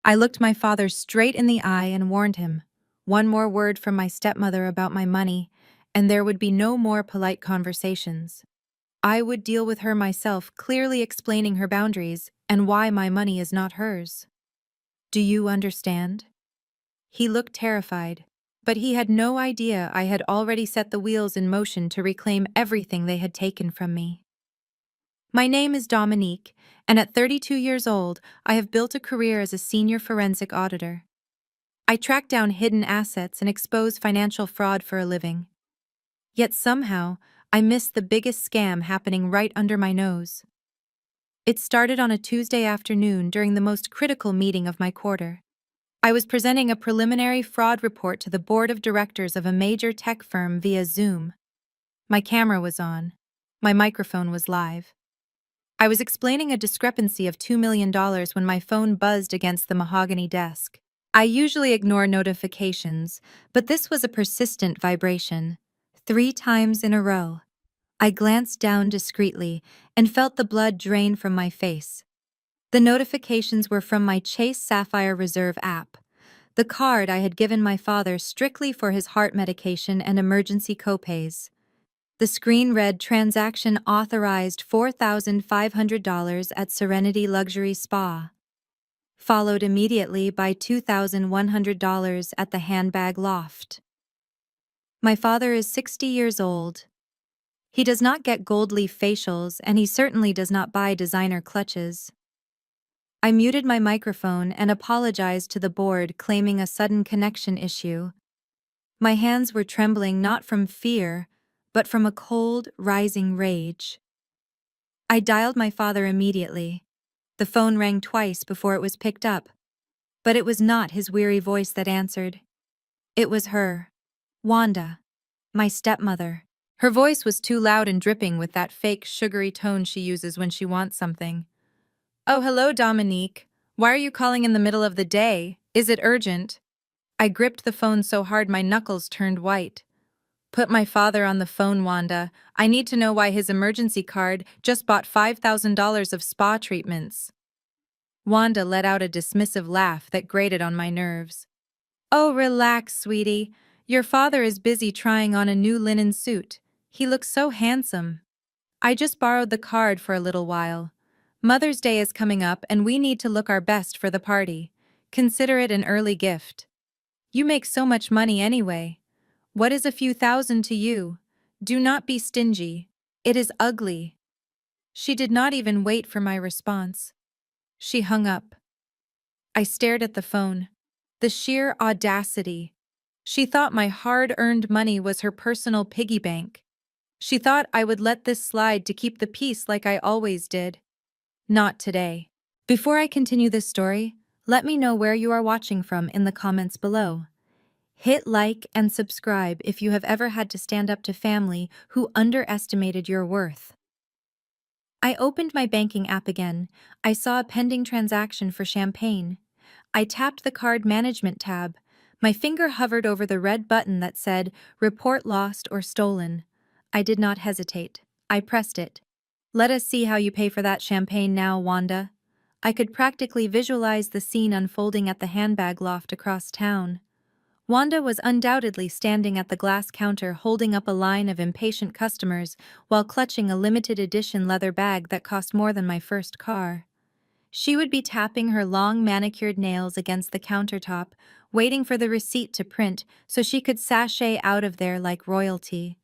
I looked my father straight in the eye and warned him. One more word from my stepmother about my money, and there would be no more polite conversations. I would deal with her myself, clearly explaining her boundaries and why my money is not hers. Do you understand? He looked terrified, but he had no idea I had already set the wheels in motion to reclaim everything they had taken from me. My name is Dominique, and at 32 years old, I have built a career as a senior forensic auditor. I track down hidden assets and expose financial fraud for a living. Yet somehow, I missed the biggest scam happening right under my nose. It started on a Tuesday afternoon during the most critical meeting of my quarter. I was presenting a preliminary fraud report to the board of directors of a major tech firm via Zoom. My camera was on. My microphone was live. I was explaining a discrepancy of $2 million when my phone buzzed against the mahogany desk. I usually ignore notifications, but this was a persistent vibration. 3 times in a row. I glanced down discreetly and felt the blood drain from my face. The notifications were from my Chase Sapphire Reserve app, the card I had given my father strictly for his heart medication and emergency copays. The screen read transaction authorized $4,500 at Serenity Luxury Spa, followed immediately by $2,100 at the Handbag Loft. My father is 60 years old. He does not get gold leaf facials, and he certainly does not buy designer clutches. I muted my microphone and apologized to the board, claiming a sudden connection issue. My hands were trembling not from fear, but from a cold, rising rage. I dialed my father immediately. The phone rang twice before it was picked up, but it was not his weary voice that answered. It was her, Wanda, my stepmother. Her voice was too loud and dripping with that fake, sugary tone she uses when she wants something. "Oh, hello, Dominique. Why are you calling in the middle of the day? Is it urgent?" I gripped the phone so hard my knuckles turned white. "Put my father on the phone, Wanda. I need to know why his emergency card just bought $5,000 of spa treatments." Wanda let out a dismissive laugh that grated on my nerves. "Oh, relax, sweetie. Your father is busy trying on a new linen suit. He looks so handsome. I just borrowed the card for a little while. Mother's Day is coming up and we need to look our best for the party. Consider it an early gift. You make so much money anyway. What is a few thousand to you? Do not be stingy. It is ugly." She did not even wait for my response. She hung up. I stared at the phone. The sheer audacity. She thought my hard-earned money was her personal piggy bank. She thought I would let this slide to keep the peace like I always did. Not today. Before I continue this story, let me know where you are watching from in the comments below. Hit like and subscribe if you have ever had to stand up to family who underestimated your worth. I opened my banking app again. I saw a pending transaction for champagne. I tapped the card management tab. My finger hovered over the red button that said, "Report lost or stolen." I did not hesitate. I pressed it. "Let us see how you pay for that champagne now, Wanda." I could practically visualize the scene unfolding at the Handbag Loft across town. Wanda was undoubtedly standing at the glass counter holding up a line of impatient customers while clutching a limited edition leather bag that cost more than my first car. She would be tapping her long manicured nails against the countertop, waiting for the receipt to print so she could sashay out of there like royalty.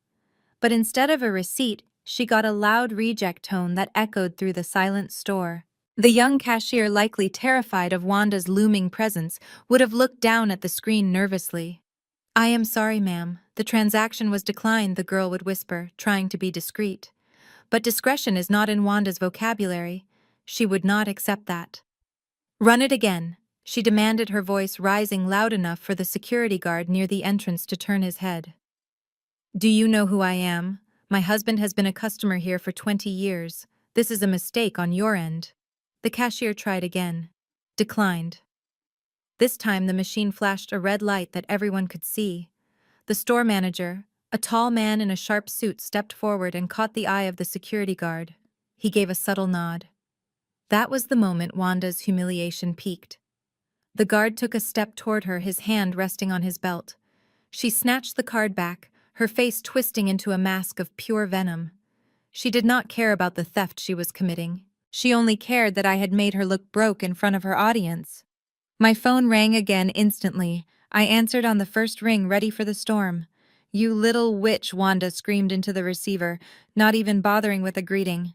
But instead of a receipt, she got a loud reject tone that echoed through the silent store. The young cashier, likely terrified of Wanda's looming presence, would have looked down at the screen nervously. "I am sorry, ma'am. The transaction was declined," the girl would whisper, trying to be discreet. But discretion is not in Wanda's vocabulary. She would not accept that. "Run it again," she demanded, her voice rising loud enough for the security guard near the entrance to turn his head. "Do you know who I am? My husband has been a customer here for 20 years. This is a mistake on your end." The cashier tried again. Declined. This time the machine flashed a red light that everyone could see. The store manager, a tall man in a sharp suit, stepped forward and caught the eye of the security guard. He gave a subtle nod. That was the moment Wanda's humiliation peaked. The guard took a step toward her, his hand resting on his belt. She snatched the card back, her face twisting into a mask of pure venom. She did not care about the theft she was committing. She only cared that I had made her look broke in front of her audience. My phone rang again instantly. I answered on the first ring, ready for the storm. "You little witch," Wanda screamed into the receiver, not even bothering with a greeting.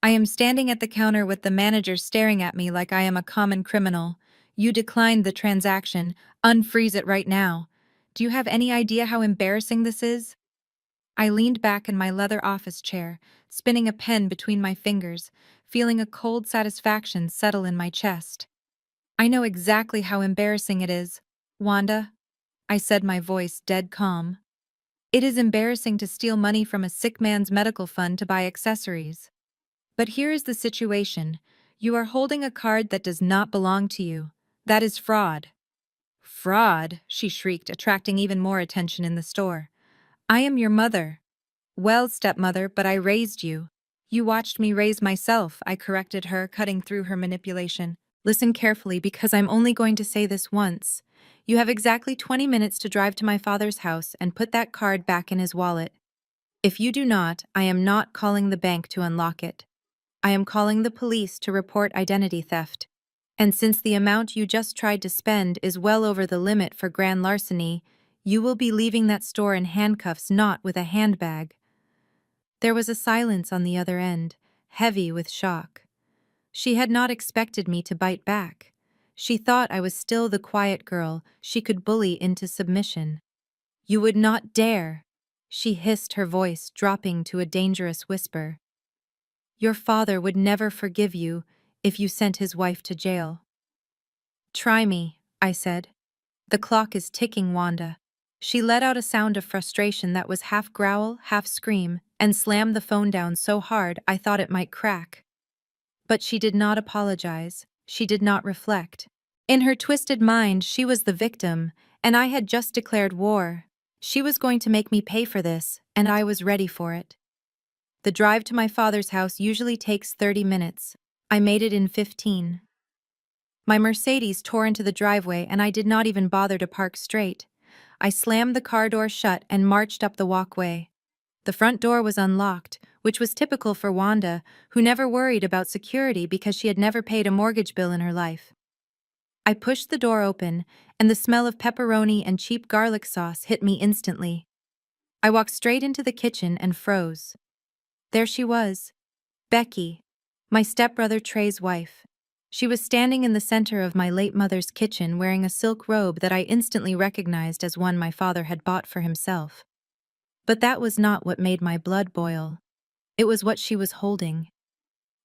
"I am standing at the counter with the manager staring at me like I am a common criminal. You declined the transaction. Unfreeze it right now. Do you have any idea how embarrassing this is?" I leaned back in my leather office chair, spinning a pen between my fingers, feeling a cold satisfaction settle in my chest. "I know exactly how embarrassing it is, Wanda," I said, my voice dead calm. "It is embarrassing to steal money from a sick man's medical fund to buy accessories. But here is the situation. You are holding a card that does not belong to you. That is fraud." "Fraud?" she shrieked, attracting even more attention in the store. "I am your mother." "Well, stepmother, but I raised you." "You watched me raise myself," I corrected her, cutting through her manipulation. "Listen carefully, because I'm only going to say this once. You have exactly 20 minutes to drive to my father's house and put that card back in his wallet. If you do not, I am not calling the bank to unlock it. I am calling the police to report identity theft. And since the amount you just tried to spend is well over the limit for grand larceny, you will be leaving that store in handcuffs, not with a handbag." There was a silence on the other end, heavy with shock. She had not expected me to bite back. She thought I was still the quiet girl she could bully into submission. "You would not dare," she hissed, her voice dropping to a dangerous whisper. "Your father would never forgive you if you sent his wife to jail." "Try me," I said. "The clock is ticking, Wanda." She let out a sound of frustration that was half growl, half scream, and slammed the phone down so hard I thought it might crack. But she did not apologize. She did not reflect. In her twisted mind, she was the victim, and I had just declared war. She was going to make me pay for this, and I was ready for it. The drive to my father's house usually takes 30 minutes. I made it in 15. My Mercedes tore into the driveway, and I did not even bother to park straight. I slammed the car door shut and marched up the walkway. The front door was unlocked, which was typical for Wanda, who never worried about security because she had never paid a mortgage bill in her life. I pushed the door open, and the smell of pepperoni and cheap garlic sauce hit me instantly. I walked straight into the kitchen and froze. There she was, Becky, my stepbrother Trey's wife. She was standing in the center of my late mother's kitchen wearing a silk robe that I instantly recognized as one my father had bought for himself. But that was not what made my blood boil. It was what she was holding.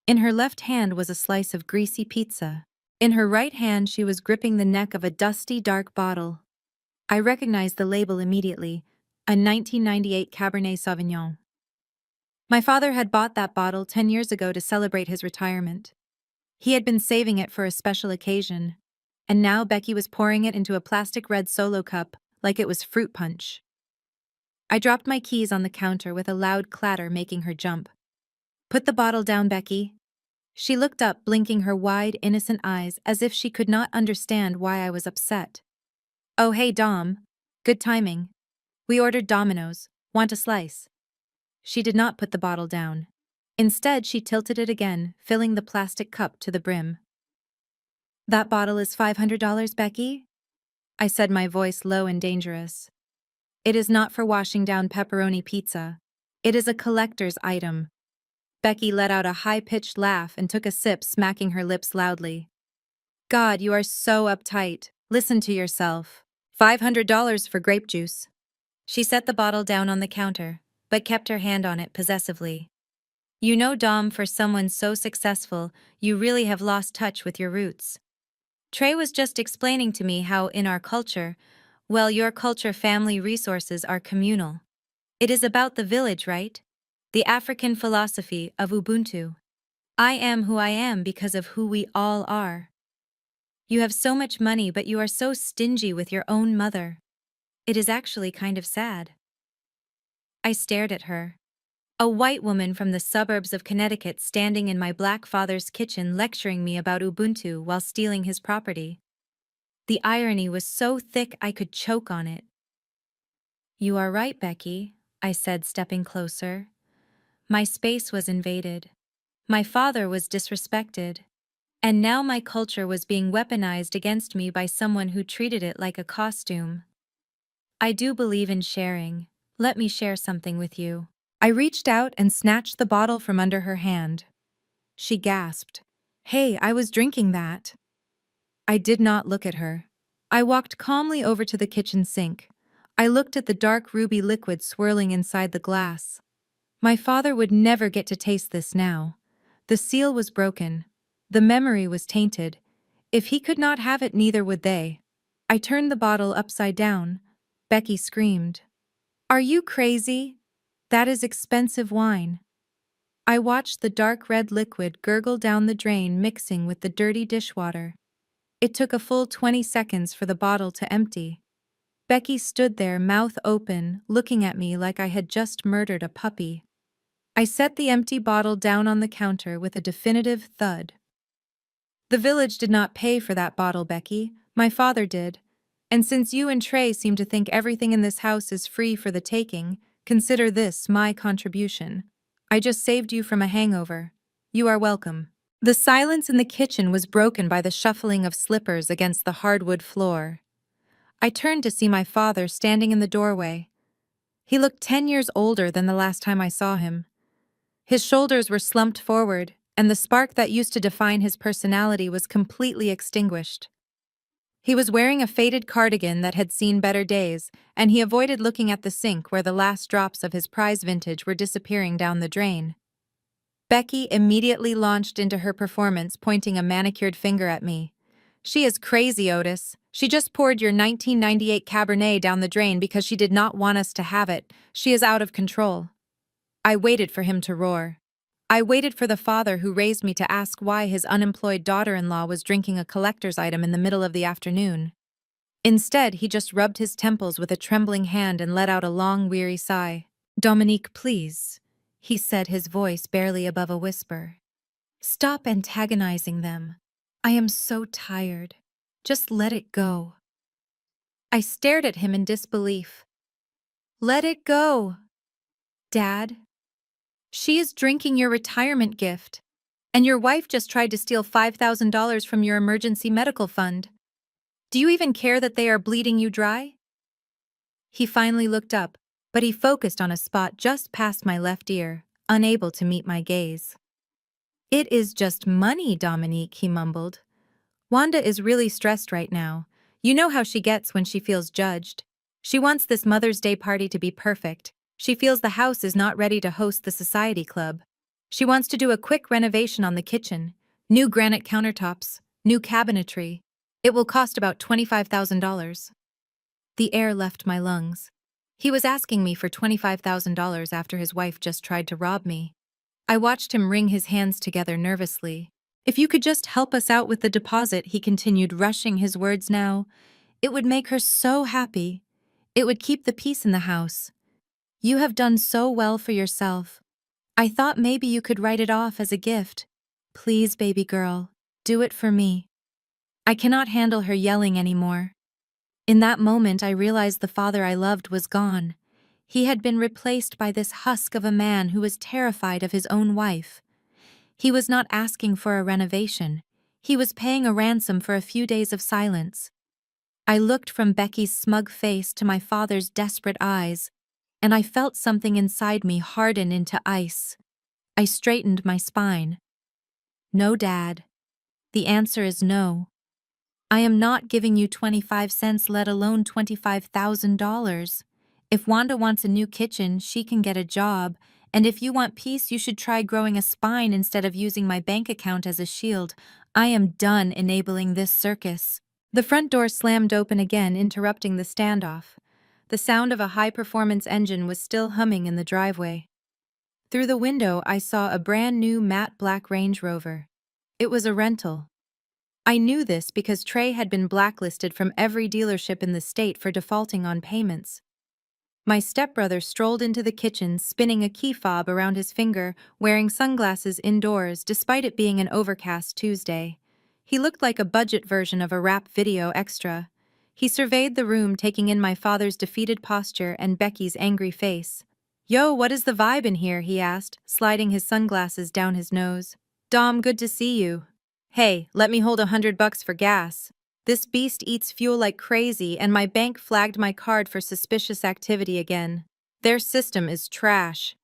In her left hand was a slice of greasy pizza. In her right hand she was gripping the neck of a dusty, dark bottle. I recognized the label immediately, a 1998 Cabernet Sauvignon. My father had bought that bottle 10 years ago to celebrate his retirement. He had been saving it for a special occasion, and now Becky was pouring it into a plastic red Solo cup like it was fruit punch. I dropped my keys on the counter with a loud clatter, making her jump. "Put the bottle down, Becky." She looked up, blinking her wide, innocent eyes as if she could not understand why I was upset. "Oh, hey, Dom. Good timing. We ordered Domino's. Want a slice?" She did not put the bottle down. Instead, she tilted it again, filling the plastic cup to the brim. "That bottle is $500, Becky?" I said, my voice low and dangerous. "It is not for washing down pepperoni pizza. It is a collector's item." Becky let out a high-pitched laugh and took a sip, smacking her lips loudly. "God, you are so uptight. Listen to yourself. $500 for grape juice." She set the bottle down on the counter, but kept her hand on it possessively. "You know, Dom, for someone so successful, you really have lost touch with your roots. Trey was just explaining to me how in our culture, well, your culture, family resources are communal. It is about the village, right? The African philosophy of Ubuntu. I am who I am because of who we all are. You have so much money, but you are so stingy with your own mother. It is actually kind of sad." I stared at her. A white woman from the suburbs of Connecticut standing in my black father's kitchen lecturing me about Ubuntu while stealing his property. The irony was so thick I could choke on it. "You are right, Becky," I said, stepping closer. My space was invaded. My father was disrespected. And now my culture was being weaponized against me by someone who treated it like a costume. "I do believe in sharing. Let me share something with you." I reached out and snatched the bottle from under her hand. She gasped. "Hey, I was drinking that." I did not look at her. I walked calmly over to the kitchen sink. I looked at the dark ruby liquid swirling inside the glass. My father would never get to taste this now. The seal was broken. The memory was tainted. If he could not have it, neither would they. I turned the bottle upside down. Becky screamed. "Are you crazy? That is expensive wine." I watched the dark red liquid gurgle down the drain, mixing with the dirty dishwater. It took a full 20 seconds for the bottle to empty. Becky stood there, mouth open, looking at me like I had just murdered a puppy. I set the empty bottle down on the counter with a definitive thud. "The village did not pay for that bottle, Becky. My father did. And since you and Trey seem to think everything in this house is free for the taking, consider this my contribution. I just saved you from a hangover. You are welcome." The silence in the kitchen was broken by the shuffling of slippers against the hardwood floor. I turned to see my father standing in the doorway. He looked 10 years older than the last time I saw him. His shoulders were slumped forward, and the spark that used to define his personality was completely extinguished. He was wearing a faded cardigan that had seen better days, and he avoided looking at the sink where the last drops of his prize vintage were disappearing down the drain. Becky immediately launched into her performance, pointing a manicured finger at me. "She is crazy, Otis. She just poured your 1998 Cabernet down the drain because she did not want us to have it. She is out of control." I waited for him to roar. I waited for the father who raised me to ask why his unemployed daughter-in-law was drinking a collector's item in the middle of the afternoon. Instead, he just rubbed his temples with a trembling hand and let out a long, weary sigh. "Dominique, please," he said, his voice barely above a whisper. "Stop antagonizing them. I am so tired. Just let it go." I stared at him in disbelief. "Let it go, Dad. She is drinking your retirement gift, and your wife just tried to steal $5,000 from your emergency medical fund. Do you even care that they are bleeding you dry?" He finally looked up, but he focused on a spot just past my left ear, unable to meet my gaze. "It is just money, Dominique," he mumbled. "Wanda is really stressed right now. You know how she gets when she feels judged. She wants this Mother's Day party to be perfect. She feels the house is not ready to host the society club. She wants to do a quick renovation on the kitchen. New granite countertops, new cabinetry. It will cost about $25,000. The air left my lungs. He was asking me for $25,000 after his wife just tried to rob me. I watched him wring his hands together nervously. "If you could just help us out with the deposit," he continued, rushing his words now. "It would make her so happy. It would keep the peace in the house. You have done so well for yourself. I thought maybe you could write it off as a gift. Please, baby girl, do it for me." I cannot handle her yelling anymore. In that moment, I realized the father I loved was gone. He had been replaced by this husk of a man who was terrified of his own wife. He was not asking for a renovation. He was paying a ransom for a few days of silence. I looked from Becky's smug face to my father's desperate eyes, and I felt something inside me harden into ice. I straightened my spine. "No, Dad. The answer is no. I am not giving you 25 cents, let alone $25,000. If Wanda wants a new kitchen, she can get a job, and if you want peace, you should try growing a spine instead of using my bank account as a shield. I am done enabling this circus." The front door slammed open again, interrupting the standoff. The sound of a high-performance engine was still humming in the driveway. Through the window, I saw a brand-new matte black Range Rover. It was a rental. I knew this because Trey had been blacklisted from every dealership in the state for defaulting on payments. My stepbrother strolled into the kitchen, spinning a key fob around his finger, wearing sunglasses indoors despite it being an overcast Tuesday. He looked like a budget version of a rap video extra. He surveyed the room, taking in my father's defeated posture and Becky's angry face. "Yo, what is the vibe in here?" he asked, sliding his sunglasses down his nose. "Dom, good to see you." "Hey, let me hold $100 for gas." This beast eats fuel like crazy, and my bank flagged my card for suspicious activity again. Their system is trash.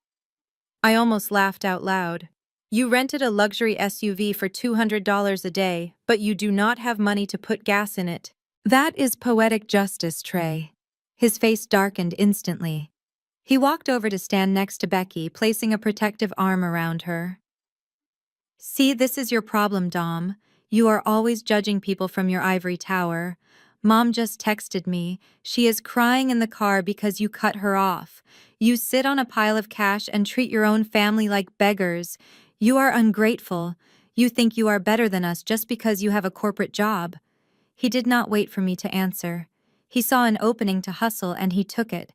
I almost laughed out loud. You rented a luxury SUV for $200 a day, but you do not have money to put gas in it. That is poetic justice, Trey. His face darkened instantly. He walked over to stand next to Becky, placing a protective arm around her. "See, this is your problem, Dom. You are always judging people from your ivory tower. Mom just texted me. She is crying in the car because you cut her off. You sit on a pile of cash and treat your own family like beggars. You are ungrateful. You think you are better than us just because you have a corporate job." He did not wait for me to answer. He saw an opening to hustle and he took it.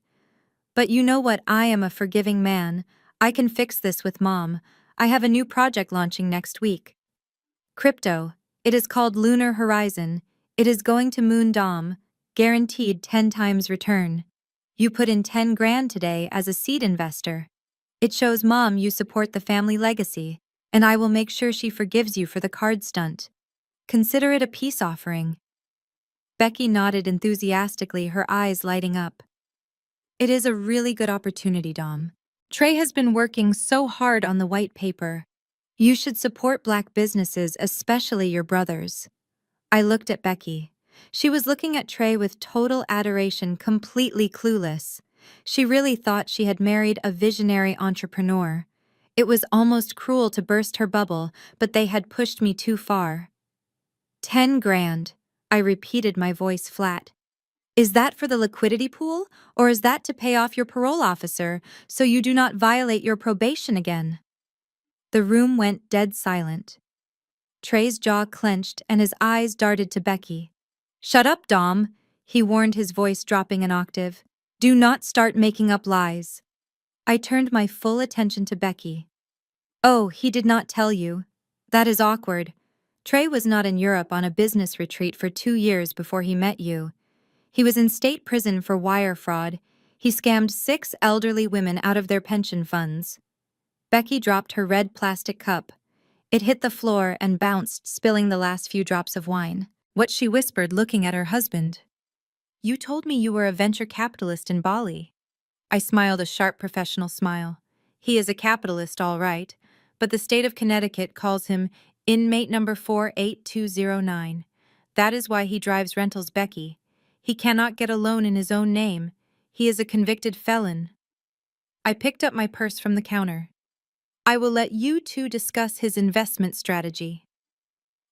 "But you know what? I am a forgiving man. I can fix this with Mom. I have a new project launching next week. Crypto. It is called Lunar Horizon. It is going to Moon Dom. Guaranteed 10 times return. You put in 10 grand today as a seed investor. It shows Mom you support the family legacy, and I will make sure she forgives you for the card stunt. Consider it a peace offering." Becky nodded enthusiastically, her eyes lighting up. "It is a really good opportunity, Dom. Trey has been working so hard on the white paper. You should support Black businesses, especially your brothers." I looked at Becky. She was looking at Trey with total adoration, completely clueless. She really thought she had married a visionary entrepreneur. It was almost cruel to burst her bubble, but they had pushed me too far. 10 grand, I repeated, my voice flat. "Is that for the liquidity pool, or is that to pay off your parole officer so you do not violate your probation again?" The room went dead silent. Trey's jaw clenched and his eyes darted to Becky. "Shut up, Dom," he warned, his voice dropping an octave. "Do not start making up lies." I turned my full attention to Becky. "Oh, he did not tell you. That is awkward. Trey was not in Europe on a business retreat for 2 years before he met you. He was in state prison for wire fraud. He scammed 6 elderly women out of their pension funds." Becky dropped her red plastic cup. It hit the floor and bounced, spilling the last few drops of wine. What she whispered, looking at her husband. "You told me you were a venture capitalist in Bali." I smiled a sharp professional smile. "He is a capitalist, all right, but the state of Connecticut calls him inmate number 48209. That is why he drives rentals, Becky. He cannot get a loan in his own name. He is a convicted felon." I picked up my purse from the counter. "I will let you two discuss his investment strategy."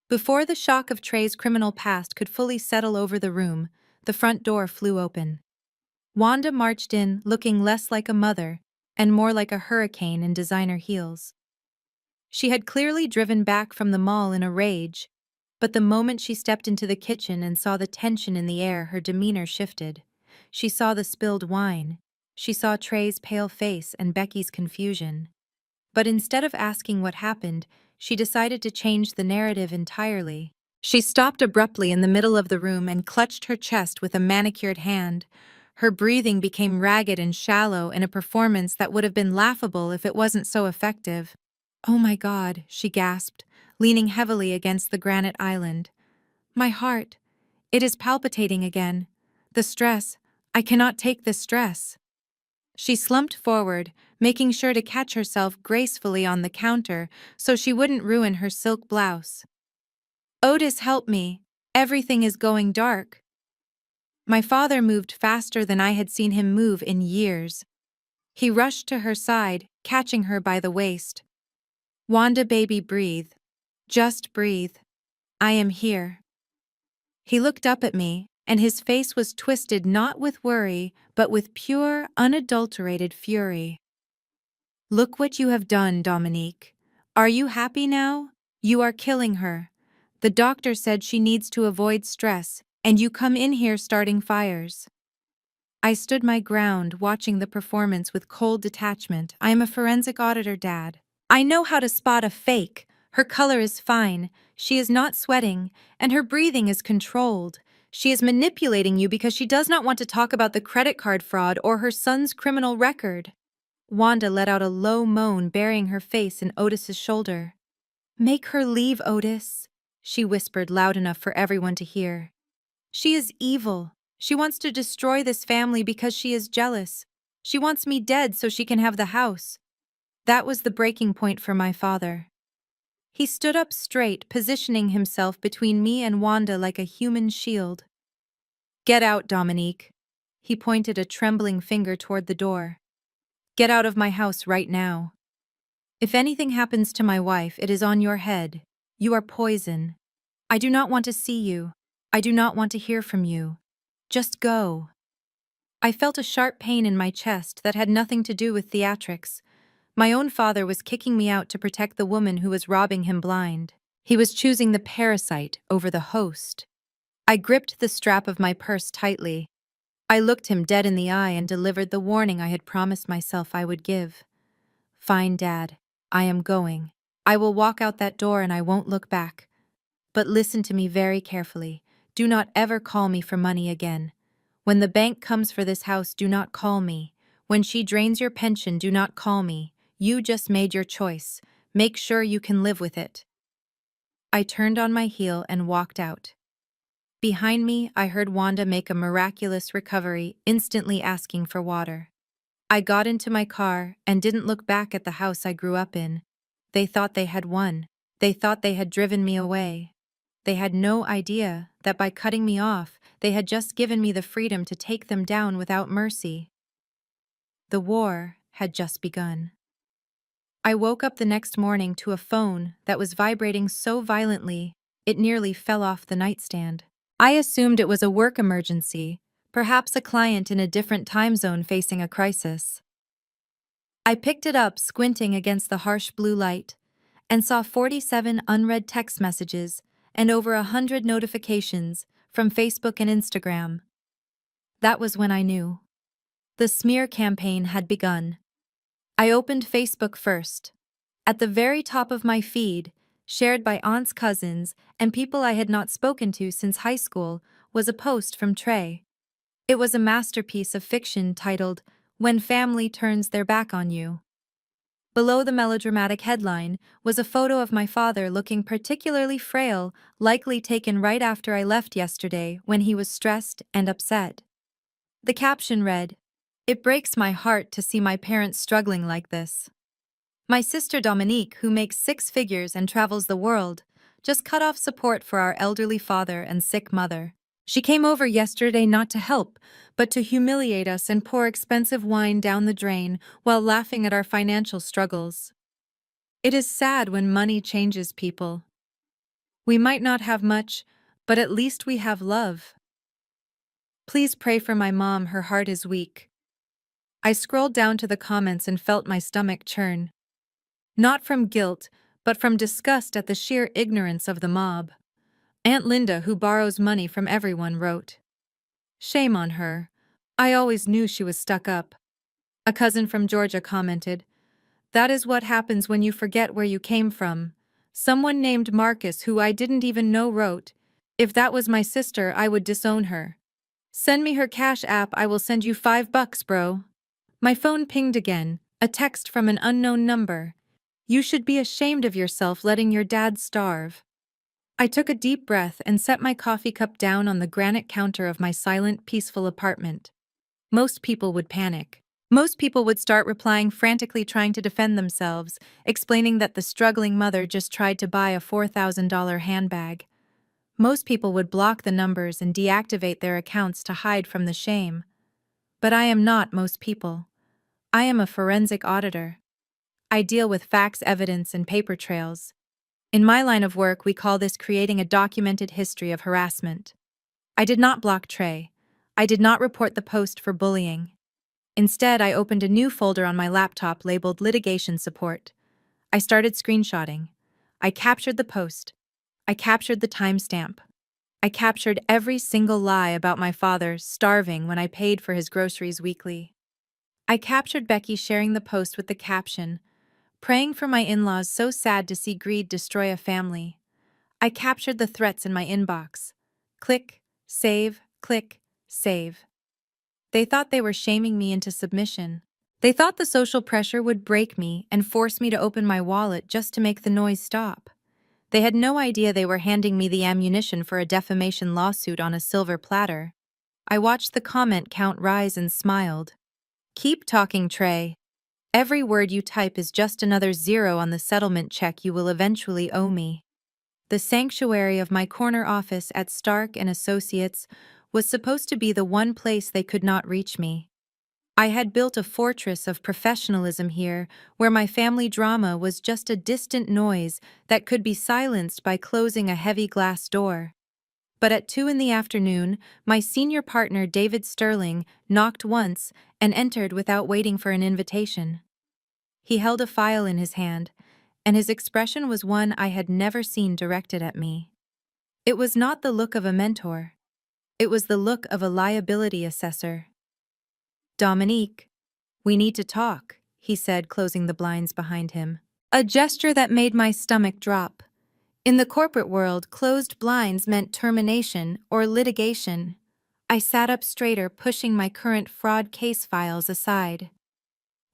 Before the shock of Trey's criminal past could fully settle over the room, the front door flew open. Wanda marched in, looking less like a mother and more like a hurricane in designer heels. She had clearly driven back from the mall in a rage, but the moment she stepped into the kitchen and saw the tension in the air, her demeanor shifted. She saw the spilled wine. She saw Trey's pale face and Becky's confusion. But instead of asking what happened, she decided to change the narrative entirely. She stopped abruptly in the middle of the room and clutched her chest with a manicured hand. Her breathing became ragged and shallow in a performance that would have been laughable if it wasn't so effective. "Oh my God," she gasped, leaning heavily against the granite island. "My heart. It is palpitating again. The stress. I cannot take this stress." She slumped forward, making sure to catch herself gracefully on the counter so she wouldn't ruin her silk blouse. "Otis, help me. Everything is going dark." My father moved faster than I had seen him move in years. He rushed to her side, catching her by the waist. "Wanda, baby, breathe. Just breathe. I am here." He looked up at me, and his face was twisted not with worry, but with pure, unadulterated fury. "Look what you have done, Dominique. Are you happy now? You are killing her. The doctor said she needs to avoid stress, and you come in here starting fires." I stood my ground, watching the performance with cold detachment. "I am a forensic auditor, Dad. I know how to spot a fake," Her color is fine, she is not sweating, and her breathing is controlled. She is manipulating you because she does not want to talk about the credit card fraud or her son's criminal record. Wanda let out a low moan, burying her face in Otis's shoulder. Make her leave, Otis, she whispered loud enough for everyone to hear. She is evil. She wants to destroy this family because she is jealous. She wants me dead so she can have the house. That was the breaking point for my father. He stood up straight, positioning himself between me and Wanda like a human shield. Get out, Dominique. He pointed a trembling finger toward the door. Get out of my house right now. If anything happens to my wife, it is on your head. You are poison. I do not want to see you. I do not want to hear from you. Just go. I felt a sharp pain in my chest that had nothing to do with theatrics. My own father was kicking me out to protect the woman who was robbing him blind. He was choosing the parasite over the host. I gripped the strap of my purse tightly. I looked him dead in the eye and delivered the warning I had promised myself I would give. Fine, Dad. I am going. I will walk out that door and I won't look back. But listen to me very carefully. Do not ever call me for money again. When the bank comes for this house, do not call me. When she drains your pension, do not call me. You just made your choice. Make sure you can live with it. I turned on my heel and walked out. Behind me, I heard Wanda make a miraculous recovery, instantly asking for water. I got into my car and didn't look back at the house I grew up in. They thought they had won. They thought they had driven me away. They had no idea that by cutting me off, they had just given me the freedom to take them down without mercy. The war had just begun. I woke up the next morning to a phone that was vibrating so violently it nearly fell off the nightstand. I assumed it was a work emergency, perhaps a client in a different time zone facing a crisis. I picked it up, squinting against the harsh blue light, and saw 47 unread text messages and over 100 notifications from Facebook and Instagram. That was when I knew. The smear campaign had begun. I opened Facebook first. At the very top of my feed, shared by aunts, cousins, and people I had not spoken to since high school, was a post from Trey. It was a masterpiece of fiction titled, "When Family Turns Their Back on You." Below the melodramatic headline was a photo of my father looking particularly frail, likely taken right after I left yesterday when he was stressed and upset. The caption read, "It breaks my heart to see my parents struggling like this. My sister Dominique, who makes 6 figures and travels the world, just cut off support for our elderly father and sick mother. She came over yesterday not to help, but to humiliate us and pour expensive wine down the drain while laughing at our financial struggles. It is sad when money changes people. We might not have much, but at least we have love. Please pray for my mom, her heart is weak." I scrolled down to the comments and felt my stomach churn. Not from guilt, but from disgust at the sheer ignorance of the mob. Aunt Linda, who borrows money from everyone, wrote, "Shame on her. I always knew she was stuck up." A cousin from Georgia commented, "That is what happens when you forget where you came from." Someone named Marcus, who I didn't even know, wrote, "If that was my sister, I would disown her. Send me her Cash App, I will send you $5, bro." My phone pinged again, a text from an unknown number. "You should be ashamed of yourself letting your dad starve." I took a deep breath and set my coffee cup down on the granite counter of my silent, peaceful apartment. Most people would panic. Most people would start replying frantically, trying to defend themselves, explaining that the struggling mother just tried to buy a $4,000 handbag. Most people would block the numbers and deactivate their accounts to hide from the shame. But I am not most people. I am a forensic auditor. I deal with facts, evidence, and paper trails. In my line of work, we call this creating a documented history of harassment. I did not block Trey. I did not report the post for bullying. Instead, I opened a new folder on my laptop labeled Litigation Support. I started screenshotting. I captured the post. I captured the timestamp. I captured every single lie about my father starving when I paid for his groceries weekly. I captured Becky sharing the post with the caption, Praying for my in-laws, so sad to see greed destroy a family. I captured the threats in my inbox. Click, save, click, save. They thought they were shaming me into submission. They thought the social pressure would break me and force me to open my wallet just to make the noise stop. They had no idea they were handing me the ammunition for a defamation lawsuit on a silver platter. I watched the comment count rise and smiled. Keep talking, Trey. Every word you type is just another zero on the settlement check you will eventually owe me. The sanctuary of my corner office at Stark and Associates was supposed to be the one place they could not reach me. I had built a fortress of professionalism here, where my family drama was just a distant noise that could be silenced by closing a heavy glass door. But at 2 in the afternoon, my senior partner David Sterling knocked once and entered without waiting for an invitation. He held a file in his hand, and his expression was one I had never seen directed at me. It was not the look of a mentor. It was the look of a liability assessor. "Dominique, we need to talk," he said, closing the blinds behind him. A gesture that made my stomach drop. In the corporate world, closed blinds meant termination or litigation. I sat up straighter, pushing my current fraud case files aside.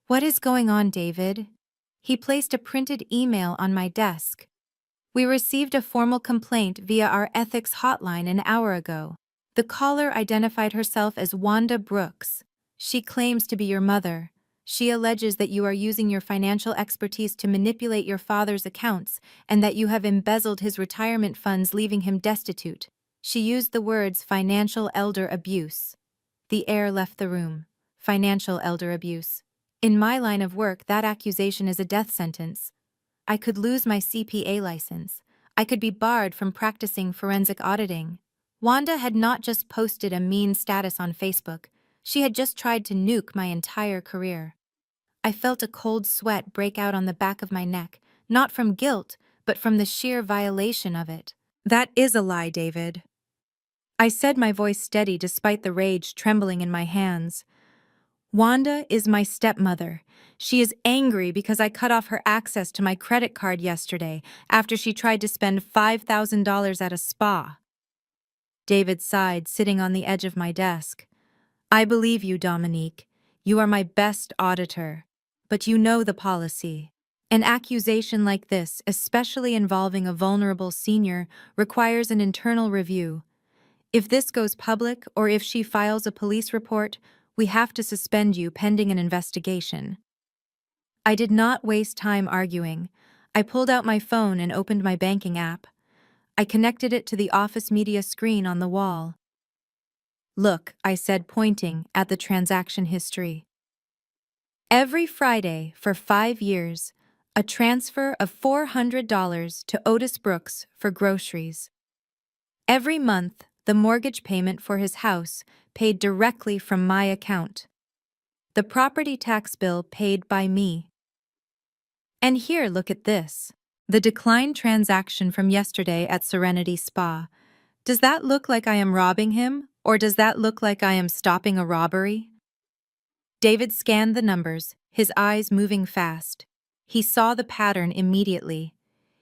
"What is going on, David?" He placed a printed email on my desk. "We received a formal complaint via our ethics hotline an hour ago. The caller identified herself as Wanda Brooks. She claims to be your mother. She alleges that you are using your financial expertise to manipulate your father's accounts and that you have embezzled his retirement funds, leaving him destitute." She used the words financial elder abuse. The air left the room. Financial elder abuse. In my line of work, that accusation is a death sentence. I could lose my CPA license. I could be barred from practicing forensic auditing. Wanda had not just posted a mean status on Facebook. She had just tried to nuke my entire career. I felt a cold sweat break out on the back of my neck, not from guilt, but from the sheer violation of it. "That is a lie, David," I said, my voice steady despite the rage trembling in my hands. "Wanda is my stepmother. She is angry because I cut off her access to my credit card yesterday after she tried to spend $5,000 at a spa." David sighed, sitting on the edge of my desk. "I believe you, Dominique. You are my best auditor. But you know the policy. An accusation like this, especially involving a vulnerable senior, requires an internal review. If this goes public or if she files a police report, we have to suspend you pending an investigation." I did not waste time arguing. I pulled out my phone and opened my banking app. I connected it to the office media screen on the wall. "Look," I said, pointing at the transaction history. "Every Friday for 5 years, a transfer of $400 to Otis Brooks for groceries. Every month, the mortgage payment for his house paid directly from my account. The property tax bill paid by me. And here, look at this. The declined transaction from yesterday at Serenity Spa. Does that look like I am robbing him, or does that look like I am stopping a robbery?" David scanned the numbers, his eyes moving fast. He saw the pattern immediately.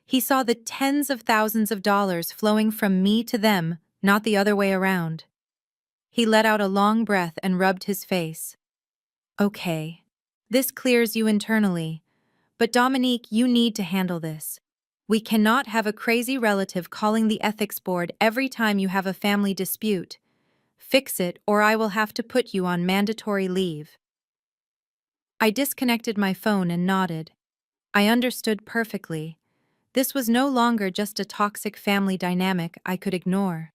He saw the tens of thousands of dollars flowing from me to them, not the other way around. He let out a long breath and rubbed his face. "Okay. This clears you internally. But Dominique, you need to handle this. We cannot have a crazy relative calling the ethics board every time you have a family dispute. Fix it, or I will have to put you on mandatory leave." I disconnected my phone and nodded. I understood perfectly. This was no longer just a toxic family dynamic I could ignore.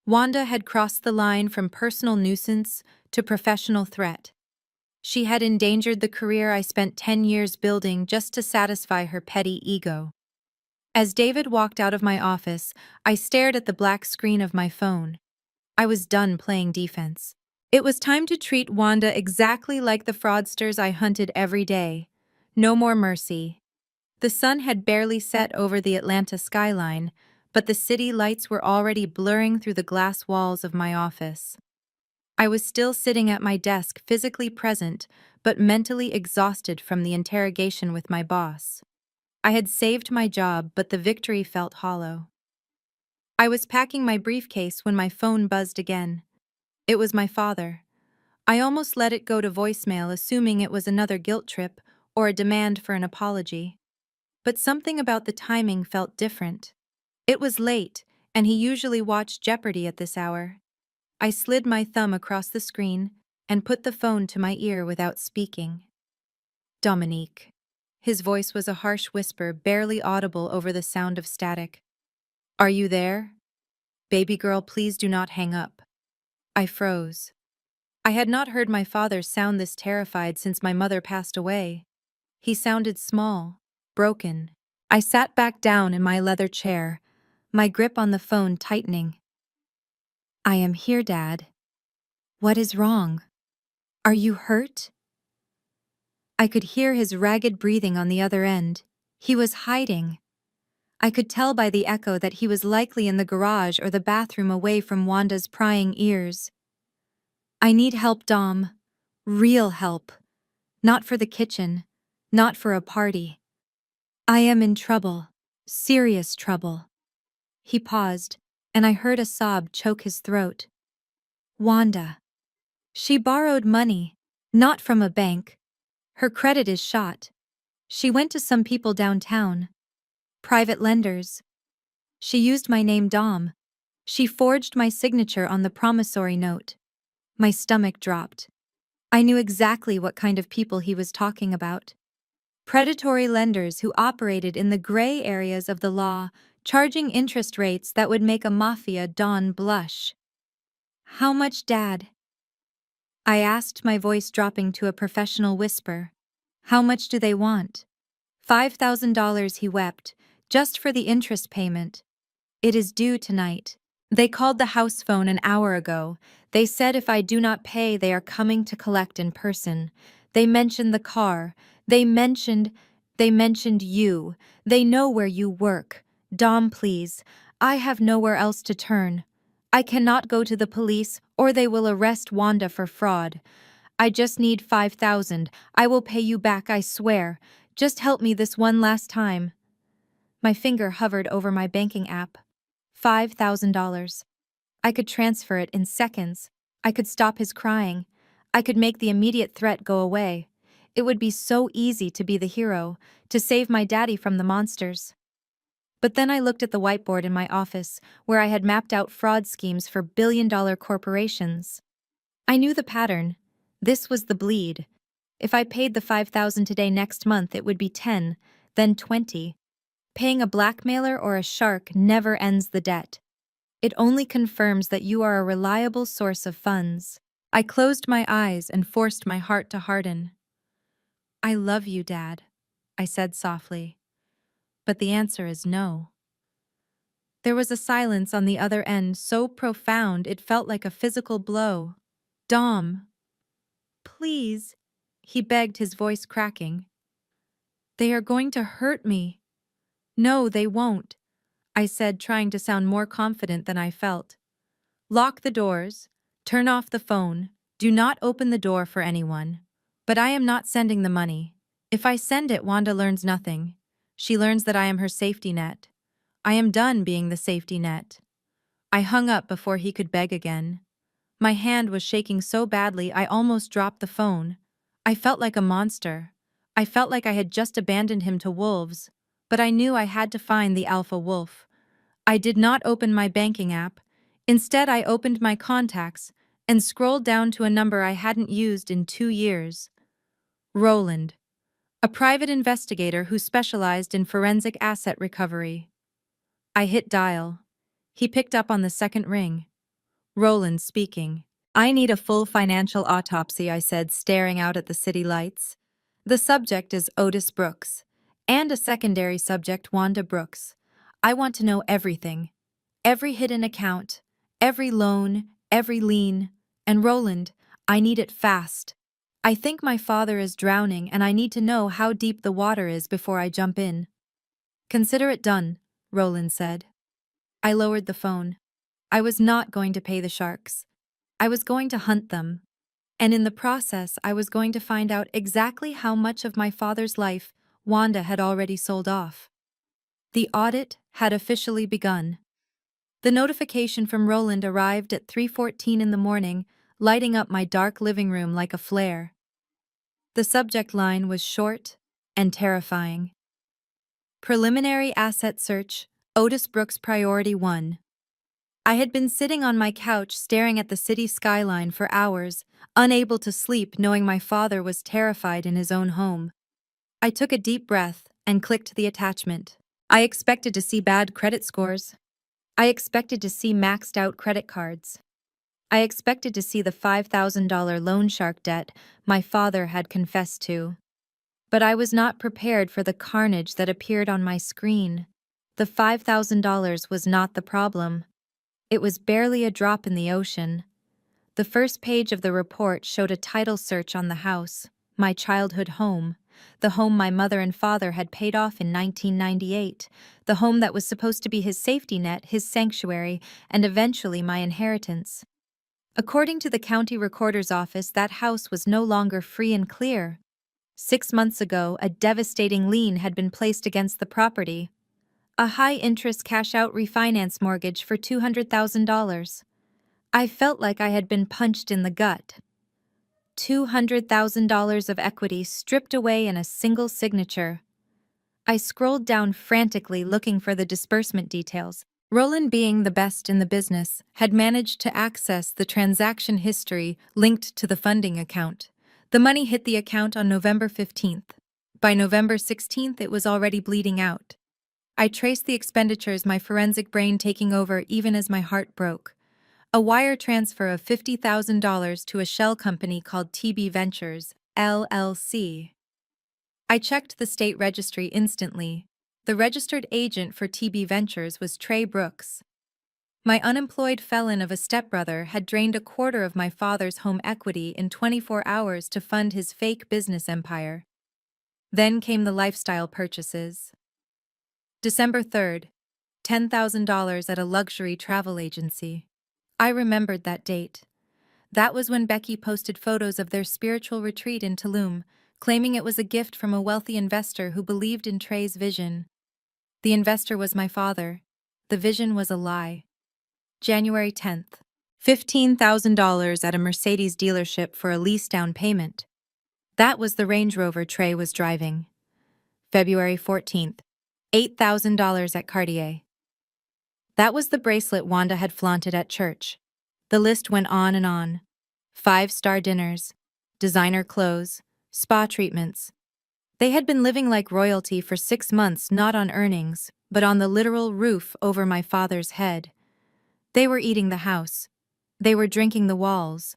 Wanda had crossed the line from personal nuisance to professional threat. She had endangered the career I spent 10 years building just to satisfy her petty ego. As David walked out of my office, I stared at the black screen of my phone. I was done playing defense. It was time to treat Wanda exactly like the fraudsters I hunted every day. No more mercy. The sun had barely set over the Atlanta skyline, but the city lights were already blurring through the glass walls of my office. I was still sitting at my desk, physically present, but mentally exhausted from the interrogation with my boss. I had saved my job, but the victory felt hollow. I was packing my briefcase when my phone buzzed again. It was my father. I almost let it go to voicemail, assuming it was another guilt trip or a demand for an apology. But something about the timing felt different. It was late, and he usually watched Jeopardy at this hour. I slid my thumb across the screen and put the phone to my ear without speaking. Dominique. His voice was a harsh whisper, barely audible over the sound of static. Are you there? Baby girl, please do not hang up. I froze. I had not heard my father sound this terrified since my mother passed away. He sounded small, broken. I sat back down in my leather chair, my grip on the phone tightening. I am here, Dad. What is wrong? Are you hurt? I could hear his ragged breathing on the other end. He was hiding. I could tell by the echo that he was likely in the garage or the bathroom away from Wanda's prying ears. I need help, Dom. Real help. Not for the kitchen. Not for a party. I am in trouble. Serious trouble. He paused, and I heard a sob choke his throat. Wanda. She borrowed money. Not from a bank. Her credit is shot. She went to some people downtown. Private lenders. She used my name, Dom. She forged my signature on the promissory note. My stomach dropped. I knew exactly what kind of people he was talking about. Predatory lenders who operated in the gray areas of the law, charging interest rates that would make a mafia don blush. How much, Dad? I asked, my voice dropping to a professional whisper. How much do they want? $5,000, he wept, just for the interest payment. It is due tonight. They called the house phone an hour ago. They said if I do not pay, they are coming to collect in person. They mentioned the car. They mentioned you. They know where you work. Dom, please. I have nowhere else to turn. I cannot go to the police, or they will arrest Wanda for fraud. I just need 5,000. I will pay you back, I swear. Just help me this one last time. My finger hovered over my banking app. $5,000. I could transfer it in seconds. I could stop his crying. I could make the immediate threat go away. It would be so easy to be the hero, to save my daddy from the monsters. But then I looked at the whiteboard in my office, where I had mapped out fraud schemes for billion-dollar corporations. I knew the pattern. This was the bleed. If I paid the 5,000 today, next month it would be 10, then 20. Paying a blackmailer or a shark never ends the debt. It only confirms that you are a reliable source of funds. I closed my eyes and forced my heart to harden. I love you, Dad, I said softly. But the answer is no. There was a silence on the other end so profound it felt like a physical blow. Dom, please, he begged, his voice cracking. They are going to hurt me. No, they won't, I said, trying to sound more confident than I felt. Lock the doors, turn off the phone, do not open the door for anyone. But I am not sending the money. If I send it, Wanda learns nothing. She learns that I am her safety net. I am done being the safety net. I hung up before he could beg again. My hand was shaking so badly I almost dropped the phone. I felt like a monster. I felt like I had just abandoned him to wolves. But I knew I had to find the alpha wolf. I did not open my banking app. Instead, I opened my contacts and scrolled down to a number I hadn't used in 2 years. Roland, a private investigator who specialized in forensic asset recovery. I hit dial. He picked up on the second ring. Roland speaking. I need a full financial autopsy, I said, staring out at the city lights. The subject is Otis Brooks, and a secondary subject, Wanda Brooks. I want to know everything. Every hidden account, every loan, every lien. And Roland, I need it fast. I think my father is drowning and I need to know how deep the water is before I jump in. Consider it done, Roland said. I lowered the phone. I was not going to pay the sharks. I was going to hunt them, and in the process, I was going to find out exactly how much of my father's life Wanda had already sold off. The audit had officially begun. The notification from Roland arrived at 3:14 in the morning, lighting up my dark living room like a flare. The subject line was short and terrifying. Preliminary asset search, Otis Brooks Priority 1. I had been sitting on my couch staring at the city skyline for hours, unable to sleep knowing my father was terrified in his own home. I took a deep breath and clicked the attachment. I expected to see bad credit scores. I expected to see maxed out credit cards. I expected to see the $5,000 loan shark debt my father had confessed to. But I was not prepared for the carnage that appeared on my screen. The $5,000 was not the problem. It was barely a drop in the ocean. The first page of the report showed a title search on the house, my childhood home, the home my mother and father had paid off in 1998, the home that was supposed to be his safety net, his sanctuary, and eventually my inheritance. According to the county recorder's office, that house was no longer free and clear. 6 months ago, a devastating lien had been placed against the property. A high-interest cash-out refinance mortgage for $200,000. I felt like I had been punched in the gut. $200,000 of equity stripped away in a single signature. I scrolled down frantically looking for the disbursement details. Roland, being the best in the business, had managed to access the transaction history linked to the funding account. The money hit the account on November 15th. By November 16th, it was already bleeding out. I traced the expenditures, my forensic brain taking over even as my heart broke. A wire transfer of $50,000 to a shell company called TB Ventures, LLC. I checked the state registry instantly. The registered agent for TB Ventures was Trey Brooks. My unemployed felon of a stepbrother had drained a quarter of my father's home equity in 24 hours to fund his fake business empire. Then came the lifestyle purchases. December 3rd, $10,000 at a luxury travel agency. I remembered that date. That was when Becky posted photos of their spiritual retreat in Tulum, claiming it was a gift from a wealthy investor who believed in Trey's vision. The investor was my father. The vision was a lie. January 10th. $15,000 at a Mercedes dealership for a lease down payment. That was the Range Rover Trey was driving. February 14th. $8,000 at Cartier. That was the bracelet Wanda had flaunted at church. The list went on and on. 5-star dinners, designer clothes, spa treatments. They had been living like royalty for 6 months, not on earnings, but on the literal roof over my father's head. They were eating the house. They were drinking the walls.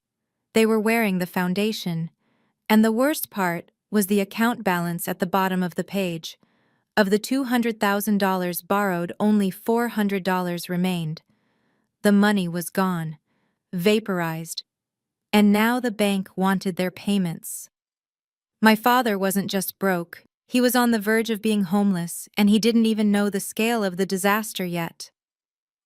They were wearing the foundation. And the worst part was the account balance at the bottom of the page. Of the $200,000 borrowed, only $400 remained. The money was gone, vaporized, and now the bank wanted their payments. My father wasn't just broke, he was on the verge of being homeless, and he didn't even know the scale of the disaster yet.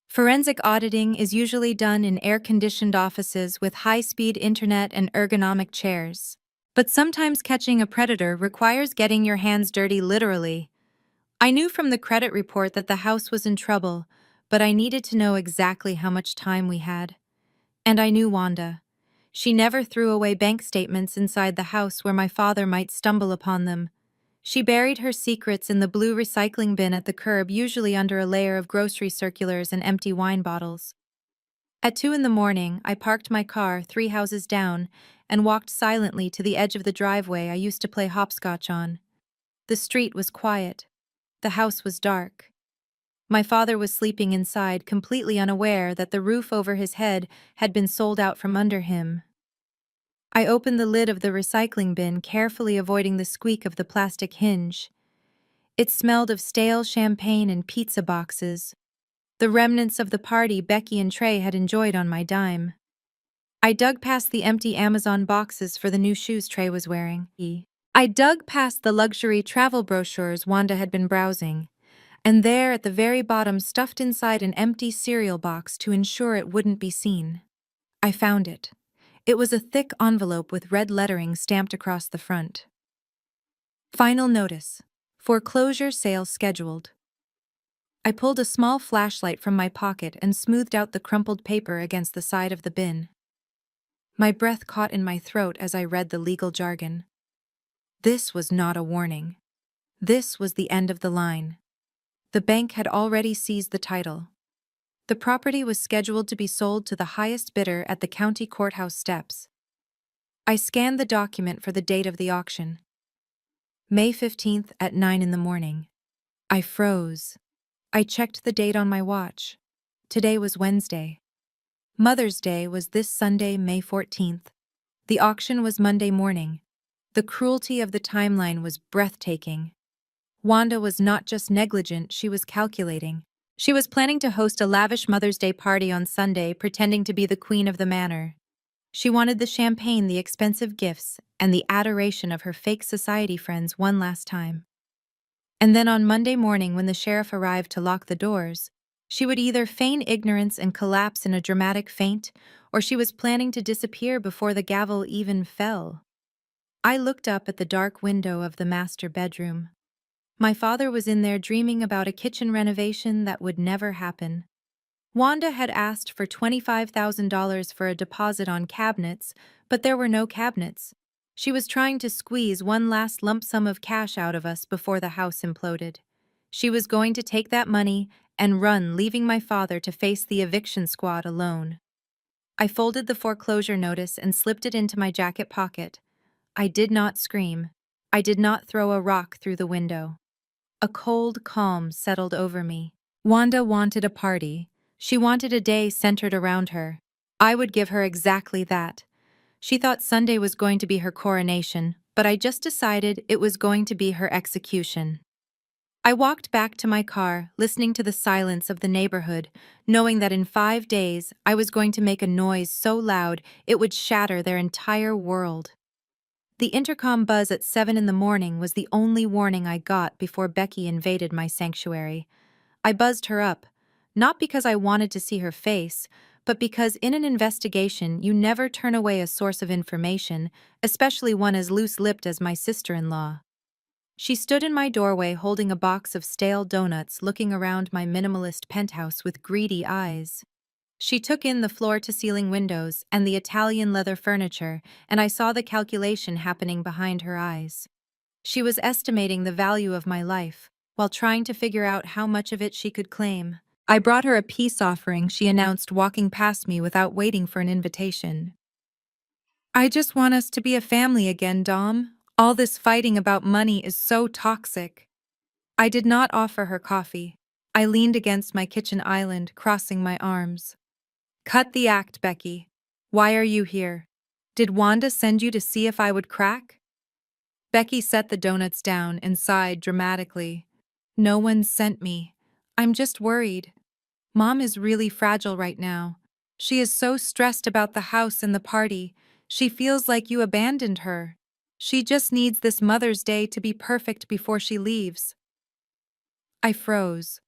Forensic auditing is usually done in air-conditioned offices with high-speed internet and ergonomic chairs. But sometimes catching a predator requires getting your hands dirty literally. I knew from the credit report that the house was in trouble, but I needed to know exactly how much time we had. And I knew Wanda. She never threw away bank statements inside the house where my father might stumble upon them. She buried her secrets in the blue recycling bin at the curb, usually under a layer of grocery circulars and empty wine bottles. At 2 in the morning, I parked my car 3 houses down and walked silently to the edge of the driveway I used to play hopscotch on. The street was quiet. The house was dark. My father was sleeping inside, completely unaware that the roof over his head had been sold out from under him. I opened the lid of the recycling bin, carefully avoiding the squeak of the plastic hinge. It smelled of stale champagne and pizza boxes, the remnants of the party Becky and Trey had enjoyed on my dime. I dug past the empty Amazon boxes for the new shoes Trey was wearing. I dug past the luxury travel brochures Wanda had been browsing, and there at the very bottom, stuffed inside an empty cereal box to ensure it wouldn't be seen. I found it. It was a thick envelope with red lettering stamped across the front. Final notice. Foreclosure sale scheduled. I pulled a small flashlight from my pocket and smoothed out the crumpled paper against the side of the bin. My breath caught in my throat as I read the legal jargon. This was not a warning. This was the end of the line. The bank had already seized the title. The property was scheduled to be sold to the highest bidder at the county courthouse steps. I scanned the document for the date of the auction. May 15th at 9 in the morning. I froze. I checked the date on my watch. Today was Wednesday. Mother's Day was this Sunday, May 14th. The auction was Monday morning. The cruelty of the timeline was breathtaking. Wanda was not just negligent, she was calculating. She was planning to host a lavish Mother's Day party on Sunday, pretending to be the queen of the manor. She wanted the champagne, the expensive gifts, and the adoration of her fake society friends one last time. And then on Monday morning, when the sheriff arrived to lock the doors, she would either feign ignorance and collapse in a dramatic faint, or she was planning to disappear before the gavel even fell. I looked up at the dark window of the master bedroom. My father was in there dreaming about a kitchen renovation that would never happen. Wanda had asked for $25,000 for a deposit on cabinets, but there were no cabinets. She was trying to squeeze one last lump sum of cash out of us before the house imploded. She was going to take that money and run, leaving my father to face the eviction squad alone. I folded the foreclosure notice and slipped it into my jacket pocket. I did not scream. I did not throw a rock through the window. A cold calm settled over me. Wanda wanted a party. She wanted a day centered around her. I would give her exactly that. She thought Sunday was going to be her coronation, but I just decided it was going to be her execution. I walked back to my car, listening to the silence of the neighborhood, knowing that in 5 days I was going to make a noise so loud it would shatter their entire world. The intercom buzz at 7 in the morning was the only warning I got before Becky invaded my sanctuary. I buzzed her up, not because I wanted to see her face, but because in an investigation you never turn away a source of information, especially one as loose-lipped as my sister-in-law. She stood in my doorway holding a box of stale donuts, looking around my minimalist penthouse with greedy eyes. She took in the floor-to-ceiling windows and the Italian leather furniture, and I saw the calculation happening behind her eyes. She was estimating the value of my life, while trying to figure out how much of it she could claim. I brought her a peace offering, she announced, walking past me without waiting for an invitation. I just want us to be a family again, Dom. All this fighting about money is so toxic. I did not offer her coffee. I leaned against my kitchen island, crossing my arms. Cut the act, Becky. Why are you here? Did Wanda send you to see if I would crack? Becky set the donuts down and sighed dramatically. No one sent me. I'm just worried. Mom is really fragile right now. She is so stressed about the house and the party. She feels like you abandoned her. She just needs this Mother's Day to be perfect before she leaves. I froze.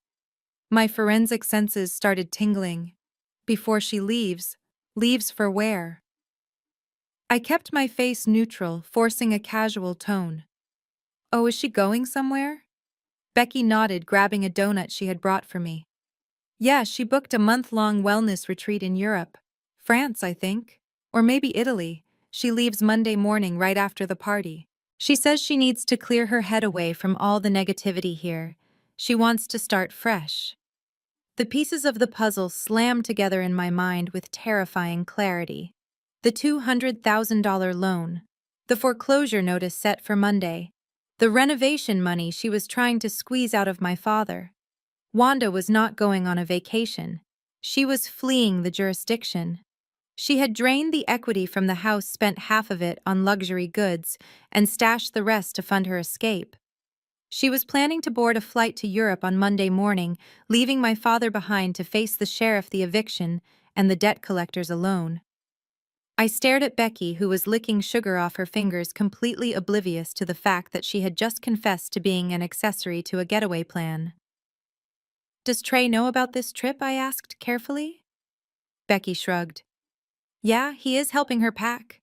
My forensic senses started tingling. Before she leaves? Leaves for where? I kept my face neutral, forcing a casual tone. Oh, is she going somewhere? Becky nodded, grabbing a donut she had brought for me. Yeah, she booked a month-long wellness retreat in Europe. France, I think. Or maybe Italy. She leaves Monday morning right after the party. She says she needs to clear her head away from all the negativity here. She wants to start fresh. The pieces of the puzzle slammed together in my mind with terrifying clarity. The $200,000 loan. The foreclosure notice set for Monday. The renovation money she was trying to squeeze out of my father. Wanda was not going on a vacation. She was fleeing the jurisdiction. She had drained the equity from the house, spent half of it on luxury goods, and stashed the rest to fund her escape. She was planning to board a flight to Europe on Monday morning, leaving my father behind to face the sheriff, the eviction, and the debt collectors alone. I stared at Becky, who was licking sugar off her fingers, completely oblivious to the fact that she had just confessed to being an accessory to a getaway plan. Does Trey know about this trip? I asked carefully. Becky shrugged. Yeah, he is helping her pack.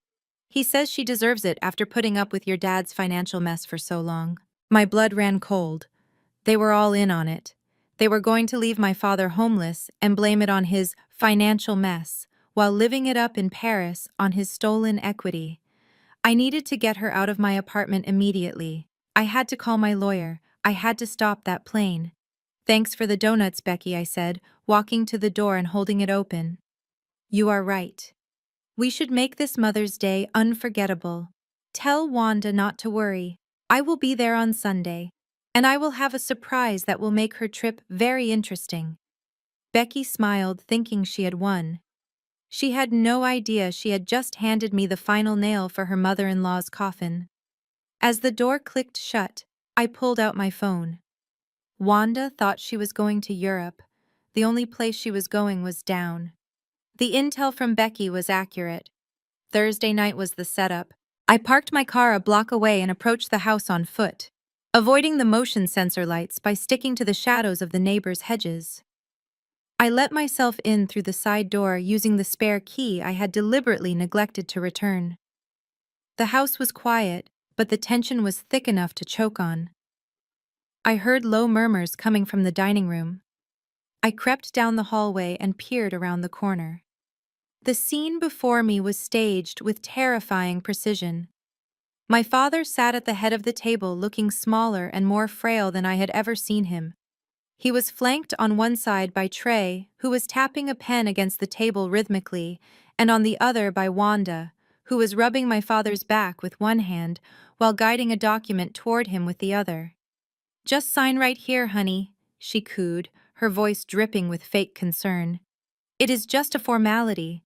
He says she deserves it after putting up with your dad's financial mess for so long. My blood ran cold. They were all in on it. They were going to leave my father homeless and blame it on his financial mess, while living it up in Paris on his stolen equity. I needed to get her out of my apartment immediately. I had to call my lawyer. I had to stop that plane. Thanks for the donuts, Becky, I said, walking to the door and holding it open. You are right. We should make this Mother's Day unforgettable. Tell Wanda not to worry. I will be there on Sunday, and I will have a surprise that will make her trip very interesting. Becky smiled, thinking she had won. She had no idea she had just handed me the final nail for her mother-in-law's coffin. As the door clicked shut, I pulled out my phone. Wanda thought she was going to Europe. The only place she was going was down. The intel from Becky was accurate. Thursday night was the setup. I parked my car a block away and approached the house on foot, avoiding the motion sensor lights by sticking to the shadows of the neighbors' hedges. I let myself in through the side door using the spare key I had deliberately neglected to return. The house was quiet, but the tension was thick enough to choke on. I heard low murmurs coming from the dining room. I crept down the hallway and peered around the corner. The scene before me was staged with terrifying precision. My father sat at the head of the table looking smaller and more frail than I had ever seen him. He was flanked on one side by Trey, who was tapping a pen against the table rhythmically, and on the other by Wanda, who was rubbing my father's back with one hand while guiding a document toward him with the other. "Just sign right here, honey," she cooed, her voice dripping with fake concern. "It is just a formality.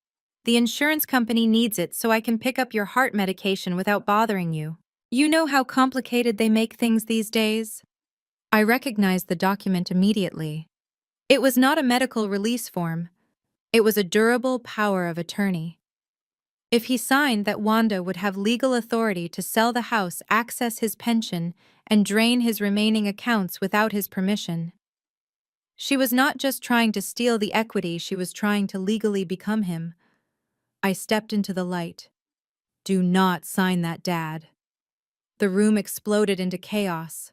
The insurance company needs it so I can pick up your heart medication without bothering you. You know how complicated they make things these days?" I recognized the document immediately. It was not a medical release form. It was a durable power of attorney. If he signed that, Wanda would have legal authority to sell the house, access his pension, and drain his remaining accounts without his permission. She was not just trying to steal the equity, she was trying to legally become him. I stepped into the light. "Do not sign that, Dad." The room exploded into chaos.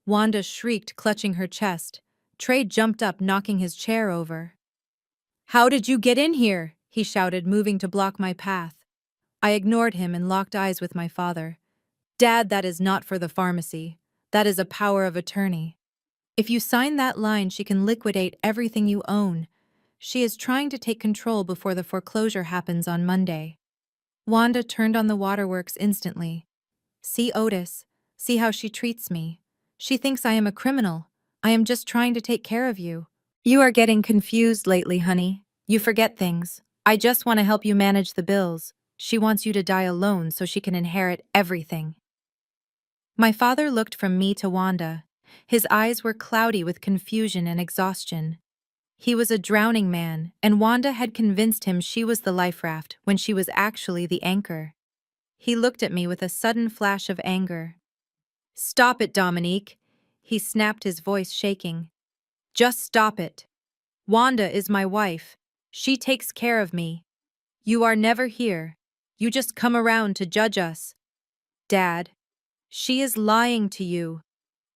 Wanda shrieked, clutching her chest. Trey jumped up, knocking his chair over. "How did you get in here?" he shouted, moving to block my path. I ignored him and locked eyes with my father. "Dad, that is not for the pharmacy. That is a power of attorney. If you sign that line, she can liquidate everything you own. She is trying to take control before the foreclosure happens on Monday." Wanda turned on the waterworks instantly. "See Otis. See how she treats me. She thinks I am a criminal. I am just trying to take care of you." "You are getting confused lately, honey. You forget things. I just want to help you manage the bills. She wants you to die alone so she can inherit everything." My father looked from me to Wanda. His eyes were cloudy with confusion and exhaustion. He was a drowning man, and Wanda had convinced him she was the life raft when she was actually the anchor. He looked at me with a sudden flash of anger. "Stop it, Dominique," he snapped, his voice shaking. "Just stop it. Wanda is my wife. She takes care of me. You are never here. You just come around to judge us." "Dad, she is lying to you,"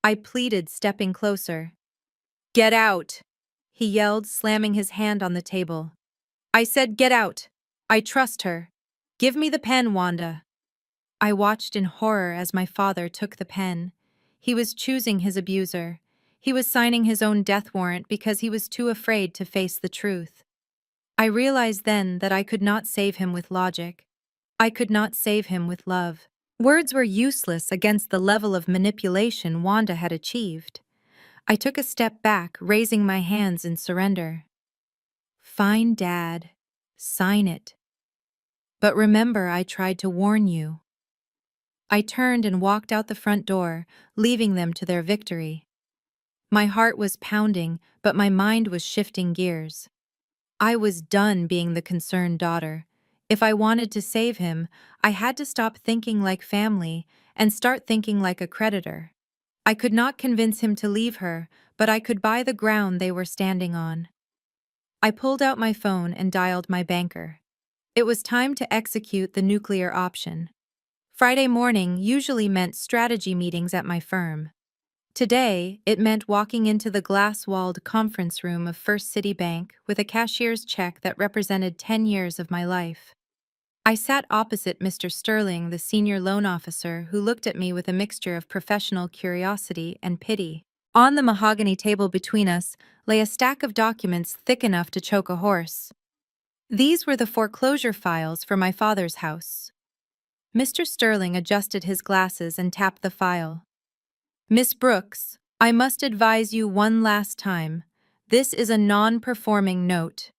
I pleaded, stepping closer. "Get out," he yelled, slamming his hand on the table. "I said get out. I trust her. Give me the pen, Wanda." I watched in horror as my father took the pen. He was choosing his abuser. He was signing his own death warrant because he was too afraid to face the truth. I realized then that I could not save him with logic. I could not save him with love. Words were useless against the level of manipulation Wanda had achieved. I took a step back, raising my hands in surrender. "Fine, Dad. Sign it. But remember, I tried to warn you." I turned and walked out the front door, leaving them to their victory. My heart was pounding, but my mind was shifting gears. I was done being the concerned daughter. If I wanted to save him, I had to stop thinking like family and start thinking like a creditor. I could not convince him to leave her, but I could buy the ground they were standing on. I pulled out my phone and dialed my banker. It was time to execute the nuclear option. Friday morning usually meant strategy meetings at my firm. Today, it meant walking into the glass-walled conference room of First City Bank with a cashier's check that represented 10 years of my life. I sat opposite Mr. Sterling, the senior loan officer, who looked at me with a mixture of professional curiosity and pity. On the mahogany table between us lay a stack of documents thick enough to choke a horse. These were the foreclosure files for my father's house. Mr. Sterling adjusted his glasses and tapped the file. Miss Brooks, I must advise you one last time. This is a non-performing note.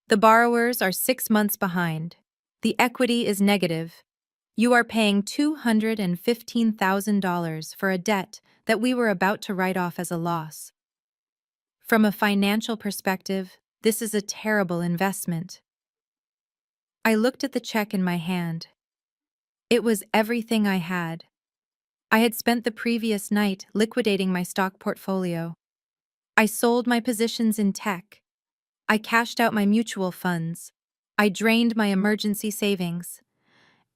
The borrowers are 6 months behind. The equity is negative. You are paying $215,000 for a debt that we were about to write off as a loss. From a financial perspective, this is a terrible investment. I looked at the check in my hand. It was everything I had. I had spent the previous night liquidating my stock portfolio. I sold my positions in tech. I cashed out my mutual funds. I drained my emergency savings.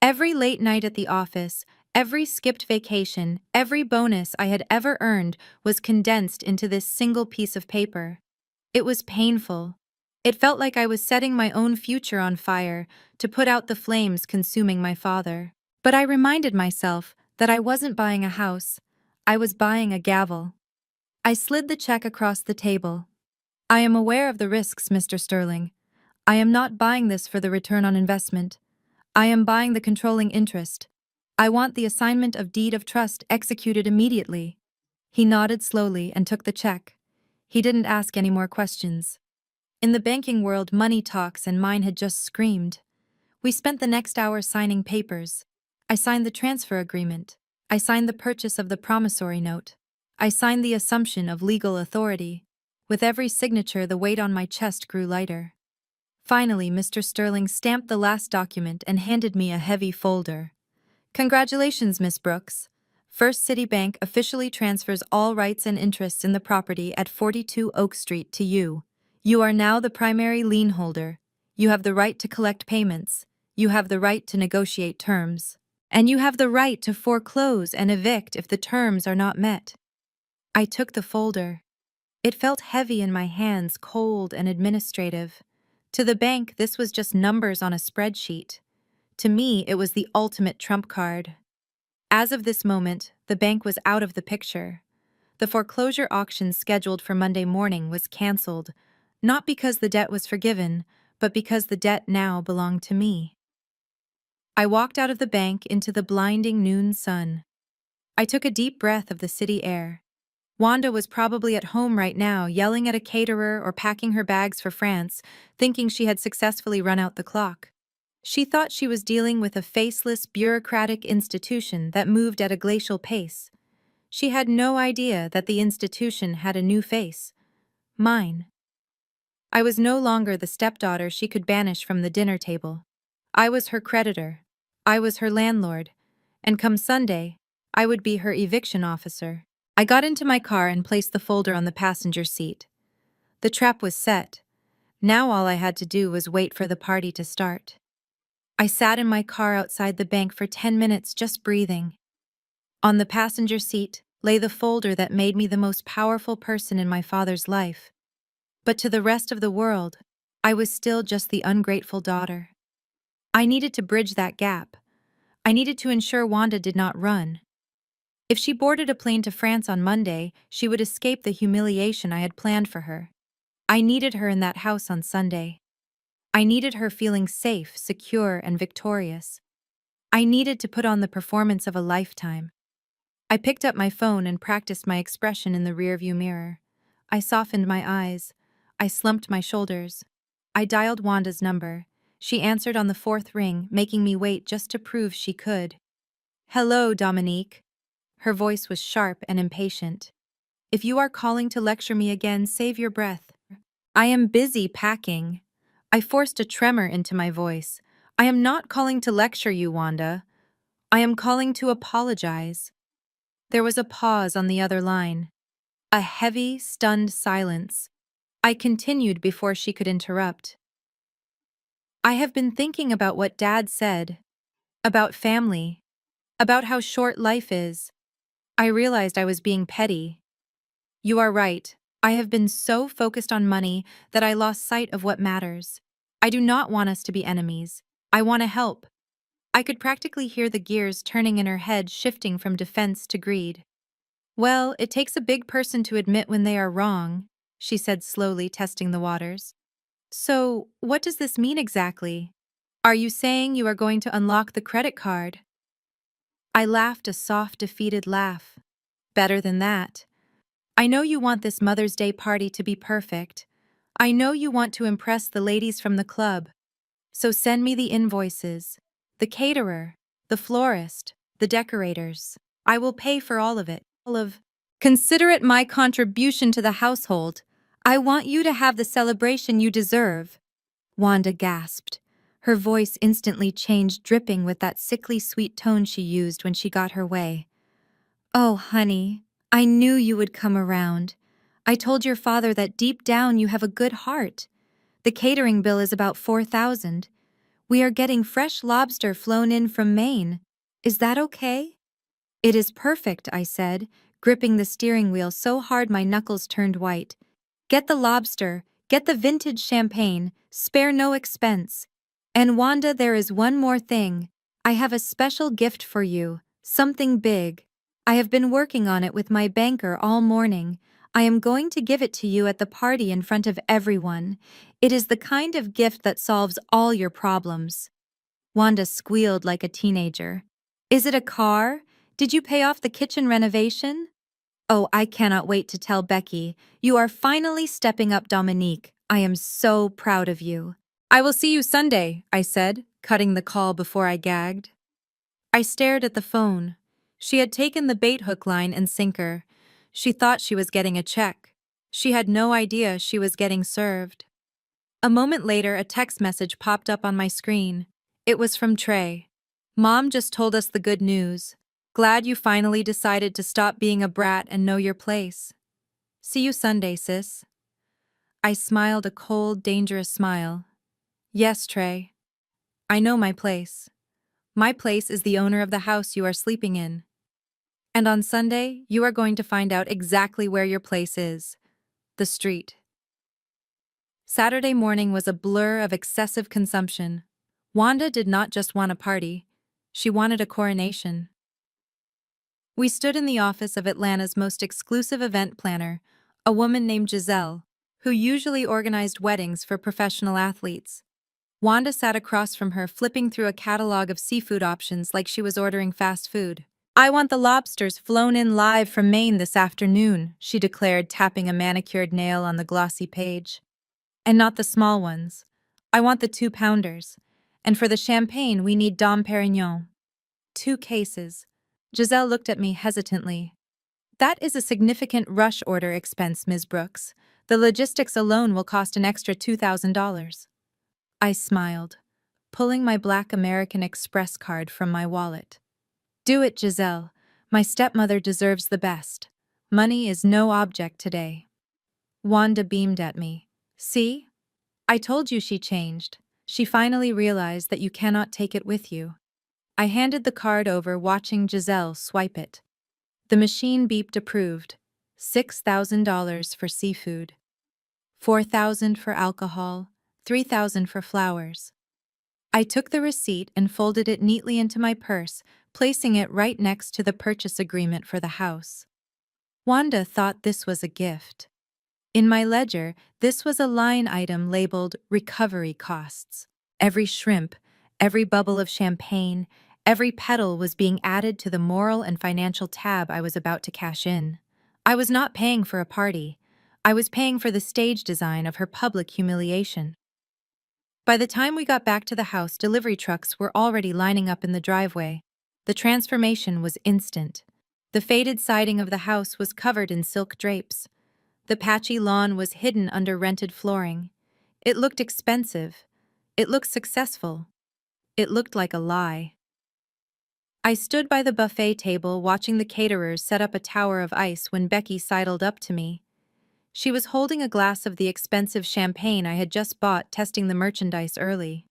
Every late night at the office, every skipped vacation, every bonus I had ever earned was condensed into this single piece of paper. It was painful. It felt like I was setting my own future on fire to put out the flames consuming my father. But I reminded myself that I wasn't buying a house. I was buying a gavel. I slid the check across the table. I am aware of the risks, Mr. Sterling. I am not buying this for the return on investment. I am buying the controlling interest. I want the assignment of deed of trust executed immediately. He nodded slowly and took the check. He didn't ask any more questions. In the banking world, money talks, and mine had just screamed. We spent the next hour signing papers. I signed the transfer agreement. I signed the purchase of the promissory note. I signed the assumption of legal authority. With every signature, the weight on my chest grew lighter. Finally, Mr. Sterling stamped the last document and handed me a heavy folder. Congratulations, Miss Brooks. First City Bank officially transfers all rights and interests in the property at 42 Oak Street to you. You are now the primary lien holder. You have the right to collect payments. You have the right to negotiate terms. And you have the right to foreclose and evict if the terms are not met. I took the folder. It felt heavy in my hands, cold and administrative. To the bank, this was just numbers on a spreadsheet. To me, it was the ultimate trump card. As of this moment, the bank was out of the picture. The foreclosure auction scheduled for Monday morning was canceled, not because the debt was forgiven, but because the debt now belonged to me. I walked out of the bank into the blinding noon sun. I took a deep breath of the city air. Wanda was probably at home right now, yelling at a caterer or packing her bags for France, thinking she had successfully run out the clock. She thought she was dealing with a faceless, bureaucratic institution that moved at a glacial pace. She had no idea that the institution had a new face. Mine. I was no longer the stepdaughter she could banish from the dinner table. I was her creditor. I was her landlord. And come Sunday, I would be her eviction officer. I got into my car and placed the folder on the passenger seat. The trap was set. Now all I had to do was wait for the party to start. I sat in my car outside the bank for 10 minutes just breathing. On the passenger seat lay the folder that made me the most powerful person in my father's life. But to the rest of the world, I was still just the ungrateful daughter. I needed to bridge that gap. I needed to ensure Wanda did not run. If she boarded a plane to France on Monday, she would escape the humiliation I had planned for her. I needed her in that house on Sunday. I needed her feeling safe, secure, and victorious. I needed to put on the performance of a lifetime. I picked up my phone and practiced my expression in the rearview mirror. I softened my eyes. I slumped my shoulders. I dialed Wanda's number. She answered on the fourth ring, making me wait just to prove she could. "Hello, Dominique." Her voice was sharp and impatient. "If you are calling to lecture me again, save your breath. I am busy packing." I forced a tremor into my voice. "I am not calling to lecture you, Wanda. I am calling to apologize." There was a pause on the other line. A heavy, stunned silence. I continued before she could interrupt. I have been thinking about what Dad said, about family, about how short life is. I realized I was being petty. You are right. I have been so focused on money that I lost sight of what matters. I do not want us to be enemies. I want to help. I could practically hear the gears turning in her head, shifting from defense to greed. Well, it takes a big person to admit when they are wrong, she said slowly, testing the waters. So, what does this mean exactly? Are you saying you are going to unlock the credit card? I laughed a soft, defeated laugh. Better than that. I know you want this Mother's Day party to be perfect. I know you want to impress the ladies from the club. So send me the invoices, the caterer, the florist, the decorators. I will pay for all of it. Consider it my contribution to the household. I want you to have the celebration you deserve. Wanda gasped. Her voice instantly changed, dripping with that sickly sweet tone she used when she got her way. Oh, honey, I knew you would come around. I told your father that deep down you have a good heart. The catering bill is about 4,000. We are getting fresh lobster flown in from Maine. Is that okay? It is perfect, I said, gripping the steering wheel so hard my knuckles turned white. Get the lobster, get the vintage champagne, spare no expense. And Wanda, there is one more thing. I have a special gift for you, something big. I have been working on it with my banker all morning. I am going to give it to you at the party in front of everyone. It is the kind of gift that solves all your problems. Wanda squealed like a teenager. Is it a car? Did you pay off the kitchen renovation? Oh, I cannot wait to tell Becky. You are finally stepping up, Dominique. I am so proud of you. I will see you Sunday, I said, cutting the call before I gagged. I stared at the phone. She had taken the bait hook, line, and sinker. She thought she was getting a check. She had no idea she was getting served. A moment later, a text message popped up on my screen. It was from Trey. Mom just told us the good news. Glad you finally decided to stop being a brat and know your place. See you Sunday, sis. I smiled a cold, dangerous smile. Yes, Trey. I know my place. My place is the owner of the house you are sleeping in. And on Sunday, you are going to find out exactly where your place is. The street. Saturday morning was a blur of excessive consumption. Wanda did not just want a party. She wanted a coronation. We stood in the office of Atlanta's most exclusive event planner, a woman named Giselle, who usually organized weddings for professional athletes. Wanda sat across from her, flipping through a catalog of seafood options like she was ordering fast food. I want the lobsters flown in live from Maine this afternoon, she declared, tapping a manicured nail on the glossy page. And not the small ones. I want the 2-pounders. And for the champagne, we need Dom Perignon. 2 cases. Giselle looked at me hesitantly. That is a significant rush order expense, Ms. Brooks. The logistics alone will cost an extra $2,000. I smiled, pulling my Black American Express card from my wallet. Do it, Giselle. My stepmother deserves the best. Money is no object today. Wanda beamed at me. See? I told you she changed. She finally realized that you cannot take it with you. I handed the card over, watching Giselle swipe it. The machine beeped approved. $6,000 for seafood. $4,000 for alcohol. $3,000 for flowers. I took the receipt and folded it neatly into my purse, placing it right next to the purchase agreement for the house. Wanda thought this was a gift. In my ledger, this was a line item labeled recovery costs. Every shrimp, every bubble of champagne, every petal was being added to the moral and financial tab I was about to cash in. I was not paying for a party. I was paying for the stage design of her public humiliation. By the time we got back to the house, delivery trucks were already lining up in the driveway. The transformation was instant. The faded siding of the house was covered in silk drapes. The patchy lawn was hidden under rented flooring. It looked expensive. It looked successful. It looked like a lie. I stood by the buffet table watching the caterers set up a tower of ice when Becky sidled up to me. She was holding a glass of the expensive champagne I had just bought, testing the merchandise early.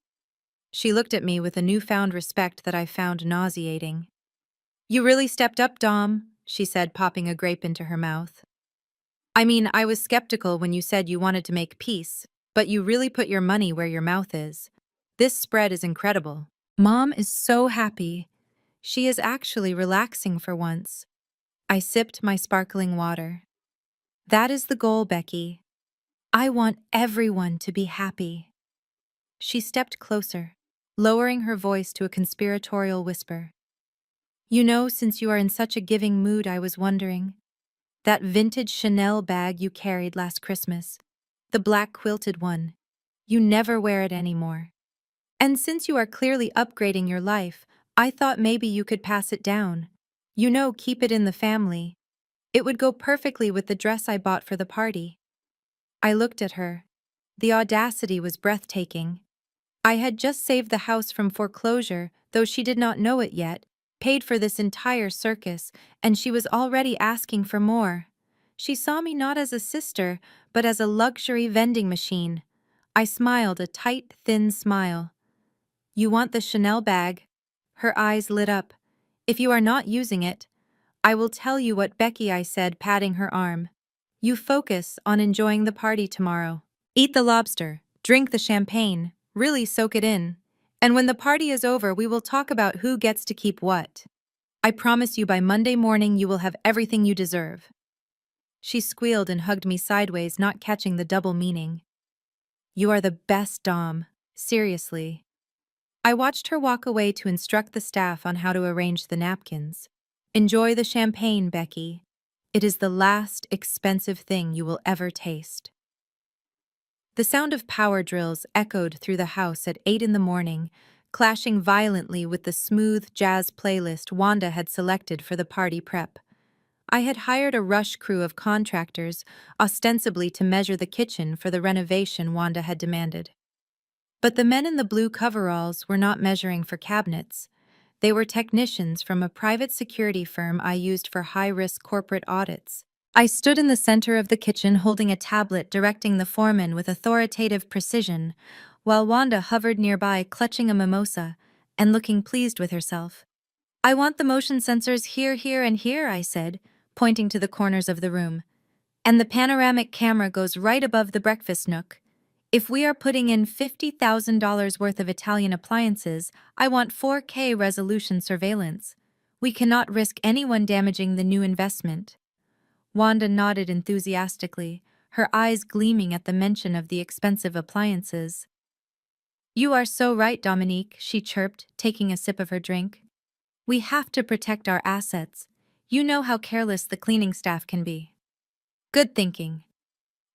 She looked at me with a newfound respect that I found nauseating. You really stepped up, Dom, she said, popping a grape into her mouth. I mean, I was skeptical when you said you wanted to make peace, but you really put your money where your mouth is. This spread is incredible. Mom is so happy. She is actually relaxing for once. I sipped my sparkling water. That is the goal, Becky. I want everyone to be happy. She stepped closer, lowering her voice to a conspiratorial whisper. You know, since you are in such a giving mood, I was wondering. That vintage Chanel bag you carried last Christmas, the black quilted one, you never wear it anymore. And since you are clearly upgrading your life, I thought maybe you could pass it down. You know, keep it in the family. It would go perfectly with the dress I bought for the party. I looked at her. The audacity was breathtaking. I had just saved the house from foreclosure, though she did not know it yet, paid for this entire circus, and she was already asking for more. She saw me not as a sister, but as a luxury vending machine. I smiled a tight, thin smile. You want the Chanel bag? Her eyes lit up. If you are not using it, I will tell you what Becky, I said, patting her arm. You focus on enjoying the party tomorrow. Eat the lobster, drink the champagne, really soak it in. And when the party is over, we will talk about who gets to keep what. I promise you by Monday morning you will have everything you deserve. She squealed and hugged me sideways, not catching the double meaning. You are the best, Dom. Seriously. I watched her walk away to instruct the staff on how to arrange the napkins. Enjoy the champagne, Becky. It is the last expensive thing you will ever taste. The sound of power drills echoed through the house at 8 in the morning, clashing violently with the smooth jazz playlist Wanda had selected for the party prep. I had hired a rush crew of contractors, ostensibly to measure the kitchen for the renovation Wanda had demanded. But the men in the blue coveralls were not measuring for cabinets. They were technicians from a private security firm I used for high-risk corporate audits. I stood in the center of the kitchen holding a tablet directing the foreman with authoritative precision, while Wanda hovered nearby clutching a mimosa and looking pleased with herself. I want the motion sensors here, here, and here, I said, pointing to the corners of the room. And the panoramic camera goes right above the breakfast nook. If we are putting in $50,000 worth of Italian appliances, I want 4K resolution surveillance. We cannot risk anyone damaging the new investment. Wanda nodded enthusiastically, her eyes gleaming at the mention of the expensive appliances. You are so right, Dominique, she chirped, taking a sip of her drink. We have to protect our assets. You know how careless the cleaning staff can be. Good thinking.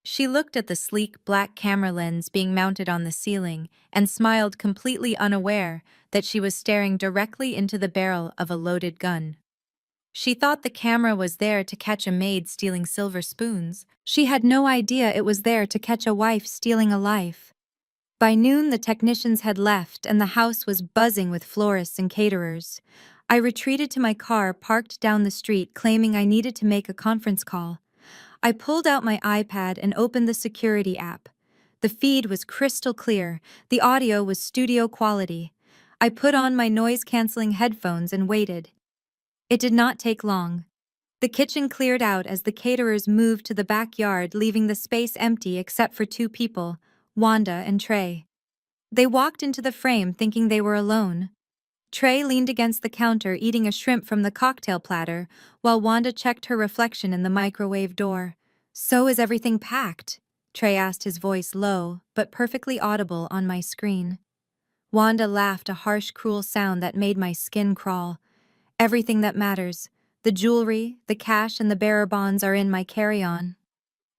She looked at the sleek black camera lens being mounted on the ceiling and smiled, completely unaware that she was staring directly into the barrel of a loaded gun. She thought the camera was there to catch a maid stealing silver spoons. She had no idea it was there to catch a wife stealing a life. By noon, the technicians had left and the house was buzzing with florists and caterers. I retreated to my car parked down the street, claiming I needed to make a conference call. I pulled out my iPad and opened the security app. The feed was crystal clear. The audio was studio quality. I put on my noise-canceling headphones and waited. It did not take long. The kitchen cleared out as the caterers moved to the backyard, leaving the space empty except for two people, Wanda and Trey. They walked into the frame thinking they were alone. Trey leaned against the counter eating a shrimp from the cocktail platter, while Wanda checked her reflection in the microwave door. So is everything packed? Trey asked, his voice low, but perfectly audible on my screen. Wanda laughed, a harsh, cruel sound that made my skin crawl. Everything that matters. The jewelry, the cash, and the bearer bonds are in my carry-on.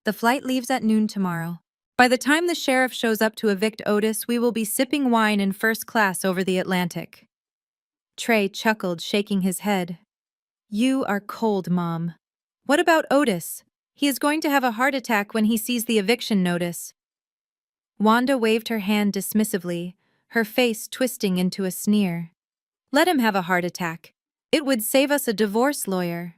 The flight leaves at noon tomorrow. By the time the sheriff shows up to evict Otis, we will be sipping wine in first class over the Atlantic. Trey chuckled, shaking his head. You are cold, Mom. What about Otis? He is going to have a heart attack when he sees the eviction notice. Wanda waved her hand dismissively, her face twisting into a sneer. Let him have a heart attack. It would save us a divorce lawyer.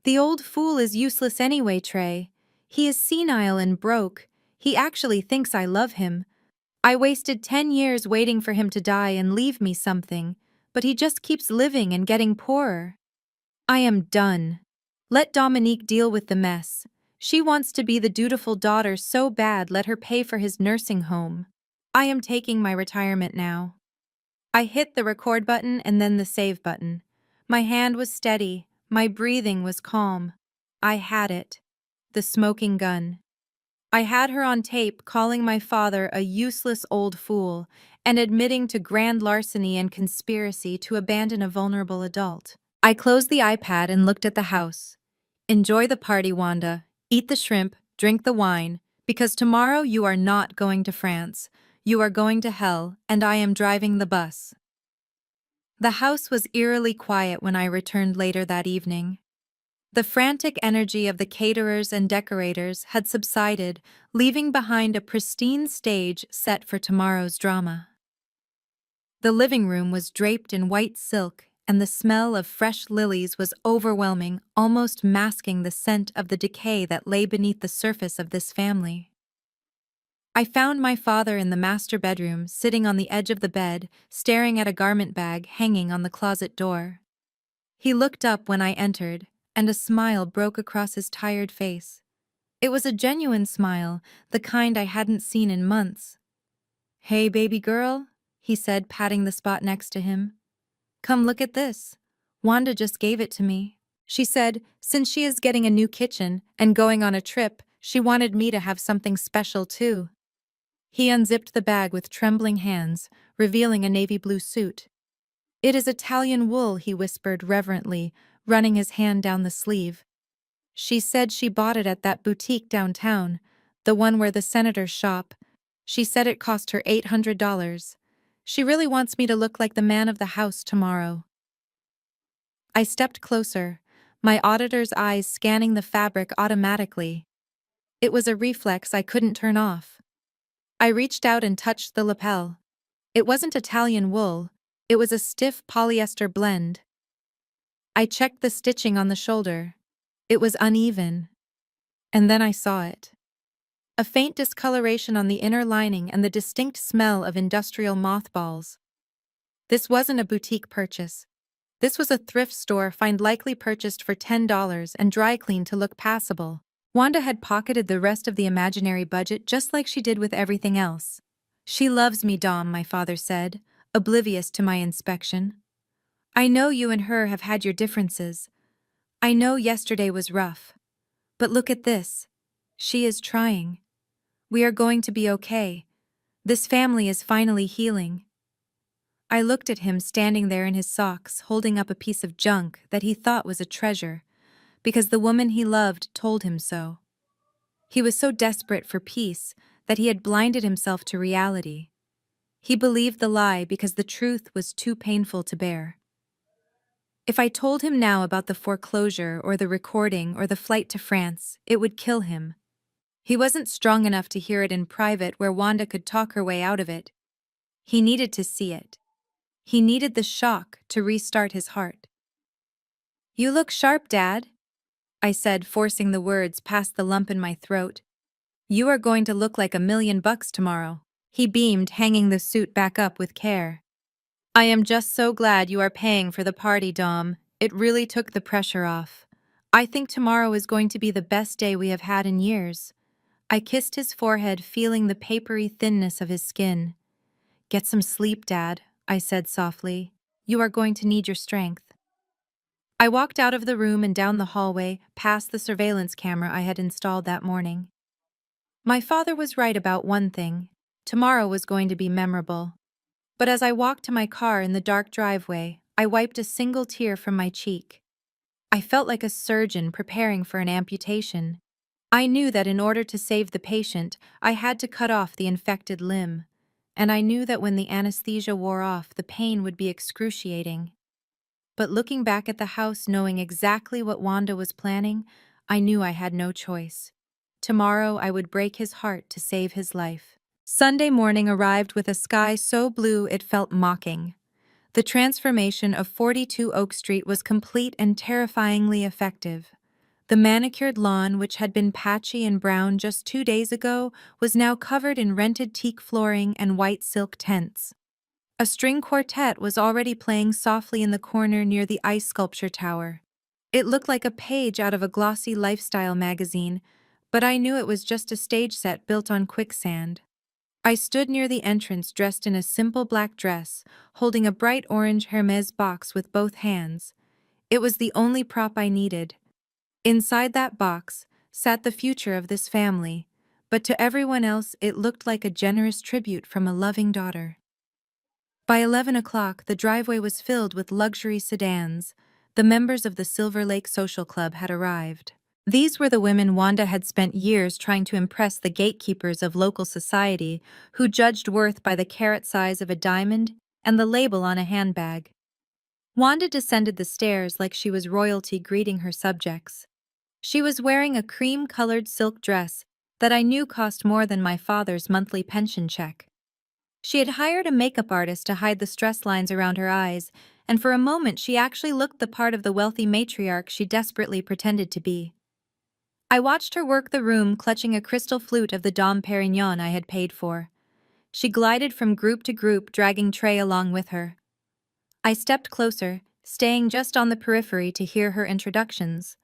The old fool is useless anyway, Trey. He is senile and broke. He actually thinks I love him. I wasted 10 years waiting for him to die and leave me something, but he just keeps living and getting poorer. I am done. Let Dominique deal with the mess. She wants to be the dutiful daughter so bad, let her pay for his nursing home. I am taking my retirement now. I hit the record button and then the save button. My hand was steady, my breathing was calm. I had it. The smoking gun. I had her on tape calling my father a useless old fool and admitting to grand larceny and conspiracy to abandon a vulnerable adult. I closed the iPad and looked at the house. Enjoy the party, Wanda. Eat the shrimp, drink the wine, because tomorrow you are not going to France. You are going to hell, and I am driving the bus. The house was eerily quiet when I returned later that evening. The frantic energy of the caterers and decorators had subsided, leaving behind a pristine stage set for tomorrow's drama. The living room was draped in white silk, and the smell of fresh lilies was overwhelming, almost masking the scent of the decay that lay beneath the surface of this family. I found my father in the master bedroom, sitting on the edge of the bed, staring at a garment bag hanging on the closet door. He looked up when I entered, and a smile broke across his tired face. It was a genuine smile, the kind I hadn't seen in months. "Hey, baby girl," he said, patting the spot next to him. "Come look at this. Wanda just gave it to me. She said, since she is getting a new kitchen and going on a trip, she wanted me to have something special too." He unzipped the bag with trembling hands, revealing a navy blue suit. "It is Italian wool," he whispered reverently, running his hand down the sleeve. "She said she bought it at that boutique downtown, the one where the senators shop. She said it cost her $800. She really wants me to look like the man of the house tomorrow." I stepped closer, my auditor's eyes scanning the fabric automatically. It was a reflex I couldn't turn off. I reached out and touched the lapel. It wasn't Italian wool, it was a stiff polyester blend. I checked the stitching on the shoulder. It was uneven. And then I saw it. A faint discoloration on the inner lining and the distinct smell of industrial mothballs. This wasn't a boutique purchase. This was a thrift store find, likely purchased for $10 and dry cleaned to look passable. Wanda had pocketed the rest of the imaginary budget just like she did with everything else. "She loves me, Dom," my father said, oblivious to my inspection. "I know you and her have had your differences. I know yesterday was rough. But look at this. She is trying. We are going to be okay. This family is finally healing." I looked at him standing there in his socks, holding up a piece of junk that he thought was a treasure, because the woman he loved told him so. He was so desperate for peace that he had blinded himself to reality. He believed the lie because the truth was too painful to bear. If I told him now about the foreclosure or the recording or the flight to France, it would kill him. He wasn't strong enough to hear it in private where Wanda could talk her way out of it. He needed to see it. He needed the shock to restart his heart. "You look sharp, Dad," I said, forcing the words past the lump in my throat. "You are going to look like $1,000,000 tomorrow." He beamed, hanging the suit back up with care. "I am just so glad you are paying for the party, Dom. It really took the pressure off. I think tomorrow is going to be the best day we have had in years." I kissed his forehead, feeling the papery thinness of his skin. "Get some sleep, Dad," I said softly. "You are going to need your strength." I walked out of the room and down the hallway, past the surveillance camera I had installed that morning. My father was right about one thing. Tomorrow was going to be memorable. But as I walked to my car in the dark driveway, I wiped a single tear from my cheek. I felt like a surgeon preparing for an amputation. I knew that in order to save the patient, I had to cut off the infected limb. And I knew that when the anesthesia wore off, the pain would be excruciating. But looking back at the house, knowing exactly what Wanda was planning, I knew I had no choice. Tomorrow I would break his heart to save his life. Sunday morning arrived with a sky so blue it felt mocking. The transformation of 42 Oak Street was complete and terrifyingly effective. The manicured lawn, which had been patchy and brown just 2 days ago, was now covered in rented teak flooring and white silk tents. A string quartet was already playing softly in the corner near the ice sculpture tower. It looked like a page out of a glossy lifestyle magazine, but I knew it was just a stage set built on quicksand. I stood near the entrance dressed in a simple black dress, holding a bright orange Hermes box with both hands. It was the only prop I needed. Inside that box sat the future of this family, but to everyone else it looked like a generous tribute from a loving daughter. By 11 o'clock, the driveway was filled with luxury sedans. The members of the Silver Lake Social Club had arrived. These were the women Wanda had spent years trying to impress the gatekeepers of local society, who judged worth by the carat size of a diamond and the label on a handbag. Wanda descended the stairs like she was royalty greeting her subjects. She was wearing a cream-colored silk dress that I knew cost more than my father's monthly pension check. She had hired a makeup artist to hide the stress lines around her eyes, and for a moment she actually looked the part of the wealthy matriarch she desperately pretended to be. I watched her work the room, clutching a crystal flute of the Dom Perignon I had paid for. She glided from group to group, dragging Trey along with her. I stepped closer, staying just on the periphery to hear her introductions.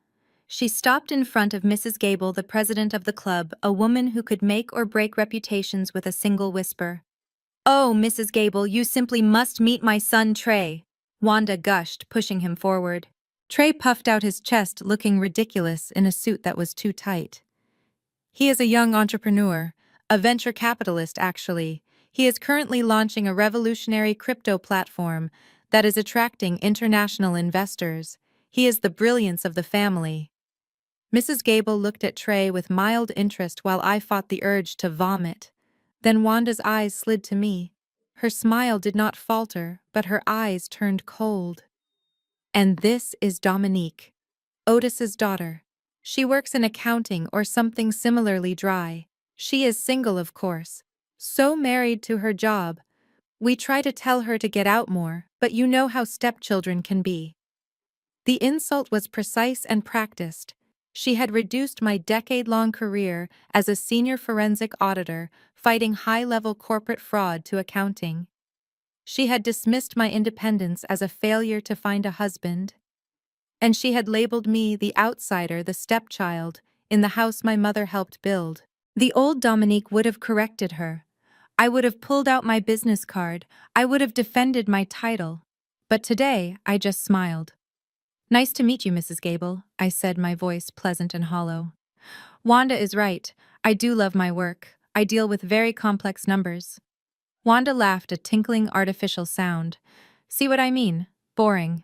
She stopped in front of Mrs. Gable, the president of the club, a woman who could make or break reputations with a single whisper. "Oh, Mrs. Gable, you simply must meet my son Trey," Wanda gushed, pushing him forward. Trey puffed out his chest, looking ridiculous in a suit that was too tight. He is a young entrepreneur, a venture capitalist actually. He is currently launching a revolutionary crypto platform that is attracting international investors. He is the brilliance of the family. Mrs. Gable looked at Trey with mild interest while I fought the urge to vomit. Then Wanda's eyes slid to me. Her smile did not falter, but her eyes turned cold. "And this is Dominique, Otis's daughter. She works in accounting or something similarly dry. She is single, of course. So married to her job. We try to tell her to get out more, but you know how stepchildren can be." The insult was precise and practiced. She had reduced my decade-long career as a senior forensic auditor, fighting high-level corporate fraud, to accounting. She had dismissed my independence as a failure to find a husband. And she had labeled me the outsider, the stepchild, in the house my mother helped build. The old Dominique would have corrected her. I would have pulled out my business card. I would have defended my title. But today, I just smiled. "Nice to meet you, Mrs. Gable," I said, my voice pleasant and hollow. "Wanda is right. I do love my work. I deal with very complex numbers." Wanda laughed, a tinkling artificial sound. "See what I mean? Boring.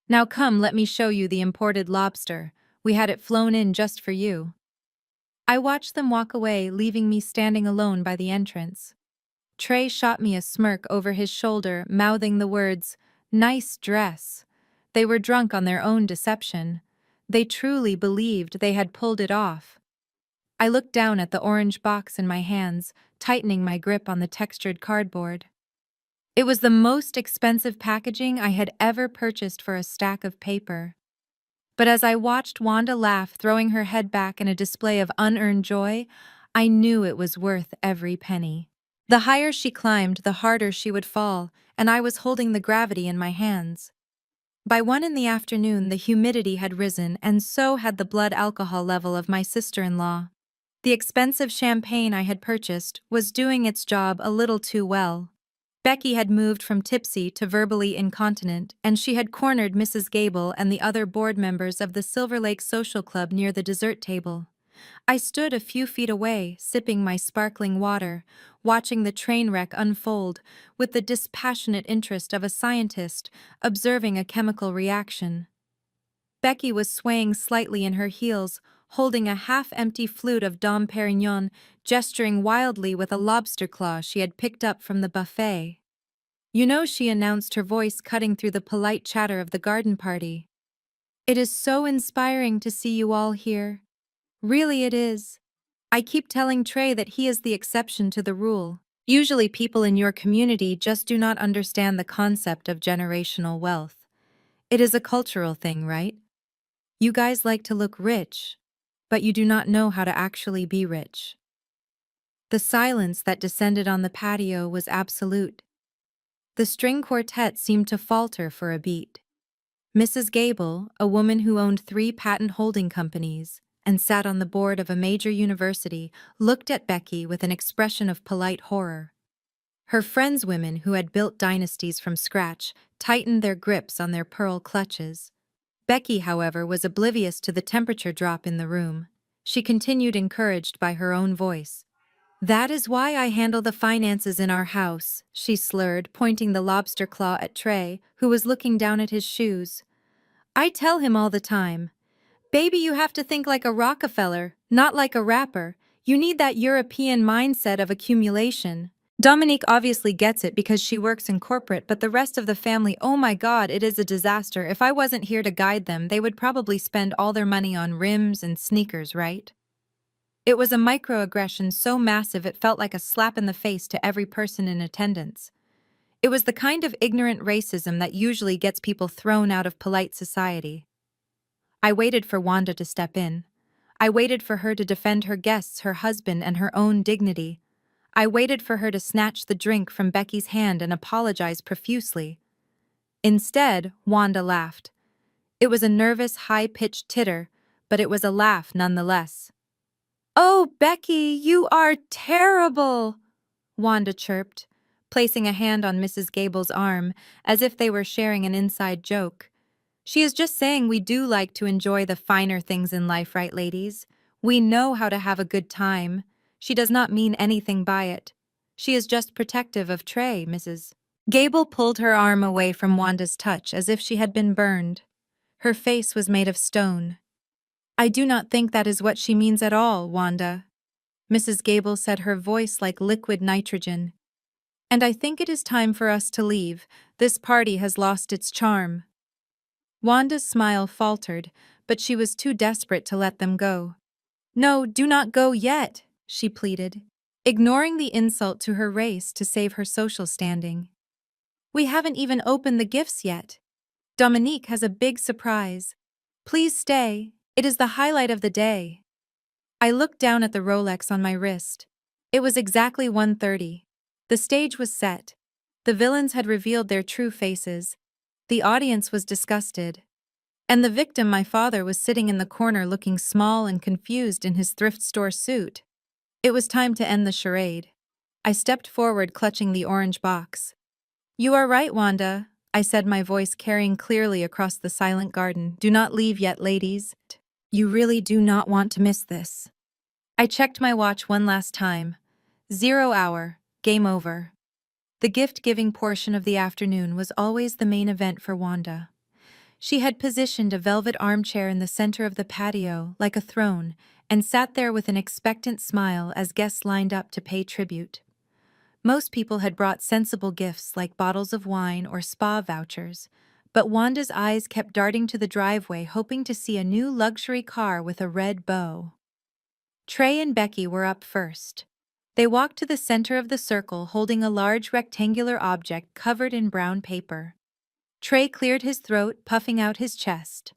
Now come, let me show you the imported lobster. We had it flown in just for you." I watched them walk away, leaving me standing alone by the entrance. Trey shot me a smirk over his shoulder, mouthing the words, "Nice dress." They were drunk on their own deception. They truly believed they had pulled it off. I looked down at the orange box in my hands, tightening my grip on the textured cardboard. It was the most expensive packaging I had ever purchased for a stack of paper. But as I watched Wanda laugh, throwing her head back in a display of unearned joy, I knew it was worth every penny. The higher she climbed, the harder she would fall, and I was holding the gravity in my hands. By 1 in the afternoon, the humidity had risen, and so had the blood alcohol level of my sister-in-law. The expensive champagne I had purchased was doing its job a little too well. Becky had moved from tipsy to verbally incontinent, and she had cornered Mrs. Gable and the other board members of the Silver Lake Social Club near the dessert table. I stood a few feet away, sipping my sparkling water, watching the train wreck unfold with the dispassionate interest of a scientist observing a chemical reaction. Becky was swaying slightly in her heels, holding a half-empty flute of Dom Perignon, gesturing wildly with a lobster claw she had picked up from the buffet. "You know," she announced, her voice cutting through the polite chatter of the garden party, "it is so inspiring to see you all here. Really it is. I keep telling Trey that he is the exception to the rule. Usually people in your community just do not understand the concept of generational wealth. It is a cultural thing, right?" You guys like to look rich, but you do not know how to actually be rich. The silence that descended on the patio was absolute. The string quartet seemed to falter for a beat. Mrs. Gable, a woman who owned 3 patent holding companies and sat on the board of a major university, looked at Becky with an expression of polite horror. Her friends' women who had built dynasties from scratch tightened their grips on their pearl clutches. Becky, however, was oblivious to the temperature drop in the room. She continued, encouraged by her own voice. "That is why I handle the finances in our house," she slurred, pointing the lobster claw at Trey, who was looking down at his shoes. "I tell him all the time, 'Baby, you have to think like a Rockefeller, not like a rapper. You need that European mindset of accumulation.'" Dominique obviously gets it because she works in corporate, but the rest of the family, oh my god, it is a disaster. If I wasn't here to guide them, they would probably spend all their money on rims and sneakers, right? It was a microaggression so massive it felt like a slap in the face to every person in attendance. It was the kind of ignorant racism that usually gets people thrown out of polite society. I waited for Wanda to step in. I waited for her to defend her guests, her husband, and her own dignity. I waited for her to snatch the drink from Becky's hand and apologize profusely. Instead, Wanda laughed. It was a nervous, high-pitched titter, but it was a laugh nonetheless. "Oh, Becky, you are terrible," Wanda chirped, placing a hand on Mrs. Gable's arm, as if they were sharing an inside joke. "She is just saying we do like to enjoy the finer things in life, right, ladies? We know how to have a good time. She does not mean anything by it. She is just protective of Trey, Mrs." Gable pulled her arm away from Wanda's touch as if she had been burned. Her face was made of stone. "I do not think that is what she means at all, Wanda," Mrs. Gable said, her voice like liquid nitrogen. "And I think it is time for us to leave. This party has lost its charm." Wanda's smile faltered, but she was too desperate to let them go. "No, do not go yet," she pleaded, ignoring the insult to her race to save her social standing. "We haven't even opened the gifts yet. Dominique has a big surprise. Please stay. It is the highlight of the day." I looked down at the Rolex on my wrist. It was exactly 1:30. The stage was set. The villains had revealed their true faces. The audience was disgusted. And the victim, my father, was sitting in the corner looking small and confused in his thrift store suit. It was time to end the charade. I stepped forward, clutching the orange box. "You are right, Wanda," I said, my voice carrying clearly across the silent garden. "Do not leave yet, ladies. You really do not want to miss this." I checked my watch one last time. 0 hour, game over. The gift-giving portion of the afternoon was always the main event for Wanda. She had positioned a velvet armchair in the center of the patio, like a throne, and sat there with an expectant smile as guests lined up to pay tribute. Most people had brought sensible gifts like bottles of wine or spa vouchers, but Wanda's eyes kept darting to the driveway, hoping to see a new luxury car with a red bow. Trey and Becky were up first. They walked to the center of the circle, holding a large rectangular object covered in brown paper. Trey cleared his throat, puffing out his chest.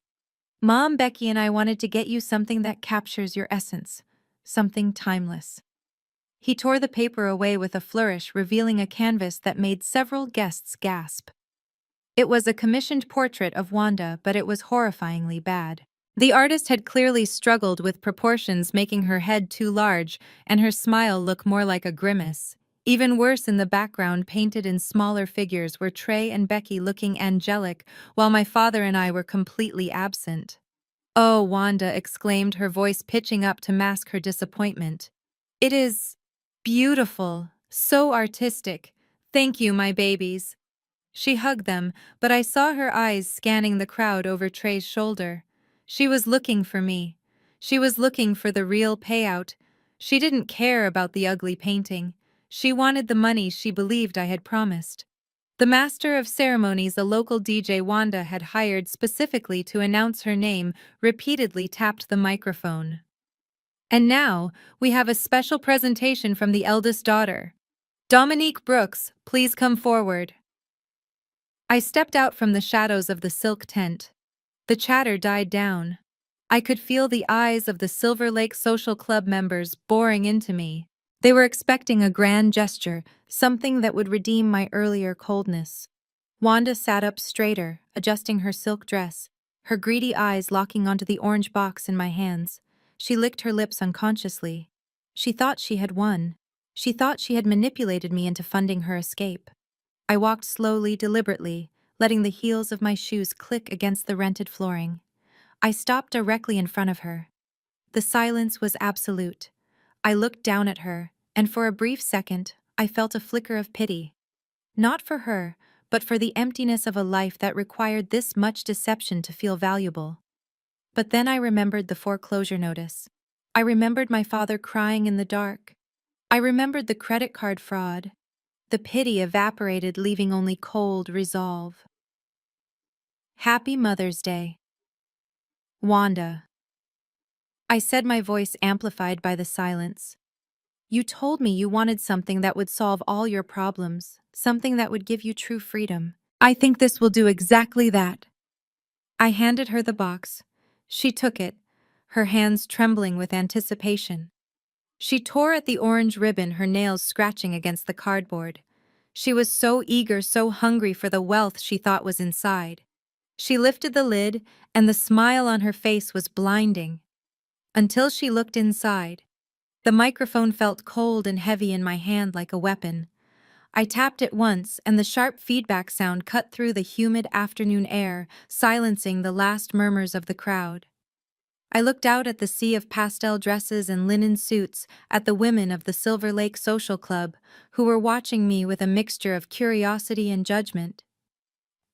"Mom, Becky and I wanted to get you something that captures your essence, something timeless." He tore the paper away with a flourish, revealing a canvas that made several guests gasp. It was a commissioned portrait of Wanda, but it was horrifyingly bad. The artist had clearly struggled with proportions, making her head too large and her smile look more like a grimace. Even worse, in the background, painted in smaller figures, were Trey and Becky looking angelic, while my father and I were completely absent. "Oh," Wanda exclaimed, her voice pitching up to mask her disappointment. "It is beautiful, so artistic. Thank you, my babies." She hugged them, but I saw her eyes scanning the crowd over Trey's shoulder. She was looking for me. She was looking for the real payout. She didn't care about the ugly painting. She wanted the money she believed I had promised. The master of ceremonies, a local DJ Wanda had hired specifically to announce her name, repeatedly tapped the microphone. "And now, we have a special presentation from the eldest daughter. Dominique Brooks, please come forward." I stepped out from the shadows of the silk tent. The chatter died down. I could feel the eyes of the Silver Lake Social Club members boring into me. They were expecting a grand gesture, something that would redeem my earlier coldness. Wanda sat up straighter, adjusting her silk dress, her greedy eyes locking onto the orange box in my hands. She licked her lips unconsciously. She thought she had won. She thought she had manipulated me into funding her escape. I walked slowly, deliberately, letting the heels of my shoes click against the rented flooring. I stopped directly in front of her. The silence was absolute. I looked down at her, and for a brief second, I felt a flicker of pity. Not for her, but for the emptiness of a life that required this much deception to feel valuable. But then I remembered the foreclosure notice. I remembered my father crying in the dark. I remembered the credit card fraud. The pity evaporated, leaving only cold resolve. Happy Mother's Day. Wanda. I said, my voice amplified by the silence. You told me you wanted something that would solve all your problems, something that would give you true freedom. I think this will do exactly that. I handed her the box. She took it, her hands trembling with anticipation. She tore at the orange ribbon, her nails scratching against the cardboard. She was so eager, so hungry for the wealth she thought was inside. She lifted the lid, and the smile on her face was blinding. Until she looked inside. The microphone felt cold and heavy in my hand like a weapon. I tapped it once, and the sharp feedback sound cut through the humid afternoon air, silencing the last murmurs of the crowd. I looked out at the sea of pastel dresses and linen suits, at the women of the Silver Lake Social Club, who were watching me with a mixture of curiosity and judgment.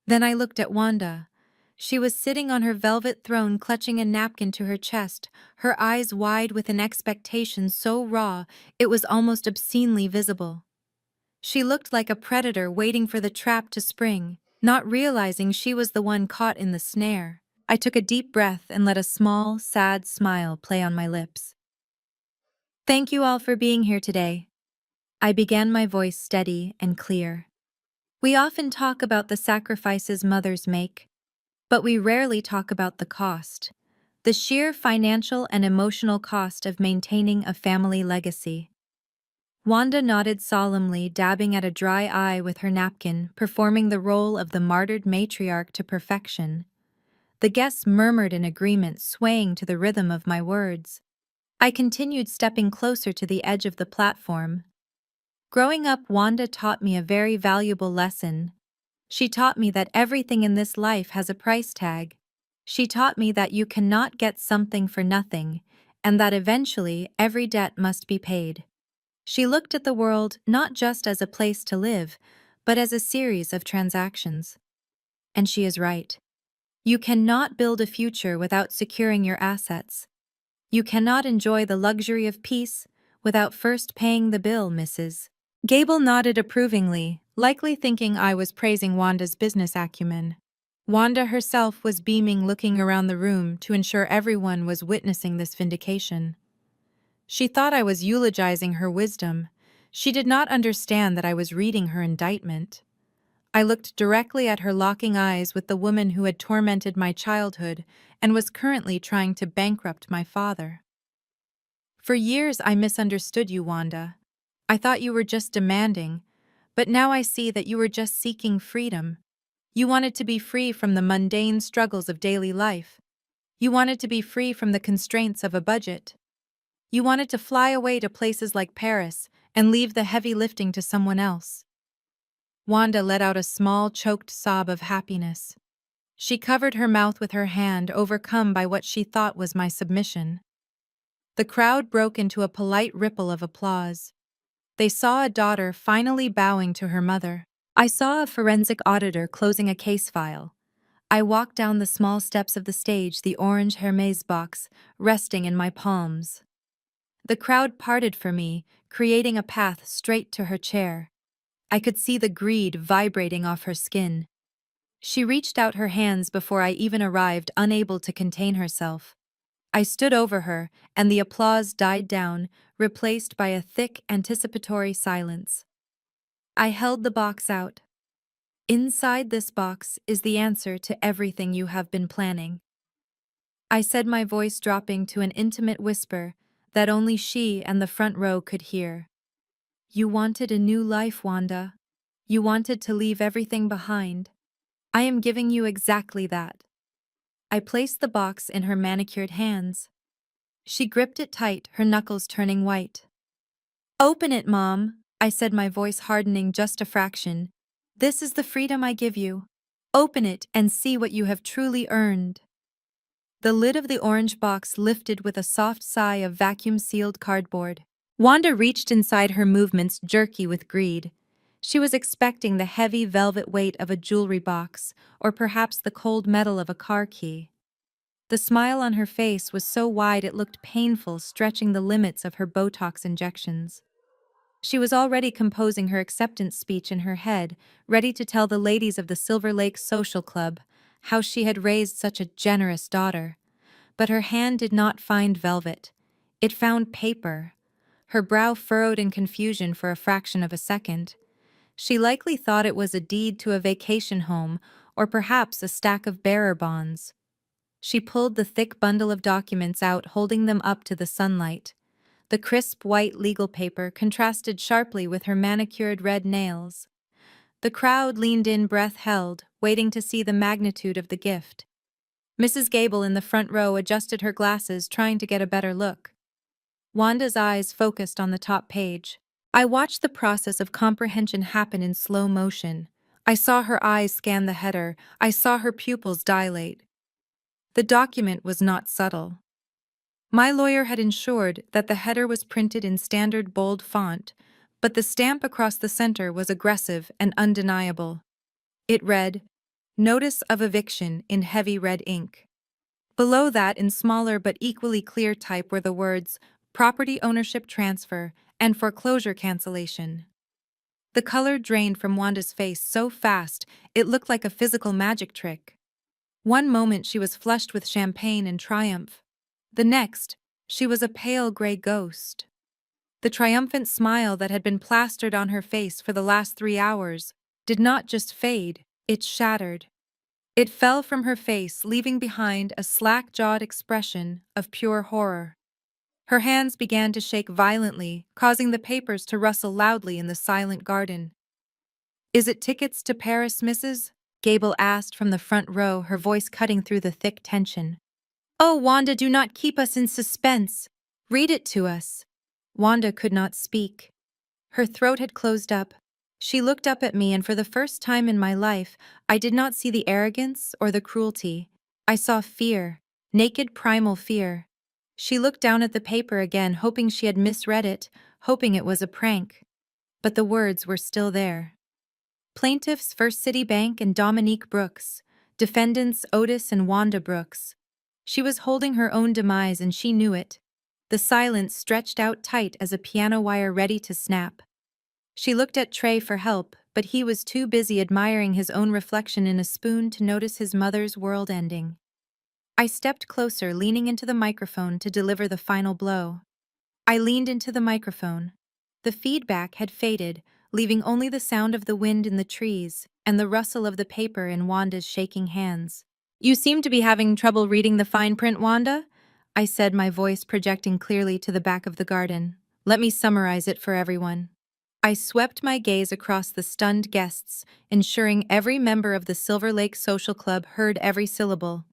Then I looked at Wanda. She was sitting on her velvet throne, clutching a napkin to her chest, her eyes wide with an expectation so raw it was almost obscenely visible. She looked like a predator waiting for the trap to spring, not realizing she was the one caught in the snare. I took a deep breath and let a small, sad smile play on my lips. Thank you all for being here today. I began, my voice steady and clear. We often talk about the sacrifices mothers make, but we rarely talk about the cost, the sheer financial and emotional cost of maintaining a family legacy. Wanda nodded solemnly, dabbing at a dry eye with her napkin, performing the role of the martyred matriarch to perfection. The guests murmured in agreement, swaying to the rhythm of my words. I continued, stepping closer to the edge of the platform. Growing up, Wanda taught me a very valuable lesson. She taught me that everything in this life has a price tag. She taught me that you cannot get something for nothing, and that eventually every debt must be paid. She looked at the world not just as a place to live, but as a series of transactions. And she is right. You cannot build a future without securing your assets. You cannot enjoy the luxury of peace without first paying the bill, Mrs. Gable nodded approvingly, likely thinking I was praising Wanda's business acumen. Wanda herself was beaming, looking around the room to ensure everyone was witnessing this vindication. She thought I was eulogizing her wisdom. She did not understand that I was reading her indictment. I looked directly at her, locking eyes with the woman who had tormented my childhood and was currently trying to bankrupt my father. For years I misunderstood you, Wanda. I thought you were just demanding, but now I see that you were just seeking freedom. You wanted to be free from the mundane struggles of daily life. You wanted to be free from the constraints of a budget. You wanted to fly away to places like Paris and leave the heavy lifting to someone else. Wanda let out a small, choked sob of happiness. She covered her mouth with her hand, overcome by what she thought was my submission. The crowd broke into a polite ripple of applause. They saw a daughter finally bowing to her mother. I saw a forensic auditor closing a case file. I walked down the small steps of the stage, the orange Hermès box resting in my palms. The crowd parted for me, creating a path straight to her chair. I could see the greed vibrating off her skin. She reached out her hands before I even arrived, unable to contain herself. I stood over her, and the applause died down, replaced by a thick, anticipatory silence. I held the box out. Inside this box is the answer to everything you have been planning. I said, my voice dropping to an intimate whisper that only she and the front row could hear. You wanted a new life, Wanda. You wanted to leave everything behind. I am giving you exactly that. I placed the box in her manicured hands. She gripped it tight, her knuckles turning white. Open it, Mom, I said, my voice hardening just a fraction. This is the freedom I give you. Open it and see what you have truly earned. The lid of the orange box lifted with a soft sigh of vacuum-sealed cardboard. Wanda reached inside, her movements jerky with greed. She was expecting the heavy velvet weight of a jewelry box, or perhaps the cold metal of a car key. The smile on her face was so wide it looked painful, stretching the limits of her Botox injections. She was already composing her acceptance speech in her head, ready to tell the ladies of the Silver Lake Social Club how she had raised such a generous daughter. But her hand did not find velvet. It found paper. Her brow furrowed in confusion for a fraction of a second. She likely thought it was a deed to a vacation home, or perhaps a stack of bearer bonds. She pulled the thick bundle of documents out, holding them up to the sunlight. The crisp white legal paper contrasted sharply with her manicured red nails. The crowd leaned in, breath held, waiting to see the magnitude of the gift. Mrs. Gable in the front row adjusted her glasses, trying to get a better look. Wanda's eyes focused on the top page. I watched the process of comprehension happen in slow motion. I saw her eyes scan the header. I saw her pupils dilate. The document was not subtle. My lawyer had ensured that the header was printed in standard bold font, but the stamp across the center was aggressive and undeniable. It read, "Notice of Eviction" in heavy red ink. Below that, in smaller but equally clear type, were the words, "Property ownership transfer and foreclosure cancellation." The color drained from Wanda's face so fast it looked like a physical magic trick. One moment she was flushed with champagne and triumph. The next, she was a pale gray ghost. The triumphant smile that had been plastered on her face for the last 3 hours did not just fade, it shattered. It fell from her face, leaving behind a slack-jawed expression of pure horror. Her hands began to shake violently, causing the papers to rustle loudly in the silent garden. "Is it tickets to Paris, Mrs.?" Gable asked from the front row, her voice cutting through the thick tension. "Oh, Wanda, do not keep us in suspense. Read it to us." Wanda could not speak. Her throat had closed up. She looked up at me, and for the first time in my life, I did not see the arrogance or the cruelty. I saw fear, naked primal fear. She looked down at the paper again, hoping she had misread it, hoping it was a prank. But the words were still there. Plaintiffs First City Bank and Dominique Brooks. Defendants Otis and Wanda Brooks. She was holding her own demise, and she knew it. The silence stretched out tight as a piano wire ready to snap. She looked at Trey for help, but he was too busy admiring his own reflection in a spoon to notice his mother's world ending. I stepped closer, leaning into the microphone to deliver the final blow. I leaned into the microphone. The feedback had faded, leaving only the sound of the wind in the trees and the rustle of the paper in Wanda's shaking hands. "You seem to be having trouble reading the fine print, Wanda," I said, my voice projecting clearly to the back of the garden. "Let me summarize it for everyone." I swept my gaze across the stunned guests, ensuring every member of the Silver Lake Social Club heard every syllable.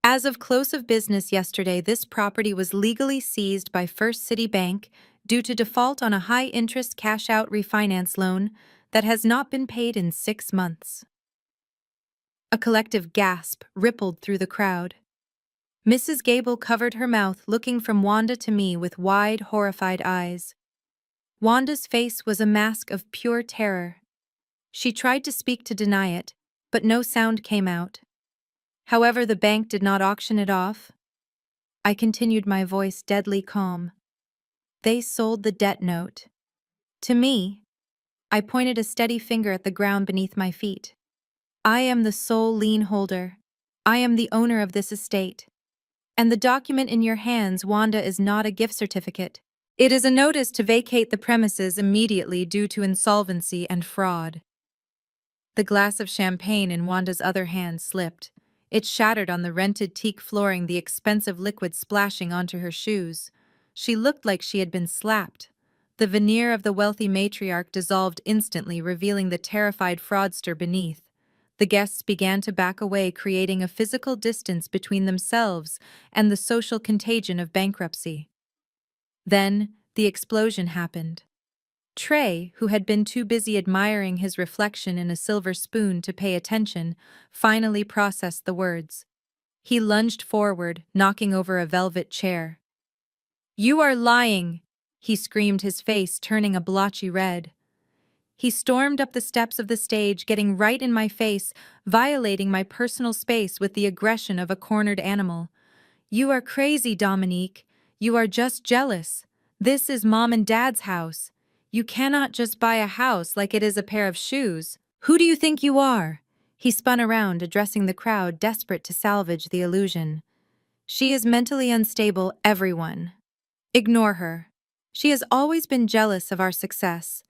As of close of business yesterday, this property was legally seized by First City Bank due to default on a high-interest cash-out refinance loan that has not been paid in 6 months. A collective gasp rippled through the crowd. Mrs. Gable covered her mouth, looking from Wanda to me with wide, horrified eyes. Wanda's face was a mask of pure terror. She tried to speak to deny it, but no sound came out. However, the bank did not auction it off. I continued, my voice deadly calm. They sold the debt note. To me. I pointed a steady finger at the ground beneath my feet. I am the sole lien holder. I am the owner of this estate. And the document in your hands, Wanda, is not a gift certificate. It is a notice to vacate the premises immediately due to insolvency and fraud. The glass of champagne in Wanda's other hand slipped. It shattered on the rented teak flooring, the expensive liquid splashing onto her shoes. She looked like she had been slapped. The veneer of the wealthy matriarch dissolved instantly, revealing the terrified fraudster beneath. The guests began to back away, creating a physical distance between themselves and the social contagion of bankruptcy. Then, the explosion happened. Trey, who had been too busy admiring his reflection in a silver spoon to pay attention, finally processed the words. He lunged forward, knocking over a velvet chair. "You are lying!" he screamed, his face turning a blotchy red. He stormed up the steps of the stage, getting right in my face, violating my personal space with the aggression of a cornered animal. "You are crazy, Dominique. You are just jealous. This is Mom and Dad's house. You cannot just buy a house like it is a pair of shoes. Who do you think you are?" He spun around, addressing the crowd, desperate to salvage the illusion. "She is mentally unstable, everyone. Ignore her. She has always been jealous of our success.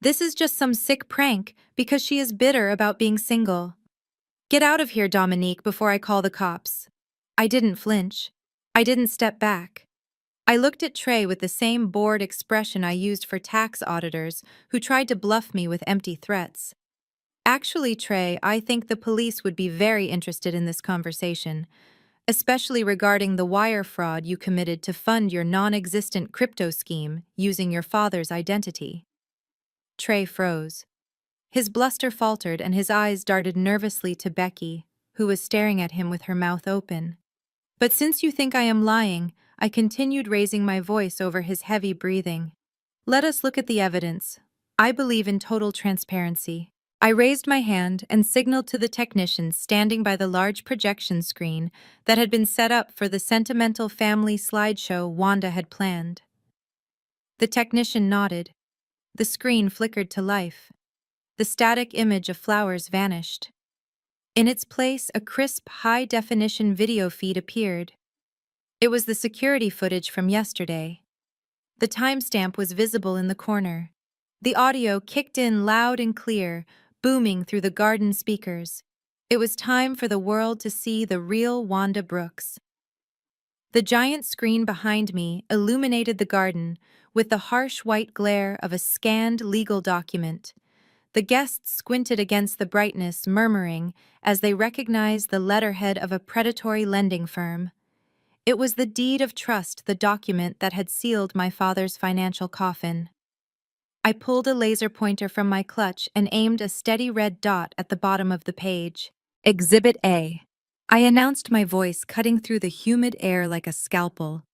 This is just some sick prank because she is bitter about being single. Get out of here, Dominique, before I call the cops." I didn't flinch. I didn't step back. I looked at Trey with the same bored expression I used for tax auditors who tried to bluff me with empty threats. "Actually, Trey, I think the police would be very interested in this conversation, especially regarding the wire fraud you committed to fund your non-existent crypto scheme using your father's identity." Trey froze. His bluster faltered and his eyes darted nervously to Becky, who was staring at him with her mouth open. "But since you think I am lying," I continued, raising my voice over his heavy breathing, "let us look at the evidence. I believe in total transparency." I raised my hand and signaled to the technician standing by the large projection screen that had been set up for the sentimental family slideshow Wanda had planned. The technician nodded. The screen flickered to life. The static image of flowers vanished. In its place, a crisp, high-definition video feed appeared. It was the security footage from yesterday. The timestamp was visible in the corner. The audio kicked in loud and clear, booming through the garden speakers. It was time for the world to see the real Wanda Brooks. The giant screen behind me illuminated the garden with the harsh white glare of a scanned legal document. The guests squinted against the brightness, murmuring as they recognized the letterhead of a predatory lending firm. It was the deed of trust, the document that had sealed my father's financial coffin. I pulled a laser pointer from my clutch and aimed a steady red dot at the bottom of the page. "Exhibit A." I announced, my voice cutting through the humid air like a scalpel.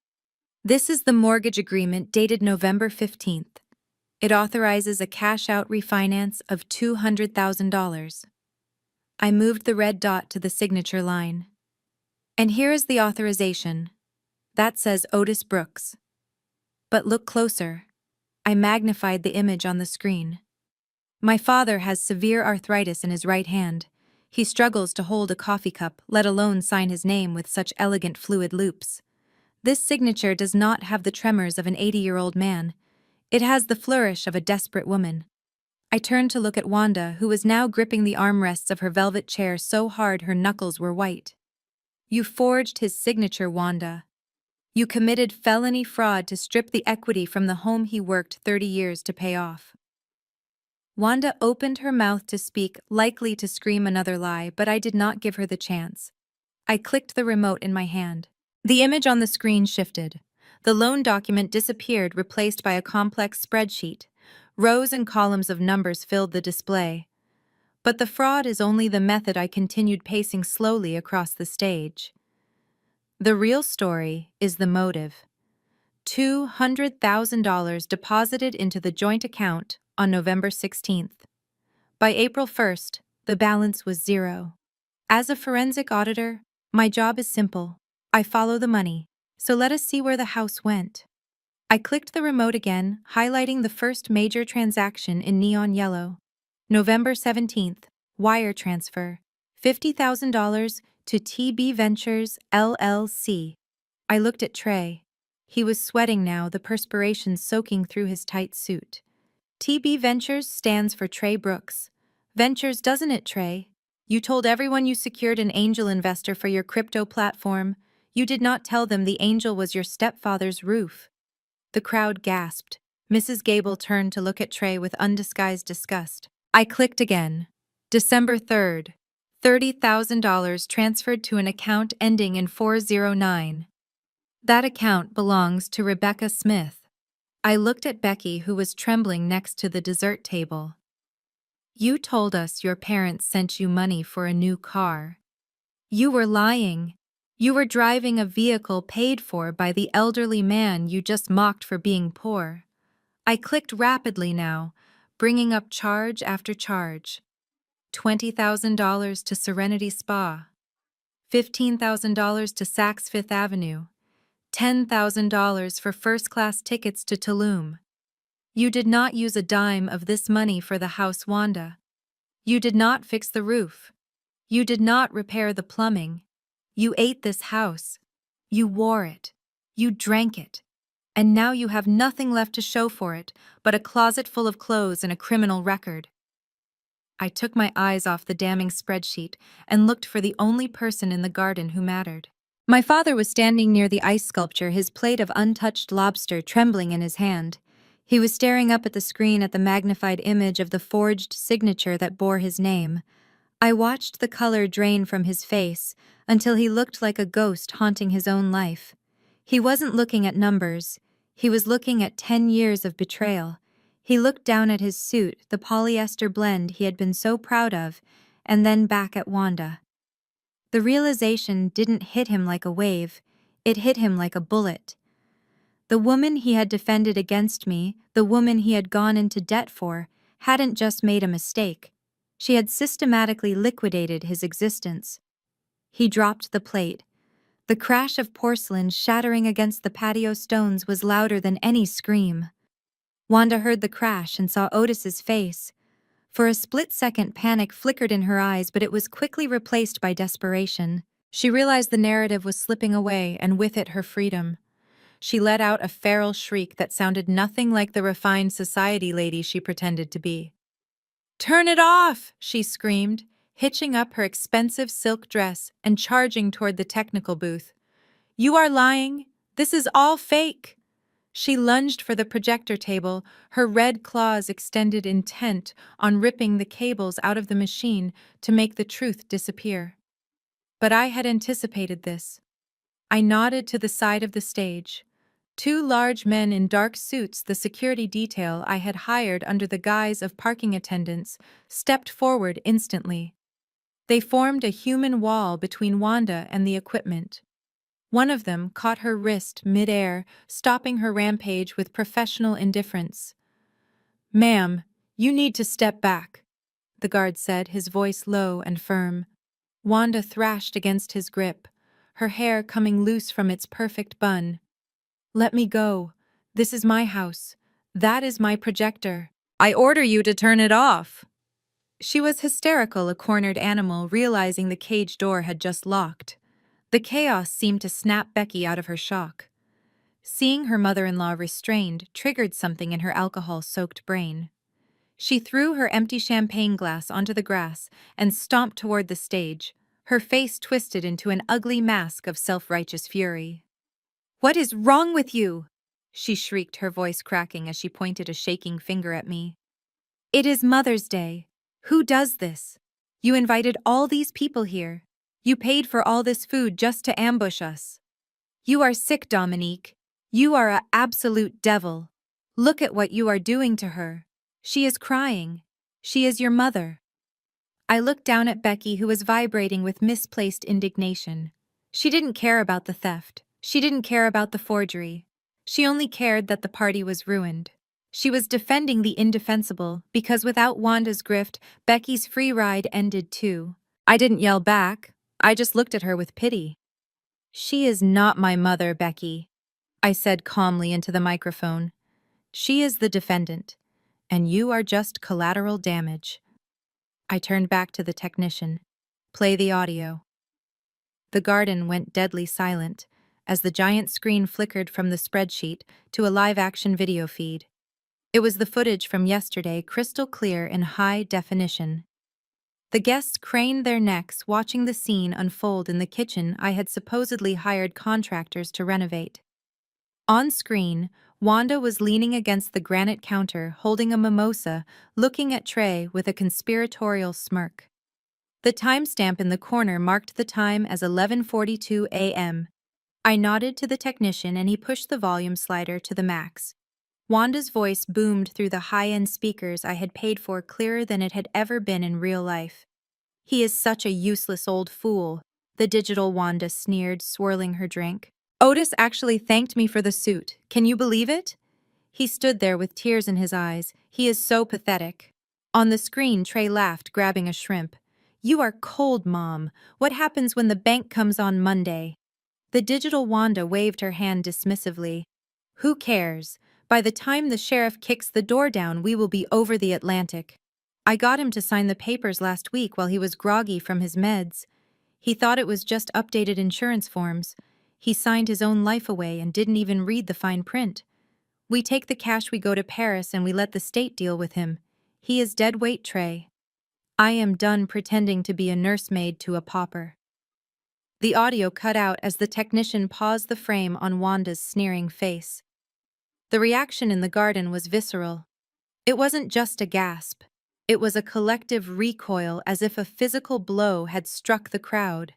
"This is the mortgage agreement dated November 15th. It authorizes a cash-out refinance of $200,000. I moved the red dot to the signature line. "And here is the authorization. That says Otis Brooks. But look closer." I magnified the image on the screen. "My father has severe arthritis in his right hand. He struggles to hold a coffee cup, let alone sign his name with such elegant fluid loops. This signature does not have the tremors of an 80-year-old man. It has the flourish of a desperate woman." I turned to look at Wanda, who was now gripping the armrests of her velvet chair so hard her knuckles were white. "You forged his signature, Wanda. You committed felony fraud to strip the equity from the home he worked 30 years to pay off." Wanda opened her mouth to speak, likely to scream another lie, but I did not give her the chance. I clicked the remote in my hand. The image on the screen shifted. The loan document disappeared, replaced by a complex spreadsheet. Rows and columns of numbers filled the display. But the fraud is only the method. I continued, pacing slowly across the stage. The real story is the motive. $200,000 deposited into the joint account on November 16th. By April 1st, the balance was zero. As a forensic auditor, my job is simple. I follow the money. So let us see where the house went. I clicked the remote again, highlighting the first major transaction in neon yellow. November 17th, wire transfer, $50,000 to TB Ventures, LLC. I looked at Trey. He was sweating now, the perspiration soaking through his tight suit. TB Ventures stands for Trey Brooks. Ventures, doesn't it, Trey? You told everyone you secured an angel investor for your crypto platform. You did not tell them the angel was your stepfather's roof. The crowd gasped. Mrs. Gable turned to look at Trey with undisguised disgust. I clicked again. December 3rd. $30,000 transferred to an account ending in 409. That account belongs to Rebecca Smith. I looked at Becky, who was trembling next to the dessert table. You told us your parents sent you money for a new car. You were lying. You were driving a vehicle paid for by the elderly man you just mocked for being poor. I clicked rapidly now, bringing up charge after charge. $20,000 to Serenity Spa. $15,000 to Saks Fifth Avenue. $10,000 for first-class tickets to Tulum. You did not use a dime of this money for the house Wanda. You did not fix the roof. You did not repair the plumbing. You ate this house. You wore it. You drank it. And now you have nothing left to show for it but a closet full of clothes and a criminal record. I took my eyes off the damning spreadsheet and looked for the only person in the garden who mattered. My father was standing near the ice sculpture, his plate of untouched lobster trembling in his hand. He was staring up at the screen at the magnified image of the forged signature that bore his name. I watched the color drain from his face until he looked like a ghost haunting his own life. He wasn't looking at numbers. He was looking at 10 years of betrayal. He looked down at his suit, the polyester blend he had been so proud of, and then back at Wanda. The realization didn't hit him like a wave. It hit him like a bullet. The woman he had defended against me, the woman he had gone into debt for, hadn't just made a mistake. She had systematically liquidated his existence. He dropped the plate. The crash of porcelain shattering against the patio stones was louder than any scream. Wanda heard the crash and saw Otis's face. For a split second, panic flickered in her eyes, but it was quickly replaced by desperation. She realized the narrative was slipping away, and with it her freedom. She let out a feral shriek that sounded nothing like the refined society lady she pretended to be. "Turn it off!" she screamed, hitching up her expensive silk dress and charging toward the technical booth. "You are lying! This is all fake!" She lunged for the projector table, her red claws extended intent on ripping the cables out of the machine to make the truth disappear. But I had anticipated this. I nodded to the side of the stage. Two large men in dark suits, the security detail I had hired under the guise of parking attendants, stepped forward instantly. They formed a human wall between Wanda and the equipment. One of them caught her wrist mid-air, stopping her rampage with professional indifference. "Ma'am, you need to step back," the guard said, his voice low and firm. Wanda thrashed against his grip, her hair coming loose from its perfect bun. "Let me go. This is my house. That is my projector. I order you to turn it off." She was hysterical, a cornered animal, realizing the cage door had just locked. The chaos seemed to snap Becky out of her shock. Seeing her mother-in-law restrained triggered something in her alcohol-soaked brain. She threw her empty champagne glass onto the grass and stomped toward the stage, her face twisted into an ugly mask of self-righteous fury. "What is wrong with you?" she shrieked, her voice cracking as she pointed a shaking finger at me. "It is Mother's Day. Who does this? You invited all these people here. You paid for all this food just to ambush us. You are sick, Dominique. You are an absolute devil. Look at what you are doing to her. She is crying. She is your mother." I looked down at Becky, who was vibrating with misplaced indignation. She didn't care about the theft. She didn't care about the forgery. She only cared that the party was ruined. She was defending the indefensible because without Wanda's grift, Becky's free ride ended too. I didn't yell back. I just looked at her with pity. "She is not my mother, Becky," I said calmly into the microphone. "She is the defendant, and you are just collateral damage." I turned back to the technician. "Play the audio." The garden went deadly silent as the giant screen flickered from the spreadsheet to a live-action video feed. It was the footage from yesterday, crystal clear in high definition. The guests craned their necks, watching the scene unfold in the kitchen I had supposedly hired contractors to renovate. On screen, Wanda was leaning against the granite counter, holding a mimosa, looking at Trey with a conspiratorial smirk. The timestamp in the corner marked the time as 11:42 a.m. I nodded to the technician and he pushed the volume slider to the max. Wanda's voice boomed through the high-end speakers I had paid for, clearer than it had ever been in real life. "He is such a useless old fool," the digital Wanda sneered, swirling her drink. "Otis actually thanked me for the suit. Can you believe it?" He stood there with tears in his eyes. "He is so pathetic." On the screen, Trey laughed, grabbing a shrimp. "You are cold, Mom. What happens when the bank comes on Monday?" The digital Wanda waved her hand dismissively. "Who cares? By the time the sheriff kicks the door down, we will be over the Atlantic. I got him to sign the papers last week while he was groggy from his meds. He thought it was just updated insurance forms. He signed his own life away and didn't even read the fine print. We take the cash, we go to Paris, and we let the state deal with him. He is dead weight, Trey. I am done pretending to be a nursemaid to a pauper." The audio cut out as the technician paused the frame on Wanda's sneering face. The reaction in the garden was visceral. It wasn't just a gasp. It was a collective recoil, as if a physical blow had struck the crowd.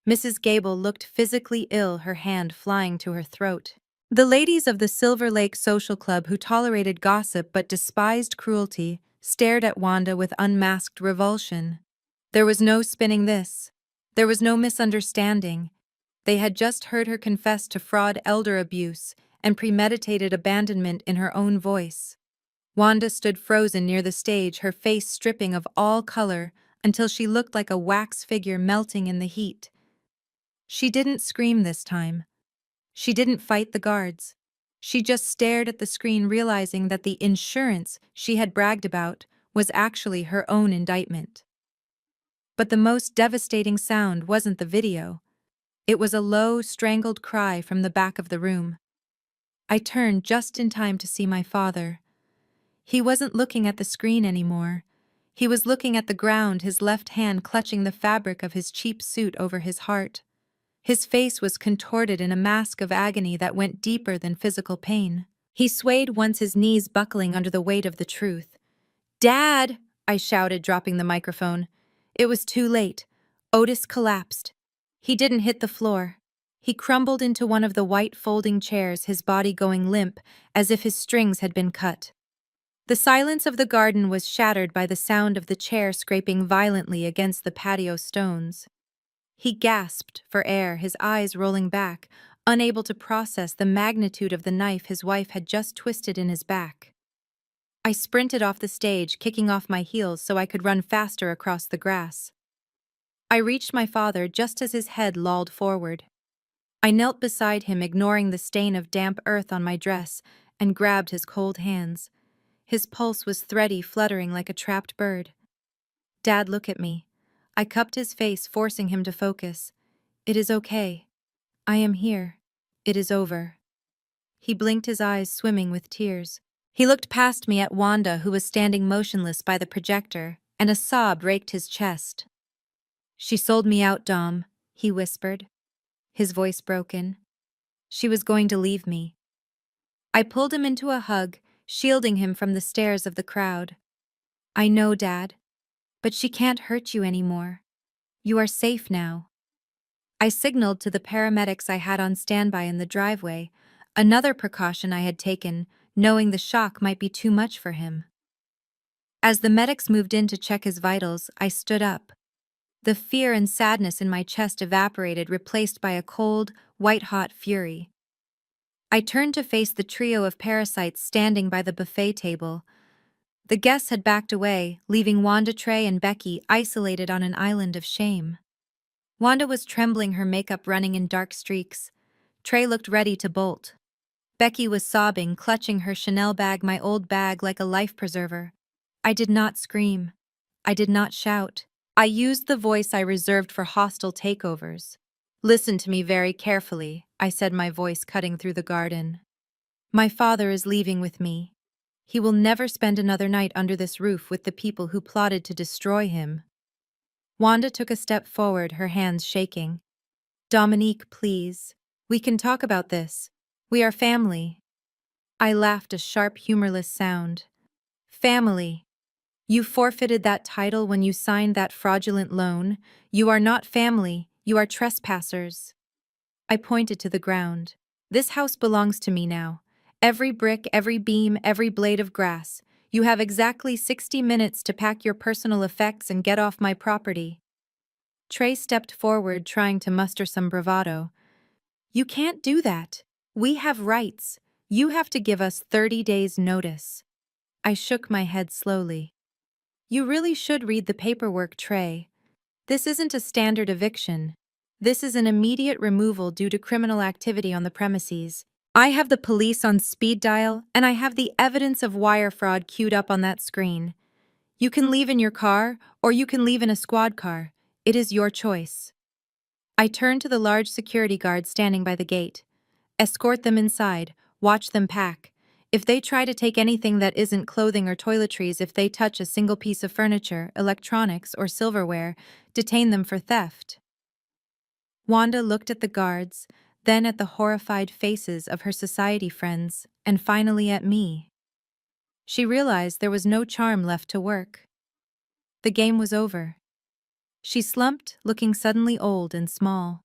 Mrs. Gable looked physically ill, her hand flying to her throat. The ladies of the Silver Lake Social Club, who tolerated gossip but despised cruelty, stared at Wanda with unmasked revulsion. There was no spinning this. There was no misunderstanding. They had just heard her confess to fraud, elder abuse, and premeditated abandonment in her own voice. Wanda stood frozen near the stage, her face stripping of all color until she looked like a wax figure melting in the heat. She didn't scream this time. She didn't fight the guards. She just stared at the screen, realizing that the insurance she had bragged about was actually her own indictment. But the most devastating sound wasn't the video. It was a low, strangled cry from the back of the room. I turned just in time to see my father. He wasn't looking at the screen anymore. He was looking at the ground, his left hand clutching the fabric of his cheap suit over his heart. His face was contorted in a mask of agony that went deeper than physical pain. He swayed once, his knees buckling under the weight of the truth. "Dad!" I shouted, dropping the microphone. It was too late. Otis collapsed. He didn't hit the floor. He crumbled into one of the white folding chairs, his body going limp, as if his strings had been cut. The silence of the garden was shattered by the sound of the chair scraping violently against the patio stones. He gasped for air, his eyes rolling back, unable to process the magnitude of the knife his wife had just twisted in his back. I sprinted off the stage, kicking off my heels so I could run faster across the grass. I reached my father just as his head lolled forward. I knelt beside him, ignoring the stain of damp earth on my dress, and grabbed his cold hands. His pulse was thready, fluttering like a trapped bird. "Dad, look at me." I cupped his face, forcing him to focus. "It is okay. I am here. It is over." He blinked, his eyes swimming with tears. He looked past me at Wanda, who was standing motionless by the projector, and a sob raked his chest. "She sold me out, Dom," he whispered, his voice broken. "She was going to leave me." I pulled him into a hug, shielding him from the stares of the crowd. "I know, Dad, but she can't hurt you anymore. You are safe now." I signaled to the paramedics I had on standby in the driveway, another precaution I had taken, knowing the shock might be too much for him. As the medics moved in to check his vitals, I stood up. The fear and sadness in my chest evaporated, replaced by a cold, white-hot fury. I turned to face the trio of parasites standing by the buffet table. The guests had backed away, leaving Wanda, Trey, and Becky isolated on an island of shame. Wanda was trembling, her makeup running in dark streaks. Trey looked ready to bolt. Becky was sobbing, clutching her Chanel bag, my old bag, like a life preserver. I did not scream. I did not shout. I used the voice I reserved for hostile takeovers. "Listen to me very carefully," I said, my voice cutting through the garden. "My father is leaving with me. He will never spend another night under this roof with the people who plotted to destroy him." Wanda took a step forward, her hands shaking. Dominique, please. We can talk about this. We are family. I laughed, a sharp, humorless sound. Family. You forfeited that title when you signed that fraudulent loan. You are not family, you are trespassers. I pointed to the ground. This house belongs to me now. Every brick, every beam, every blade of grass. You have exactly 60 minutes to pack your personal effects and get off my property. Trey stepped forward, trying to muster some bravado. You can't do that. We have rights. You have to give us 30 days' notice. I shook my head slowly. You really should read the paperwork, Trey. This isn't a standard eviction. This is an immediate removal due to criminal activity on the premises. I have the police on speed dial, and I have the evidence of wire fraud queued up on that screen. You can leave in your car, or you can leave in a squad car. It is your choice. I turned to the large security guards standing by the gate. Escort them inside, watch them pack. If they try to take anything that isn't clothing or toiletries, if they touch a single piece of furniture, electronics, or silverware, detain them for theft. Wanda looked at the guards, then at the horrified faces of her society friends, and finally at me. She realized there was no charm left to work. The game was over. She slumped, looking suddenly old and small.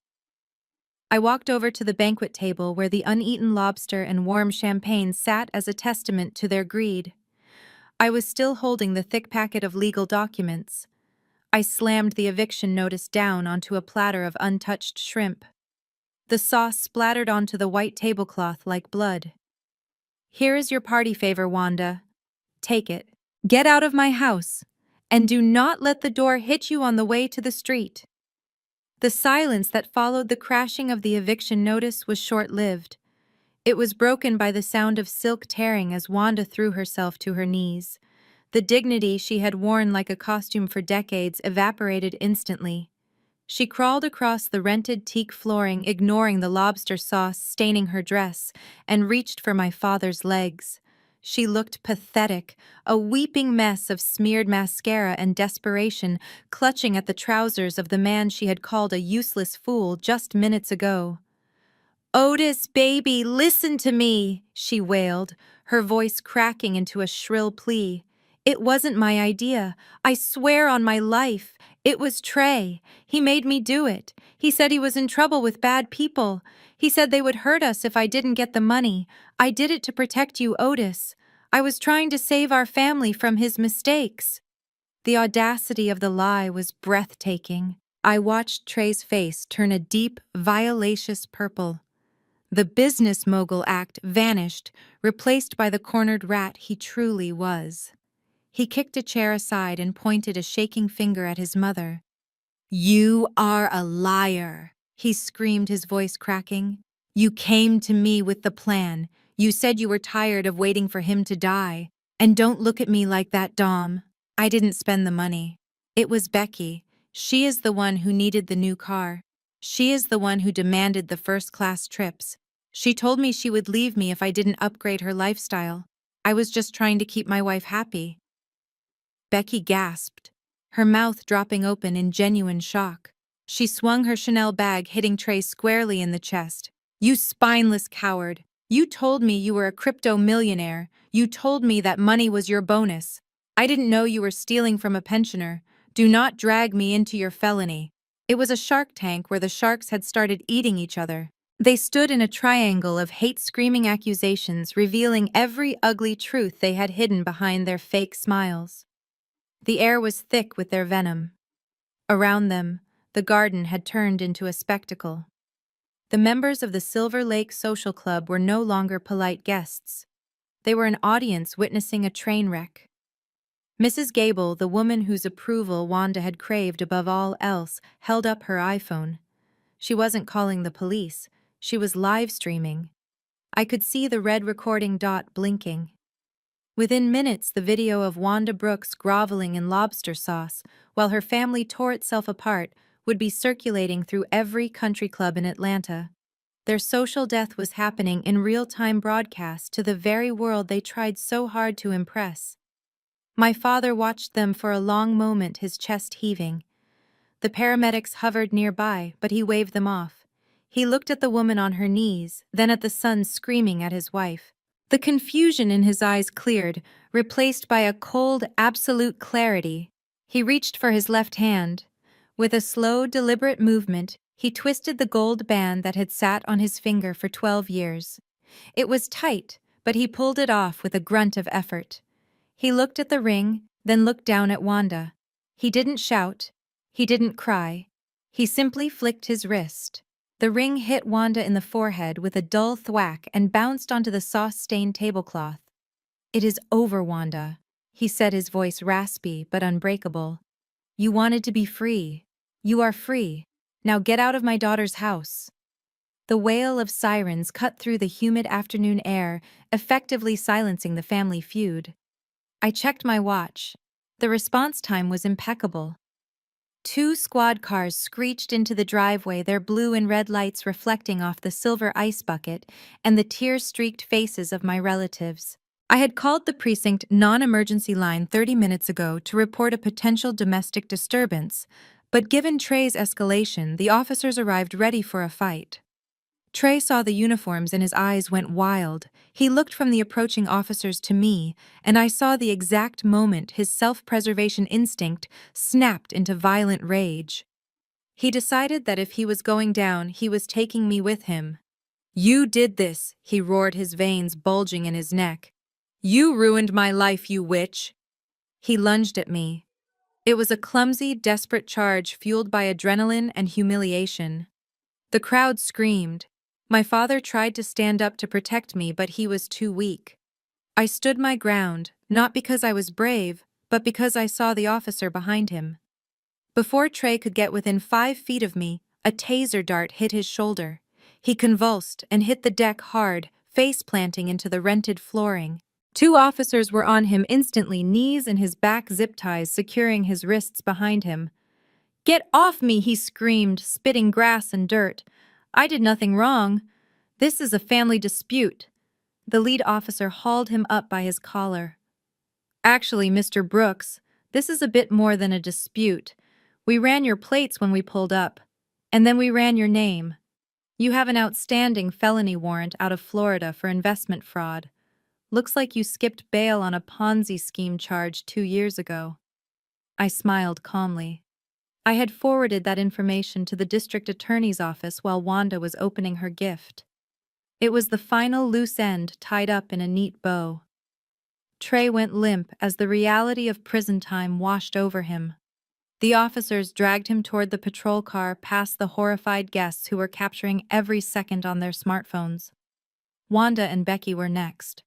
I walked over to the banquet table where the uneaten lobster and warm champagne sat as a testament to their greed. I was still holding the thick packet of legal documents. I slammed the eviction notice down onto a platter of untouched shrimp. The sauce splattered onto the white tablecloth like blood. Here is your party favor, Wanda. Take it. Get out of my house. And do not let the door hit you on the way to the street. The silence that followed the crashing of the eviction notice was short-lived. It was broken by the sound of silk tearing as Wanda threw herself to her knees. The dignity she had worn like a costume for decades evaporated instantly. She crawled across the rented teak flooring, ignoring the lobster sauce staining her dress, and reached for my father's legs. She looked pathetic, a weeping mess of smeared mascara and desperation, clutching at the trousers of the man she had called a useless fool just minutes ago. "Otis, baby, listen to me," she wailed, her voice cracking into a shrill plea. "It wasn't my idea. I swear on my life. It was Trey. He made me do it. He said he was in trouble with bad people. He said they would hurt us if I didn't get the money. I did it to protect you, Otis. I was trying to save our family from his mistakes." The audacity of the lie was breathtaking. I watched Trey's face turn a deep, violacious purple. The business mogul act vanished, replaced by the cornered rat he truly was. He kicked a chair aside and pointed a shaking finger at his mother. "You are a liar," he screamed, his voice cracking. "You came to me with the plan. You said you were tired of waiting for him to die. And don't look at me like that, Dom. I didn't spend the money. It was Becky. She is the one who needed the new car. She is the one who demanded the first-class trips. She told me she would leave me if I didn't upgrade her lifestyle. I was just trying to keep my wife happy." Becky gasped, her mouth dropping open in genuine shock. She swung her Chanel bag, hitting Trey squarely in the chest. "You spineless coward! You told me you were a crypto millionaire. You told me that money was your bonus. I didn't know you were stealing from a pensioner. Do not drag me into your felony." It was a shark tank where the sharks had started eating each other. They stood in a triangle of hate-screaming accusations, revealing every ugly truth they had hidden behind their fake smiles. The air was thick with their venom. Around them, the garden had turned into a spectacle. The members of the Silver Lake Social Club were no longer polite guests. They were an audience witnessing a train wreck. Mrs. Gable, the woman whose approval Wanda had craved above all else, held up her iPhone. She wasn't calling the police. She was live streaming. I could see the red recording dot blinking. Within minutes, the video of Wanda Brooks groveling in lobster sauce while her family tore itself apart would be circulating through every country club in Atlanta. Their social death was happening in real-time broadcast to the very world they tried so hard to impress. My father watched them for a long moment, his chest heaving. The paramedics hovered nearby, but he waved them off. He looked at the woman on her knees, then at the son screaming at his wife. The confusion in his eyes cleared, replaced by a cold, absolute clarity. He reached for his left hand. With a slow, deliberate movement, he twisted the gold band that had sat on his finger for 12 years. It was tight, but he pulled it off with a grunt of effort. He looked at the ring, then looked down at Wanda. He didn't shout. He didn't cry. He simply flicked his wrist. The ring hit Wanda in the forehead with a dull thwack and bounced onto the sauce-stained tablecloth. "It is over, Wanda," he said, his voice raspy but unbreakable. "You wanted to be free. You are free. Now get out of my daughter's house." The wail of sirens cut through the humid afternoon air, effectively silencing the family feud. I checked my watch. The response time was impeccable. 2 squad cars screeched into the driveway, their blue and red lights reflecting off the silver ice bucket and the tear-streaked faces of my relatives. I had called the precinct non-emergency line 30 minutes ago to report a potential domestic disturbance, but given Trey's escalation, the officers arrived ready for a fight. Trey saw the uniforms and his eyes went wild. He looked from the approaching officers to me, and I saw the exact moment his self-preservation instinct snapped into violent rage. He decided that if he was going down, he was taking me with him. "You did this," he roared, his veins bulging in his neck. "You ruined my life, you witch!" He lunged at me. It was a clumsy, desperate charge fueled by adrenaline and humiliation. The crowd screamed. My father tried to stand up to protect me, but he was too weak. I stood my ground, not because I was brave, but because I saw the officer behind him. Before Trey could get within 5 feet of me, a taser dart hit his shoulder. He convulsed and hit the deck hard, face planting into the rented flooring. 2 officers were on him instantly, knees and his back zip ties securing his wrists behind him. "Get off me!" he screamed, spitting grass and dirt. "I did nothing wrong. This is a family dispute." The lead officer hauled him up by his collar. "Actually, Mr. Brooks, this is a bit more than a dispute. We ran your plates when we pulled up, and then we ran your name. You have an outstanding felony warrant out of Florida for investment fraud. Looks like you skipped bail on a Ponzi scheme charge 2 years ago." I smiled calmly. I had forwarded that information to the district attorney's office while Wanda was opening her gift. It was the final loose end tied up in a neat bow. Trey went limp as the reality of prison time washed over him. The officers dragged him toward the patrol car past the horrified guests who were capturing every second on their smartphones. Wanda and Becky were next.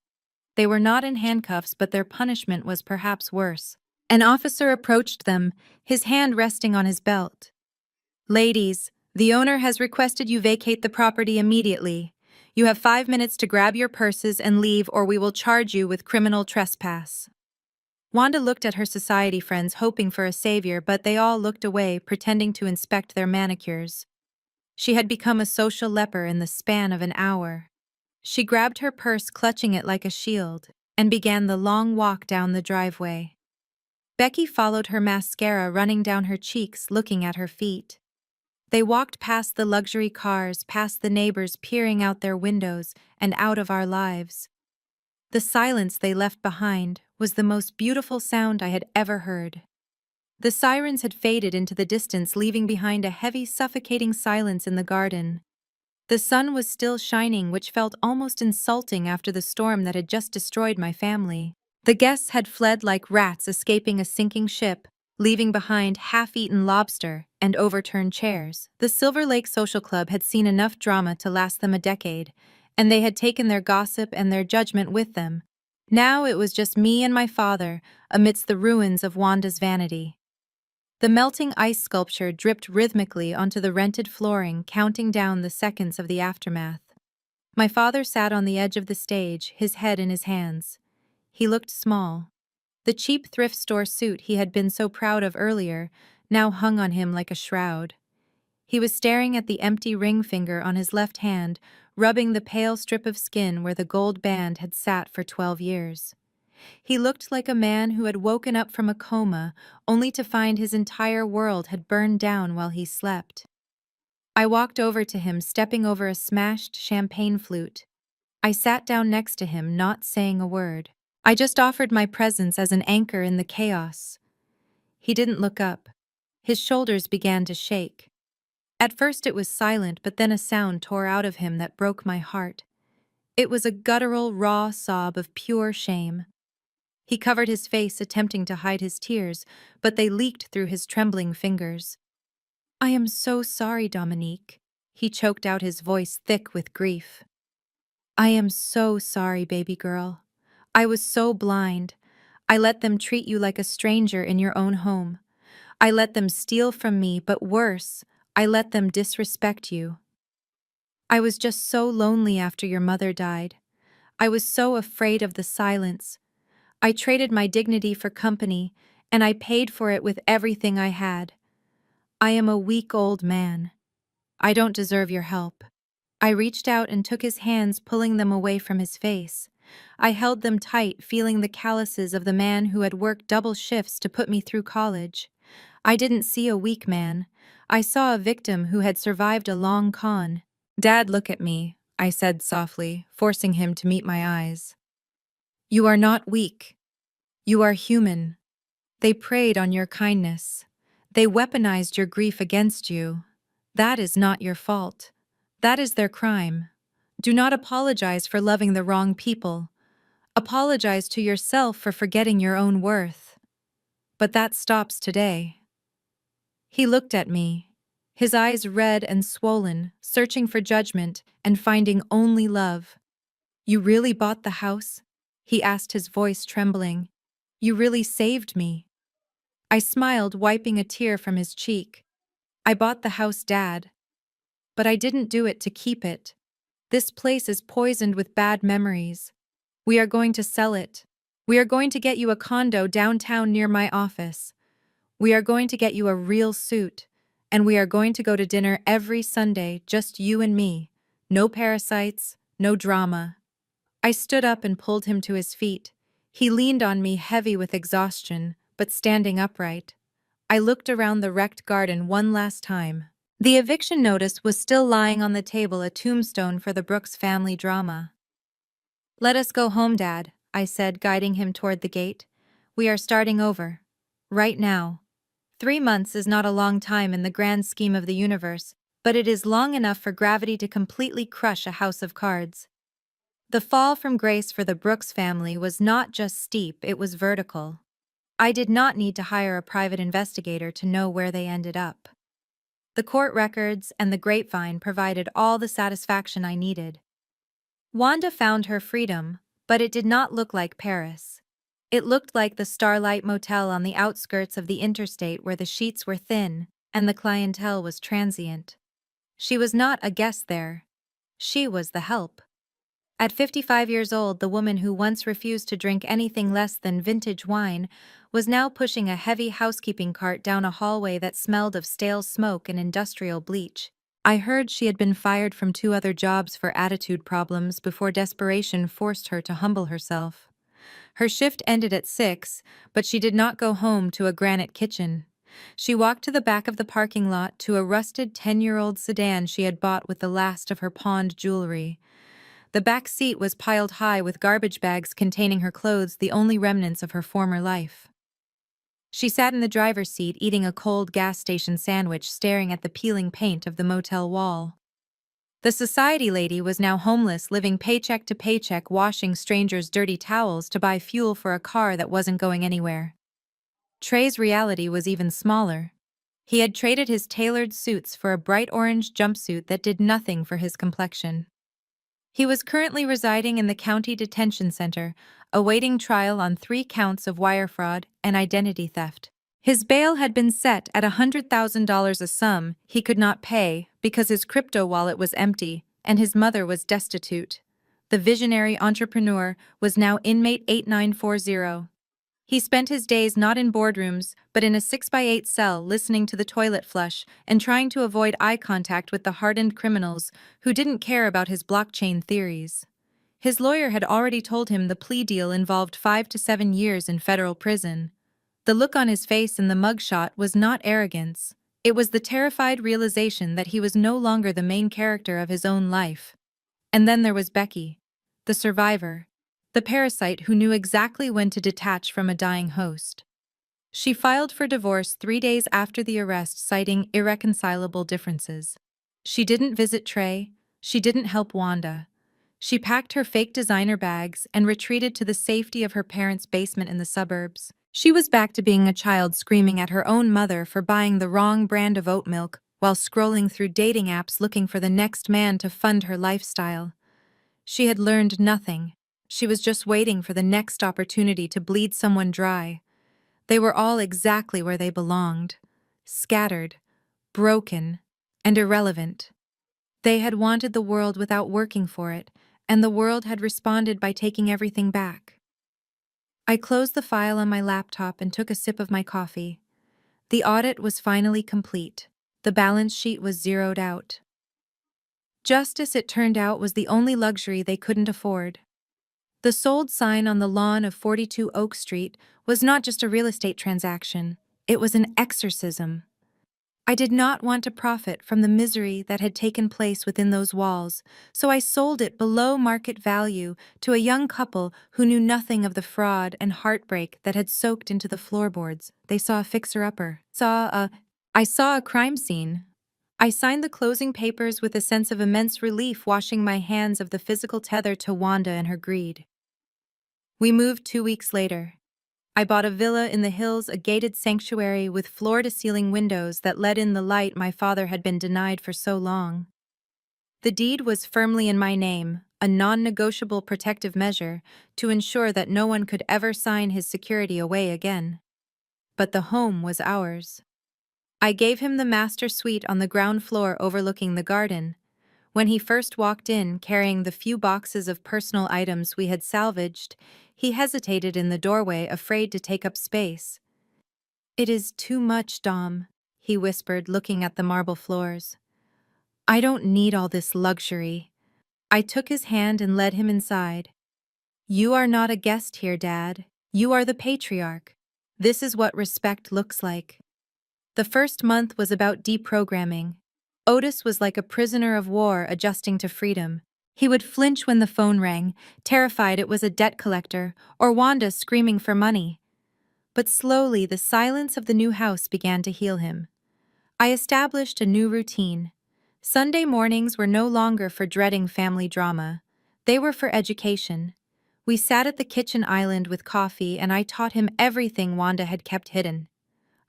They were not in handcuffs, but their punishment was perhaps worse. An officer approached them, his hand resting on his belt. "Ladies, the owner has requested you vacate the property immediately. You have 5 minutes to grab your purses and leave, or we will charge you with criminal trespass." Wanda looked at her society friends, hoping for a savior, but they all looked away, pretending to inspect their manicures. She had become a social leper in the span of an hour. She grabbed her purse, clutching it like a shield, and began the long walk down the driveway. Becky followed, her mascara running down her cheeks, looking at her feet. They walked past the luxury cars, past the neighbors peering out their windows, and out of our lives. The silence they left behind was the most beautiful sound I had ever heard. The sirens had faded into the distance, leaving behind a heavy, suffocating silence in the garden. The sun was still shining, which felt almost insulting after the storm that had just destroyed my family. The guests had fled like rats escaping a sinking ship, leaving behind half-eaten lobster and overturned chairs. The Silver Lake Social Club had seen enough drama to last them a decade, and they had taken their gossip and their judgment with them. Now it was just me and my father amidst the ruins of Wanda's vanity. The melting ice sculpture dripped rhythmically onto the rented flooring, counting down the seconds of the aftermath. My father sat on the edge of the stage, his head in his hands. He looked small. The cheap thrift store suit he had been so proud of earlier now hung on him like a shroud. He was staring at the empty ring finger on his left hand, rubbing the pale strip of skin where the gold band had sat for 12 years. He looked like a man who had woken up from a coma, only to find his entire world had burned down while he slept. I walked over to him, stepping over a smashed champagne flute. I sat down next to him, not saying a word. I just offered my presence as an anchor in the chaos. He didn't look up. His shoulders began to shake. At first it was silent, but then a sound tore out of him that broke my heart. It was a guttural, raw sob of pure shame. He covered his face, attempting to hide his tears, but they leaked through his trembling fingers. "I am so sorry, Dominique." He choked out, his voice thick with grief. "I am so sorry, baby girl. I was so blind. I let them treat you like a stranger in your own home. I let them steal from me, but worse, I let them disrespect you. I was just so lonely after your mother died. I was so afraid of the silence. I traded my dignity for company, and I paid for it with everything I had. I am a weak old man. I don't deserve your help." I reached out and took his hands, pulling them away from his face. I held them tight, feeling the calluses of the man who had worked double shifts to put me through college. I didn't see a weak man. I saw a victim who had survived a long con. "Dad, look at me," I said softly, forcing him to meet my eyes. "You are not weak. You are human. They preyed on your kindness. They weaponized your grief against you. That is not your fault. That is their crime. Do not apologize for loving the wrong people. Apologize to yourself for forgetting your own worth. But that stops today." He looked at me, his eyes red and swollen, searching for judgment and finding only love. "You really bought the house?" he asked, his voice trembling. "You really saved me?" I smiled, wiping a tear from his cheek. "I bought the house, Dad. But I didn't do it to keep it. This place is poisoned with bad memories. We are going to sell it. We are going to get you a condo downtown near my office. We are going to get you a real suit. And we are going to go to dinner every Sunday, just you and me. No parasites, no drama." I stood up and pulled him to his feet. He leaned on me, heavy with exhaustion, but standing upright. I looked around the wrecked garden one last time. The eviction notice was still lying on the table, a tombstone for the Brooks family drama. "Let us go home, Dad," I said, guiding him toward the gate. "We are starting over. Right now. 3 months is not a long time in the grand scheme of the universe, but it is long enough for gravity to completely crush a house of cards." The fall from grace for the Brooks family was not just steep, it was vertical. I did not need to hire a private investigator to know where they ended up. The court records and the grapevine provided all the satisfaction I needed. Wanda found her freedom, but it did not look like Paris. It looked like the Starlight Motel on the outskirts of the interstate, where the sheets were thin and the clientele was transient. She was not a guest there. She was the help. At 55 years old, the woman who once refused to drink anything less than vintage wine was now pushing a heavy housekeeping cart down a hallway that smelled of stale smoke and industrial bleach. I heard she had been fired from 2 other jobs for attitude problems before desperation forced her to humble herself. Her shift ended at 6, but she did not go home to a granite kitchen. She walked to the back of the parking lot to a rusted 10-year-old sedan she had bought with the last of her pawned jewelry. The back seat was piled high with garbage bags containing her clothes, the only remnants of her former life. She sat in the driver's seat, eating a cold gas station sandwich, staring at the peeling paint of the motel wall. The society lady was now homeless, living paycheck to paycheck, washing strangers' dirty towels to buy fuel for a car that wasn't going anywhere. Trey's reality was even smaller. He had traded his tailored suits for a bright orange jumpsuit that did nothing for his complexion. He was currently residing in the county detention center, awaiting trial on 3 counts of wire fraud and identity theft. His bail had been set at $100,000, a sum he could not pay because his crypto wallet was empty and his mother was destitute. The visionary entrepreneur was now inmate 8940. He spent his days not in boardrooms, but in a 6x8 cell, listening to the toilet flush and trying to avoid eye contact with the hardened criminals who didn't care about his blockchain theories. His lawyer had already told him the plea deal involved 5 to 7 years in federal prison. The look on his face in the mugshot was not arrogance. It was the terrified realization that he was no longer the main character of his own life. And then there was Becky, the survivor, the parasite who knew exactly when to detach from a dying host. She filed for divorce 3 days after the arrest, citing irreconcilable differences. She didn't visit Trey, she didn't help Wanda. She packed her fake designer bags and retreated to the safety of her parents' basement in the suburbs. She was back to being a child screaming at her own mother for buying the wrong brand of oat milk while scrolling through dating apps looking for the next man to fund her lifestyle. She had learned nothing. She was just waiting for the next opportunity to bleed someone dry. They were all exactly where they belonged. Scattered, broken, and irrelevant. They had wanted the world without working for it, and the world had responded by taking everything back. I closed the file on my laptop and took a sip of my coffee. The audit was finally complete. The balance sheet was zeroed out. Justice, it turned out, was the only luxury they couldn't afford. The sold sign on the lawn of 42 Oak Street was not just a real estate transaction, it was an exorcism. I did not want to profit from the misery that had taken place within those walls, so I sold it below market value to a young couple who knew nothing of the fraud and heartbreak that had soaked into the floorboards. They saw a fixer-upper. I saw a crime scene. I signed the closing papers with a sense of immense relief, washing my hands of the physical tether to Wanda and her greed. We moved 2 weeks later. I bought a villa in the hills, a gated sanctuary with floor-to-ceiling windows that let in the light my father had been denied for so long. The deed was firmly in my name, a non-negotiable protective measure to ensure that no one could ever sign his security away again. But the home was ours. I gave him the master suite on the ground floor overlooking the garden. When he first walked in, carrying the few boxes of personal items we had salvaged, he hesitated in the doorway, afraid to take up space. "It is too much, Dom," he whispered, looking at the marble floors. "I don't need all this luxury." I took his hand and led him inside. "You are not a guest here, Dad. You are the patriarch. This is what respect looks like." The first month was about deprogramming. Otis was like a prisoner of war adjusting to freedom. He would flinch when the phone rang, terrified it was a debt collector, or Wanda screaming for money. But slowly, the silence of the new house began to heal him. I established a new routine. Sunday mornings were no longer for dreading family drama. They were for education. We sat at the kitchen island with coffee, and I taught him everything Wanda had kept hidden.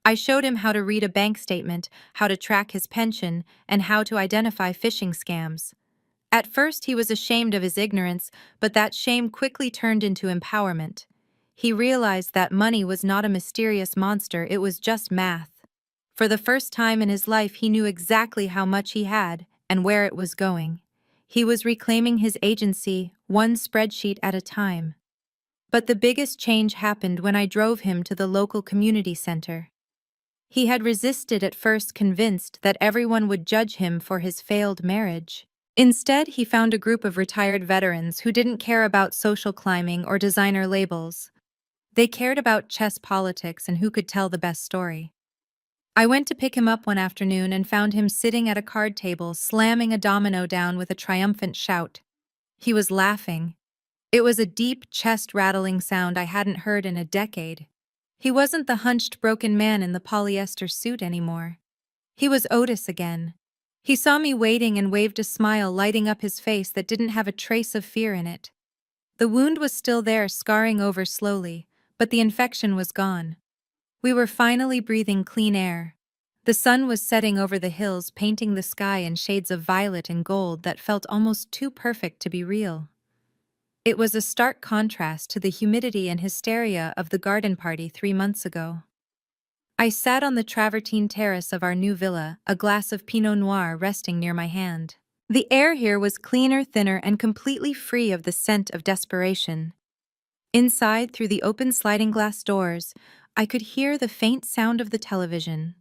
I showed him how to read a bank statement, how to track his pension, and how to identify phishing scams. At first he was ashamed of his ignorance, but that shame quickly turned into empowerment. He realized that money was not a mysterious monster, it was just math. For the first time in his life he knew exactly how much he had and where it was going. He was reclaiming his agency, one spreadsheet at a time. But the biggest change happened when I drove him to the local community center. He had resisted at first, convinced that everyone would judge him for his failed marriage. Instead, he found a group of retired veterans who didn't care about social climbing or designer labels. They cared about chess politics and who could tell the best story. I went to pick him up one afternoon and found him sitting at a card table, slamming a domino down with a triumphant shout. He was laughing. It was a deep, chest-rattling sound I hadn't heard in a decade. He wasn't the hunched, broken man in the polyester suit anymore. He was Otis again. He saw me waiting and waved a smile, lighting up his face that didn't have a trace of fear in it. The wound was still there, scarring over slowly, but the infection was gone. We were finally breathing clean air. The sun was setting over the hills, painting the sky in shades of violet and gold that felt almost too perfect to be real. It was a stark contrast to the humidity and hysteria of the garden party 3 months ago. I sat on the travertine terrace of our new villa, a glass of Pinot Noir resting near my hand. The air here was cleaner, thinner, and completely free of the scent of desperation. Inside, through the open sliding glass doors, I could hear the faint sound of the television.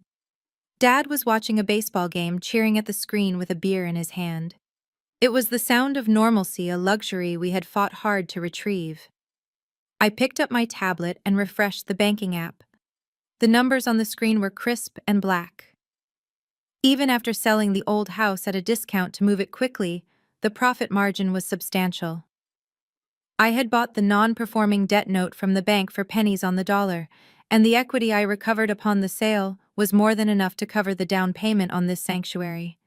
Dad was watching a baseball game, cheering at the screen with a beer in his hand. It was the sound of normalcy, a luxury we had fought hard to retrieve. I picked up my tablet and refreshed the banking app. The numbers on the screen were crisp and black. Even after selling the old house at a discount to move it quickly, the profit margin was substantial. I had bought the non-performing debt note from the bank for pennies on the dollar, and the equity I recovered upon the sale was more than enough to cover the down payment on this sanctuary.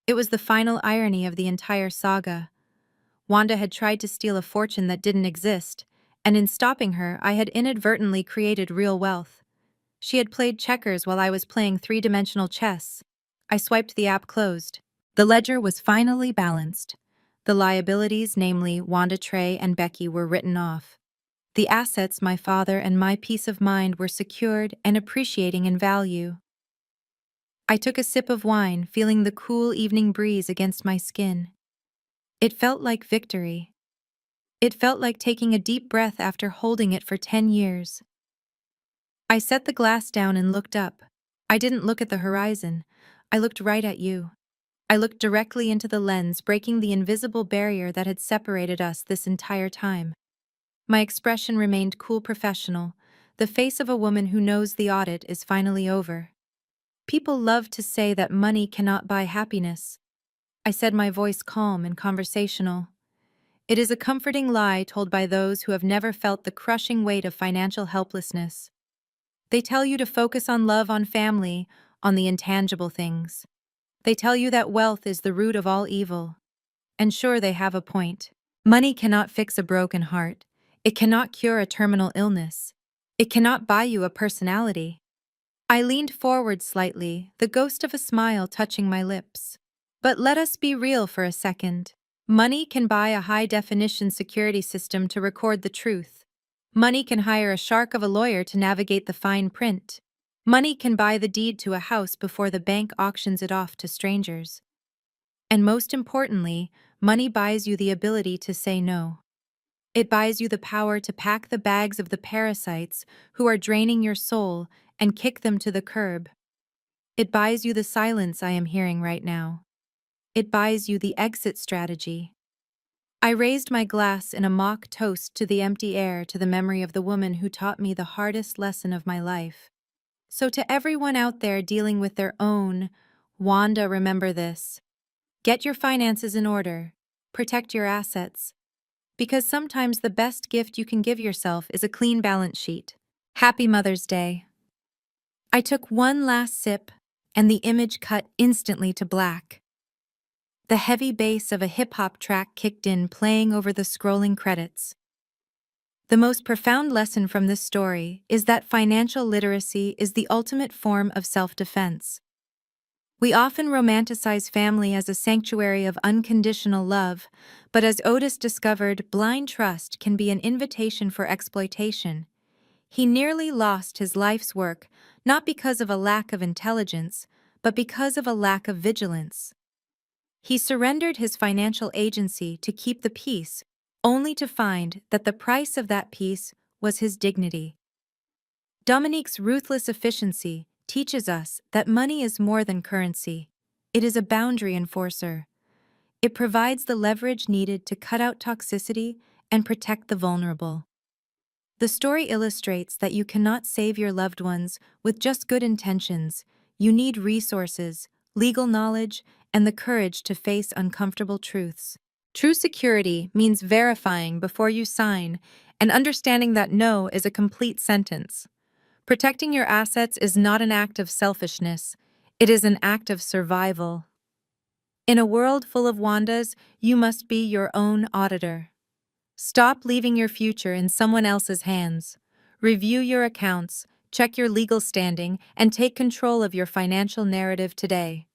It was the final irony of the entire saga. Wanda had tried to steal a fortune that didn't exist, and in stopping her, I had inadvertently created real wealth. She had played checkers while I was playing three-dimensional chess. I swiped the app closed. The ledger was finally balanced. The liabilities, namely Wanda Trey and Becky, were written off. The assets, my father and my peace of mind, were secured and appreciating in value. I took a sip of wine, feeling the cool evening breeze against my skin. It felt like victory. It felt like taking a deep breath after holding it for 10 years. I set the glass down and looked up. I didn't look at the horizon. I looked right at you. I looked directly into the lens, breaking the invisible barrier that had separated us this entire time. My expression remained cool, professional, the face of a woman who knows the audit is finally over. People love to say that money cannot buy happiness. I said, my voice calm and conversational. It is a comforting lie told by those who have never felt the crushing weight of financial helplessness. They tell you to focus on love, on family, on the intangible things. They tell you that wealth is the root of all evil. And sure, they have a point. Money cannot fix a broken heart. It cannot cure a terminal illness. It cannot buy you a personality. I leaned forward slightly, the ghost of a smile touching my lips. But let us be real for a second. Money can buy a high-definition security system to record the truth. Money can hire a shark of a lawyer to navigate the fine print. Money can buy the deed to a house before the bank auctions it off to strangers. And most importantly, money buys you the ability to say no. It buys you the power to pack the bags of the parasites who are draining your soul and kick them to the curb. It buys you the silence I am hearing right now. It buys you the exit strategy. I raised my glass in a mock toast to the empty air, to the memory of the woman who taught me the hardest lesson of my life. So to everyone out there dealing with their own, Wanda, remember this. Get your finances in order. Protect your assets. Because sometimes the best gift you can give yourself is a clean balance sheet. Happy Mother's Day. I took one last sip, and the image cut instantly to black. The heavy bass of a hip-hop track kicked in, playing over the scrolling credits. The most profound lesson from this story is that financial literacy is the ultimate form of self-defense. We often romanticize family as a sanctuary of unconditional love, but as Otis discovered, blind trust can be an invitation for exploitation. He nearly lost his life's work, not because of a lack of intelligence, but because of a lack of vigilance. He surrendered his financial agency to keep the peace, only to find that the price of that peace was his dignity. Dominique's ruthless efficiency teaches us that money is more than currency. It is a boundary enforcer. It provides the leverage needed to cut out toxicity and protect the vulnerable. The story illustrates that you cannot save your loved ones with just good intentions. You need resources, legal knowledge, and the courage to face uncomfortable truths. True security means verifying before you sign and understanding that no is a complete sentence. Protecting your assets is not an act of selfishness. It is an act of survival. In a world full of Wandas, you must be your own auditor. Stop leaving your future in someone else's hands. Review your accounts, check your legal standing, and take control of your financial narrative today.